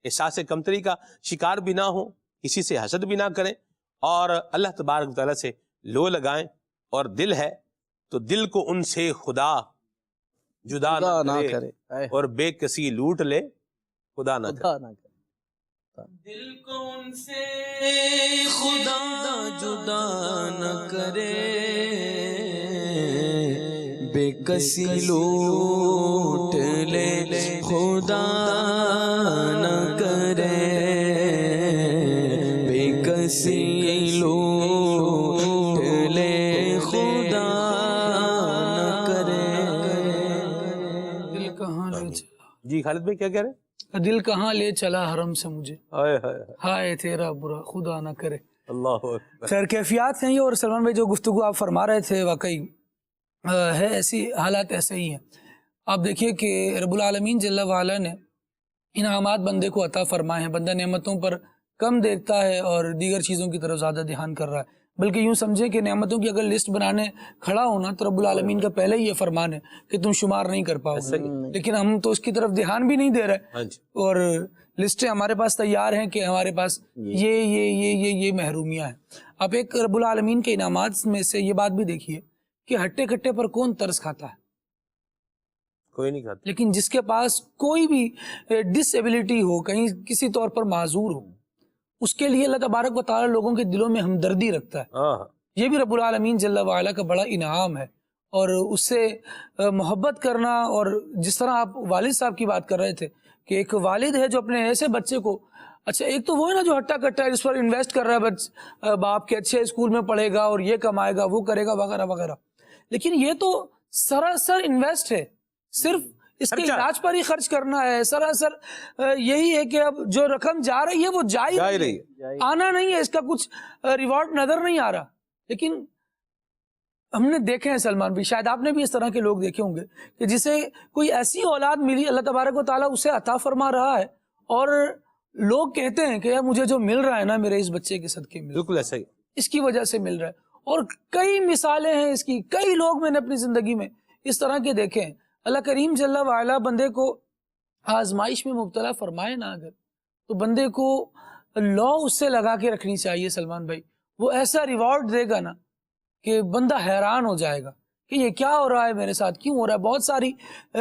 احساس کمتری کا شکار بھی نہ ہو, کسی سے حسد بھی نہ کریں, اور اللہ تبارک و تعالیٰ سے لو لگائیں. اور دل ہے تو دل کو ان سے خدا جدا نہ کرے, اور بے کسی لوٹ لے خدا نہ کرے. دل کو ان سے خدا جدا نہ کرے, بے کسی لوٹ لے خدا نہ کرے، بے کسی لوٹ لے خدا نہ کرے۔ دل کہاں لے چلا، جی خالد بھائی کیا کہہ رہے ہیں؟ دل کہاں لے چلا حرم سے مجھے، ہائے ہائے ہائے تیرا برا خدا نہ کرے۔ اللہ اکبر۔ خیر کیفیات ہیں یہ، اور سلمان بھائی جو گفتگو آپ فرما رہے تھے واقعی ہے ایسی، حالات ایسے ہی ہیں۔ آپ دیکھیے کہ رب العالمین جل وعلا نے انعامات بندے کو عطا فرمائے ہیں، بندہ نعمتوں پر کم دیکھتا ہے اور دیگر چیزوں کی طرف زیادہ دھیان کر رہا ہے، بلکہ یوں سمجھیں کہ نعمتوں کی اگر لسٹ بنانے کھڑا ہونا تو رب العالمین کا پہلے ہی یہ فرمان ہے کہ تم شمار نہیں کر پاؤ گے، لیکن ہم تو اس کی طرف دھیان بھی نہیں دے رہے، اور لسٹیں ہمارے پاس تیار ہیں کہ ہمارے پاس یہ محرومیاں ہیں۔ آپ ایک رب العالمین کے انعامات میں سے یہ بات بھی دیکھیے کہ ہٹے کٹے پر کون ترس کھاتا ہے؟ کوئی نہیں کھاتا۔ لیکن جس کے پاس کوئی بھی ڈس ایبلٹی ہو، کہیں کسی طور پر معذور ہو، اس کے لیے اللہ تبارک و تعالیٰ لوگوں کے دلوں میں ہمدردی رکھتا ہے۔ یہ بھی رب العالمین جل وعلا کا بڑا انعام ہے، اور اس سے محبت کرنا، اور جس طرح آپ والد صاحب کی بات کر رہے تھے کہ ایک والد ہے جو اپنے ایسے بچے کو، اچھا ایک تو وہ ہے نا جو ہٹا کٹا ہے، جس پر انویسٹ کر رہا ہے باپ کے اچھے اسکول میں پڑھے گا اور یہ کمائے گا وہ کرے گا وغیرہ وغیرہ، لیکن یہ تو سراسر انویسٹ ہے، صرف اس کے علاج پر ہی خرچ کرنا ہے، سراسر یہی ہے کہ اب جو رقم جا رہی ہے وہ جا ہی رہی ہے، آنا نہیں ہے، اس کا کچھ ریوارڈ نظر نہیں آ رہا۔ لیکن ہم نے دیکھے ہیں سلمان بھی، شاید آپ نے بھی اس طرح کے لوگ دیکھے ہوں گے کہ جسے کوئی ایسی اولاد ملی، اللہ تبارک و تعالیٰ اسے عطا فرما رہا ہے، اور لوگ کہتے ہیں کہ یار مجھے جو مل رہا ہے نا میرے اس بچے کے صدقے میں، بالکل ایسا ہی، اس کی وجہ سے مل رہا ہے۔ اور کئی مثالیں ہیں اس کی، کئی لوگ میں نے اپنی زندگی میں اس طرح کے دیکھے ہیں۔ اللہ کریم جل وعلا بندے کو آزمائش میں مبتلا فرمائے نا اگر، تو بندے کو لو اس سے لگا کے رکھنی چاہیے سلمان بھائی، وہ ایسا ریوارڈ دے گا نا کہ بندہ حیران ہو جائے گا کہ یہ کیا ہو رہا ہے میرے ساتھ، کیوں ہو رہا ہے۔ بہت ساری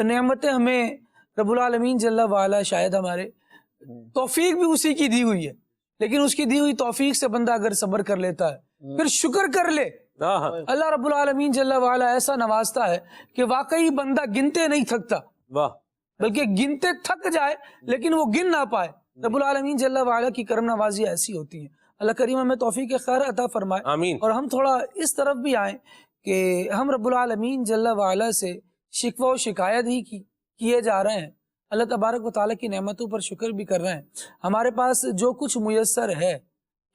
نعمتیں ہمیں رب العالمین جل وعلا شاید ہمارے توفیق بھی اسی کی دی ہوئی ہے، لیکن اس کی دی ہوئی توفیق سے بندہ اگر صبر کر لیتا ہے، پھر شکر کر لے، اللہ رب العالمین جل وعلا ایسا نوازتا ہے کہ واقعی بندہ گنتے نہیں تھکتا، بلکہ گنتے تھک جائے لیکن وہ گن نہ پائے۔ رب العالمین جل وعلا کی کرم نوازی ایسی ہوتی ہے۔ اللہ کریم ہمیں توفیق خیر عطا فرمائے، آمین۔ اور ہم تھوڑا اس طرف بھی آئیں کہ ہم رب العالمین جل وعلا سے شکوہ و شکایت ہی کیے جا رہے ہیں، اللہ تبارک و تعالیٰ کی نعمتوں پر شکر بھی کر رہے ہیں، ہمارے پاس جو کچھ میسر ہے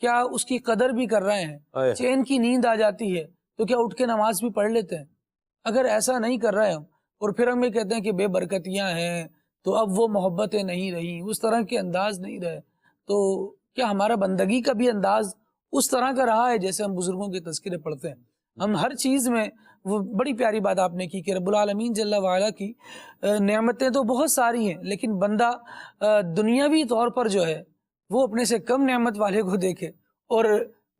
کیا اس کی قدر بھی کر رہے ہیں؟ چین کی نیند آ جاتی ہے تو کیا اٹھ کے نماز بھی پڑھ لیتے ہیں؟ اگر ایسا نہیں کر رہے ہم، اور پھر ہم یہ کہتے ہیں کہ بے برکتیاں ہیں تو اب وہ محبتیں نہیں رہی، اس طرح کے انداز نہیں رہے، تو کیا ہمارا بندگی کا بھی انداز اس طرح کا رہا ہے جیسے ہم بزرگوں کے تذکرے پڑھتے ہیں؟ ہم ہر چیز میں، وہ بڑی پیاری بات آپ نے کی کہ رب العالمین جل وعلا کی نعمتیں تو بہت ساری ہیں، لیکن بندہ دنیاوی طور پر جو ہے وہ اپنے سے کم نعمت والے کو دیکھے، اور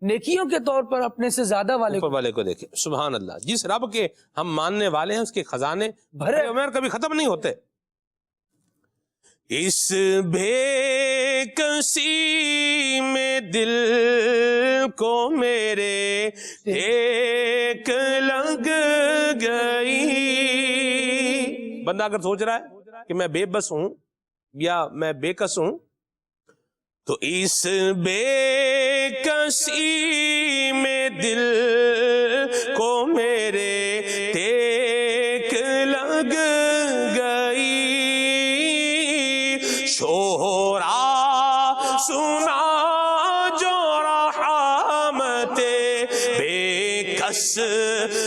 نیکیوں کے طور پر اپنے سے زیادہ والے کو دیکھے۔ سبحان اللہ، جس رب کے ہم ماننے والے ہیں اس کے خزانے بھرے عمر کبھی ختم نہیں ہوتے۔ اس بے کسی میں دل کو میرے ایک لگ گئی۔ بندہ اگر سوچ رہا ہے کہ میں بے بس ہوں یا میں بے کس ہوں، تو اس بے کسی میں دل کو میرے ایک لگ گئی۔ شورا سنا جو رحمت بے کس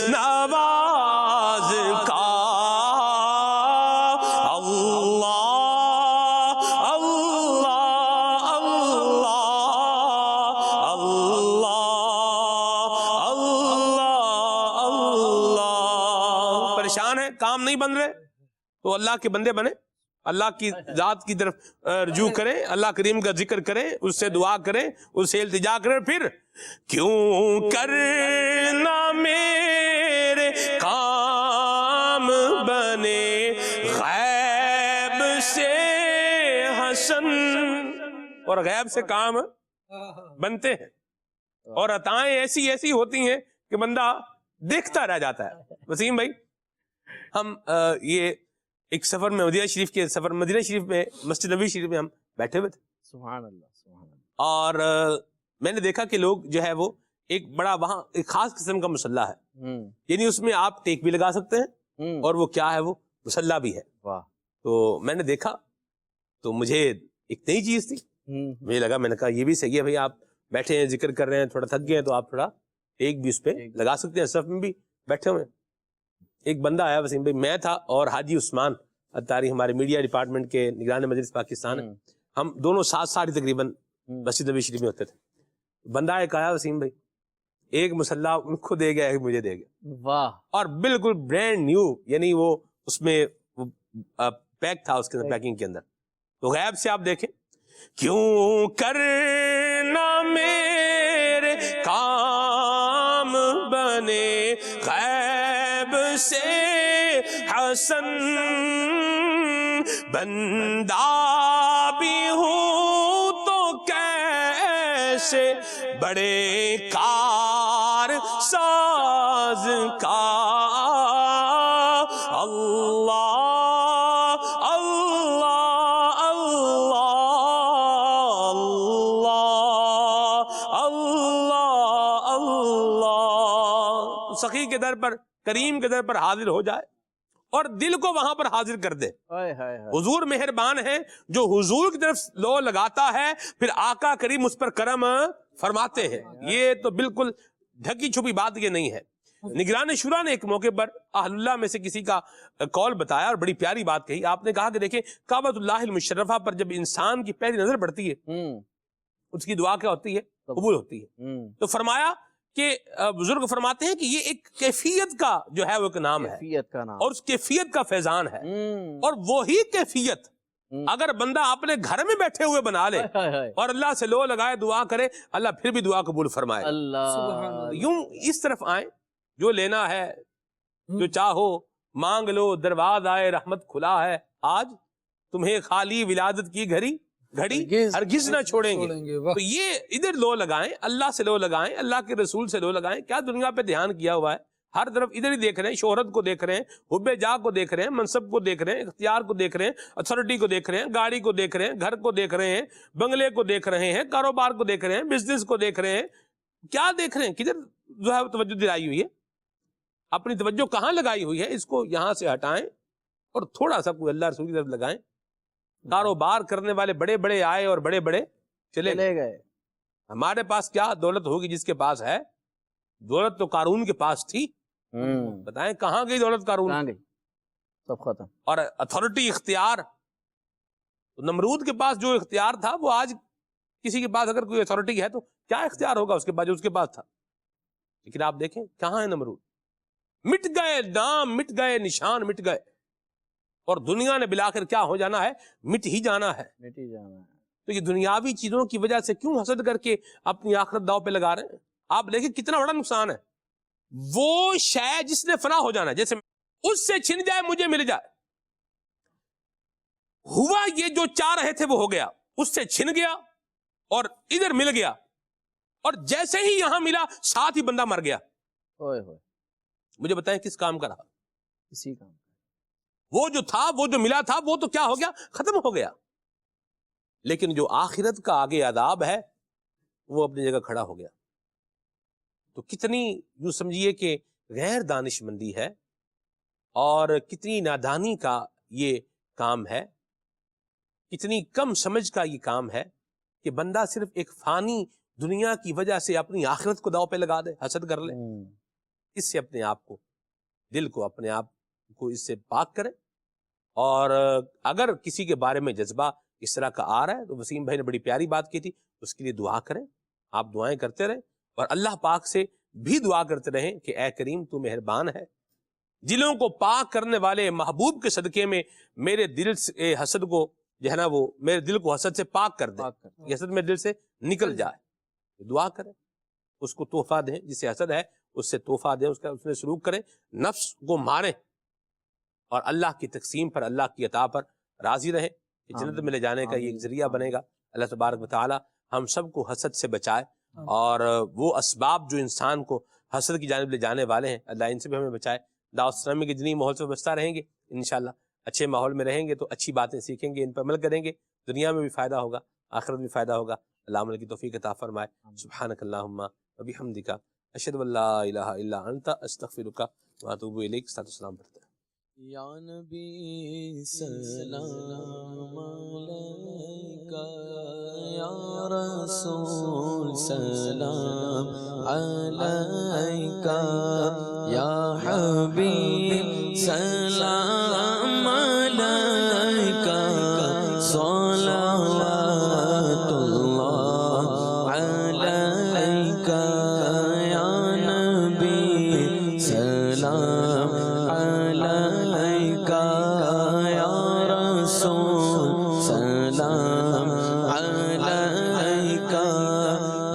نواز کا، کام نہیں بن رہے تو اللہ کے بندے بنے، اللہ کی ذات کی طرف رجوع کریں، اللہ کریم کا ذکر کریں، اس سے دعا کریں، اس سے التجا کریں۔ پھر کیوں کرنا میرے کام بنے غیب سے حسن، اور غیب سے کام بنتے ہیں، اور عطائیں ایسی ایسی ہوتی ہیں کہ بندہ دیکھتا رہ جاتا ہے۔ وسیم بھائی ہم یہ ایک سفر میں مدینہ شریف میں مسجد نبوی شریف میں ہم بیٹھے ہوئے تھے. سبحان اللہ سبحان اللہ. اور میں نے دیکھا کہ لوگ جو ہے وہ ایک بڑا وہاں ایک خاص قسم کا مصلی ہے, یعنی اس میں آپ ٹیک بھی لگا سکتے ہیں اور وہ کیا ہے, وہ مصلی بھی ہے. واہ. تو میں نے دیکھا تو مجھے ایک نئی چیز تھی. مجھے لگا, میں نے کہا یہ بھی صحیح ہے بھائی, آپ بیٹھے ہیں ذکر کر رہے ہیں, تھوڑا تھک گئے ہیں تو آپ تھوڑا ایک بھی اس پہ لگا سکتے ہیں, صف میں بھی بیٹھے ہوئے ہیں. ایک بندہ آیا وسیم بھائی, میں تھا اور حاجی عثمان اتاری ہمارے میڈیا ڈپارٹمنٹ کے نگران مجلس پاکستان ہیں, ہم دونوں ساتھ ساتھ تقریباً مسجد نبوی شریف میں ہوتے تھے. بندہ ایک آیا وسیم بھائی, ایک مصلی ان کو دے گیا, ایک مجھے دے گیا. واہ. اور بالکل برانڈ نیو, یعنی وہ اس میں پیک تھا, اس کے پیکنگ کے اندر. تو غیب سے آپ دیکھیں, کیوں کرنا میرے کام بنے, غیب سے حسن بندہ بھی ہوں تو کیسے بڑے کار ساز کا. اللہ اللہ اللہ اللہ اللہ. سخی کے در پر, کریم کے در پر حاضر ہو جائے اور دل کو وہاں پر حاضر کر دے. حضور مہربان ہے, جو حضور کی طرف لو لگاتا ہے پھر آقا کریم اس پر کرم فرماتے ہیں. یہ تو بالکل ڈھکی چھپی بات یہ نہیں ہے. نگران شورا نے ایک موقع پر اہل اللہ میں سے کسی کا قول بتایا اور بڑی پیاری بات کہی. آپ نے کہا کہ دیکھیں, کعبۃ اللہ المشرفہ پر جب انسان کی پہلی نظر پڑتی ہے اس کی دعا کیا ہوتی ہے, قبول ہوتی ہے. تو فرمایا کہ بزرگ فرماتے ہیں کہ یہ ایک کیفیت کا جو ہے وہ ایک نام ہے, کیفیت کا نام, اور اس کیفیت کا فیضان ہے. اور وہی کیفیت اگر بندہ اپنے گھر میں بیٹھے ہوئے بنا لے اور اللہ سے لو لگائے, دعا کرے, اللہ پھر بھی دعا قبول فرمائے. اللہ. یوں اس طرف آئیں, جو لینا ہے جو چاہو مانگ لو, دروازہ آئے رحمت کھلا ہے. آج تمہیں خالی ولادت کی گھڑی ہرگز نہ چھوڑیں گے. تو یہ ادھر لو لگائیں, اللہ سے لو لگائیں, اللہ کے رسول سے لو لگائیں. کیا دنیا پہ دھیان کیا ہوا ہے, ہر طرف ادھر ہی دیکھ رہے ہیں, شہرت کو دیکھ رہے ہیں, حب جاہ کو دیکھ رہے ہیں, منصب کو دیکھ رہے ہیں, اختیار کو دیکھ رہے ہیں, اتھارٹی کو دیکھ رہے ہیں, گاڑی کو دیکھ رہے ہیں, گھر کو دیکھ رہے ہیں, بنگلے کو دیکھ رہے ہیں, کاروبار کو دیکھ رہے ہیں, بزنس کو دیکھ رہے ہیں. کیا دیکھ رہے ہیں, کدھر جو ہے توجہ دلائی ہوئی ہے, اپنی توجہ کہاں لگائی ہوئی ہے, اس کو یہاں سے ہٹائیں اور تھوڑا سا کوئی اللہ رسول کی طرف لگائیں. کاروبار کرنے والے بڑے بڑے آئے اور بڑے بڑے چلے گئے. ہمارے پاس کیا دولت ہوگی جس کے پاس ہے, دولت تو قارون کے پاس تھی. بتائیں کہاں گئی دولت قارون, کہاں گئی, سب ختم. اور اتھارٹی اختیار, نمرود کے پاس جو اختیار تھا وہ آج کسی کے پاس اگر کوئی اتھارٹی ہے تو کیا اختیار ہوگا اس کے پاس جو اس کے پاس تھا. لیکن آپ دیکھیں کہاں ہے نمرود, مٹ گئے نام, مٹ گئے نشان, مٹ گئے, اور دنیا نے بلاخر کیا ہو جانا ہے, مٹ ہی جانا ہے. تو یہ دنیاوی چیزوں کی وجہ سے کیوں حسد کر کے اپنی آخرت داؤ پہ لگا رہے ہیں. آپ دیکھیں کتنا بڑا نقصان ہے. وہ شے جس نے فنا ہو جانا ہے, جیسے اس سے چھن جائے مجھے مل جائے, ہوا یہ جو چاہ رہے تھے وہ ہو گیا, اس سے چھن گیا اور ادھر مل گیا, اور جیسے ہی یہاں ملا ساتھ ہی بندہ مر گیا. مجھے بتائیں کس کام کا رہا, اسی کام. وہ جو تھا, وہ جو ملا تھا, وہ تو کیا ہو گیا, ختم ہو گیا. لیکن جو آخرت کا آگے عذاب ہے وہ اپنی جگہ کھڑا ہو گیا. تو کتنی یوں سمجھیے کہ غیر دانش مندی ہے اور کتنی نادانی کا یہ کام ہے, کتنی کم سمجھ کا یہ کام ہے کہ بندہ صرف ایک فانی دنیا کی وجہ سے اپنی آخرت کو داؤ پہ لگا دے, حسد کر لے. اس سے اپنے آپ کو, دل کو, اپنے آپ کو اس سے پاک کرے. اور اگر کسی کے بارے میں جذبہ اس طرح کا آ رہا ہے تو وسیم بھائی نے بڑی پیاری بات کی تھی, اس کے لیے دعا کریں. آپ دعائیں کرتے رہیں اور اللہ پاک سے بھی دعا کرتے رہیں کہ اے کریم تو مہربان ہے, دلوں کو پاک کرنے والے محبوب کے صدقے میں میرے دل سے حسد کو جو ہے نا, وہ میرے دل کو حسد سے پاک کر دے, یہ حسد میرے دل سے نکل جائے. دعا کریں, اس کو تحفہ دیں, جسے حسد ہے اس سے تحفہ دیں, اس نے سلوک کریں, نفس کو ماریں اور اللہ کی تقسیم پر, اللہ کی عطا پر راضی رہیں کہ جنت میں لے جانے کا یہ ایک ذریعہ بنے گا. اللہ تبارک و تعالی ہم سب کو حسد سے بچائے, اور وہ اسباب جو انسان کو حسد کی جانب لے جانے والے ہیں اللہ ان سے بھی ہمیں بچائے. دعوت اسلامی کے دینی ماحول سے وابستہ رہیں گے انشاءاللہ اچھے ماحول میں رہیں گے تو اچھی باتیں سیکھیں گے، ان پر عمل کریں گے، دنیا میں بھی فائدہ ہوگا، آخرت بھی فائدہ ہوگا۔ اللہ عمل کی توفیق عطا فرمائے۔ سبحانک اللہم و بحمدک اشہد ان لا الہ الا انت استغفرک و اتوب الیک۔ صلاۃ والسلام پڑھتے ہیں۔ یا نبی سلام علیکہ، یا رسول سلام علیکہ، یا حبیب سلام علیکہ، صلوات اللہ علیکہ، یا نبی سلام علیکہ، یا رسول سلام علیکہ،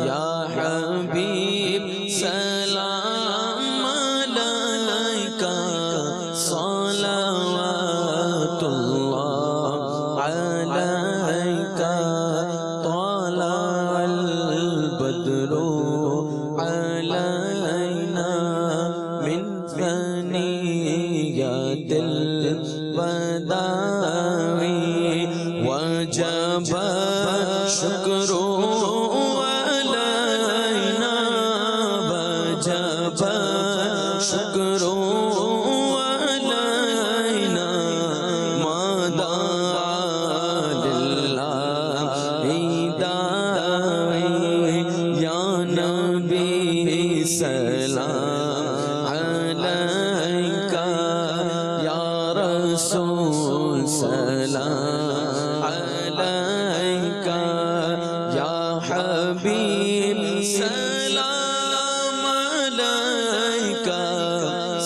یا حبیب سلام علیکہ، صلوات اللہ علیکہ، طلع البدر علینا من ثنیات الوداع، وجب الشکر علینا، وجب الشکر علینا، ما دعا للہ داعی، یا نبی سلام علیکہ، یا رسول سلام علیکہ، یا حبیب سلام علیکہ،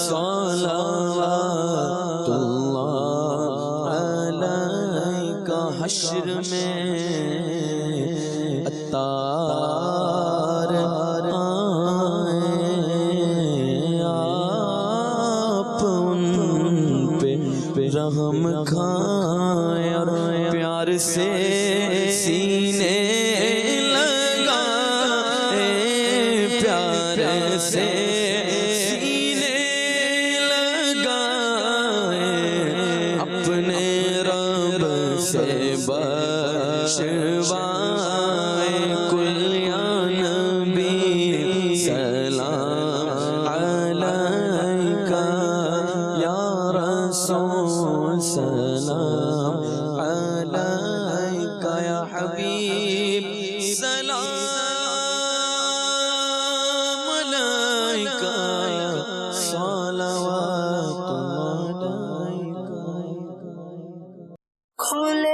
صلوات اللہ علیکہ۔ حشر میں عطار آئے، آپ ان پہ رحم کھائیں اور پیار سے سینے لگائے، پیار سے سینے لگائے، اپنے رب سے بخشوائے کل، یا نبی سلام علیکہ، یا رسول سلام علیکہ، یا حبیب سلام علیکہ، صلوات اللہ علیکہ۔ کھول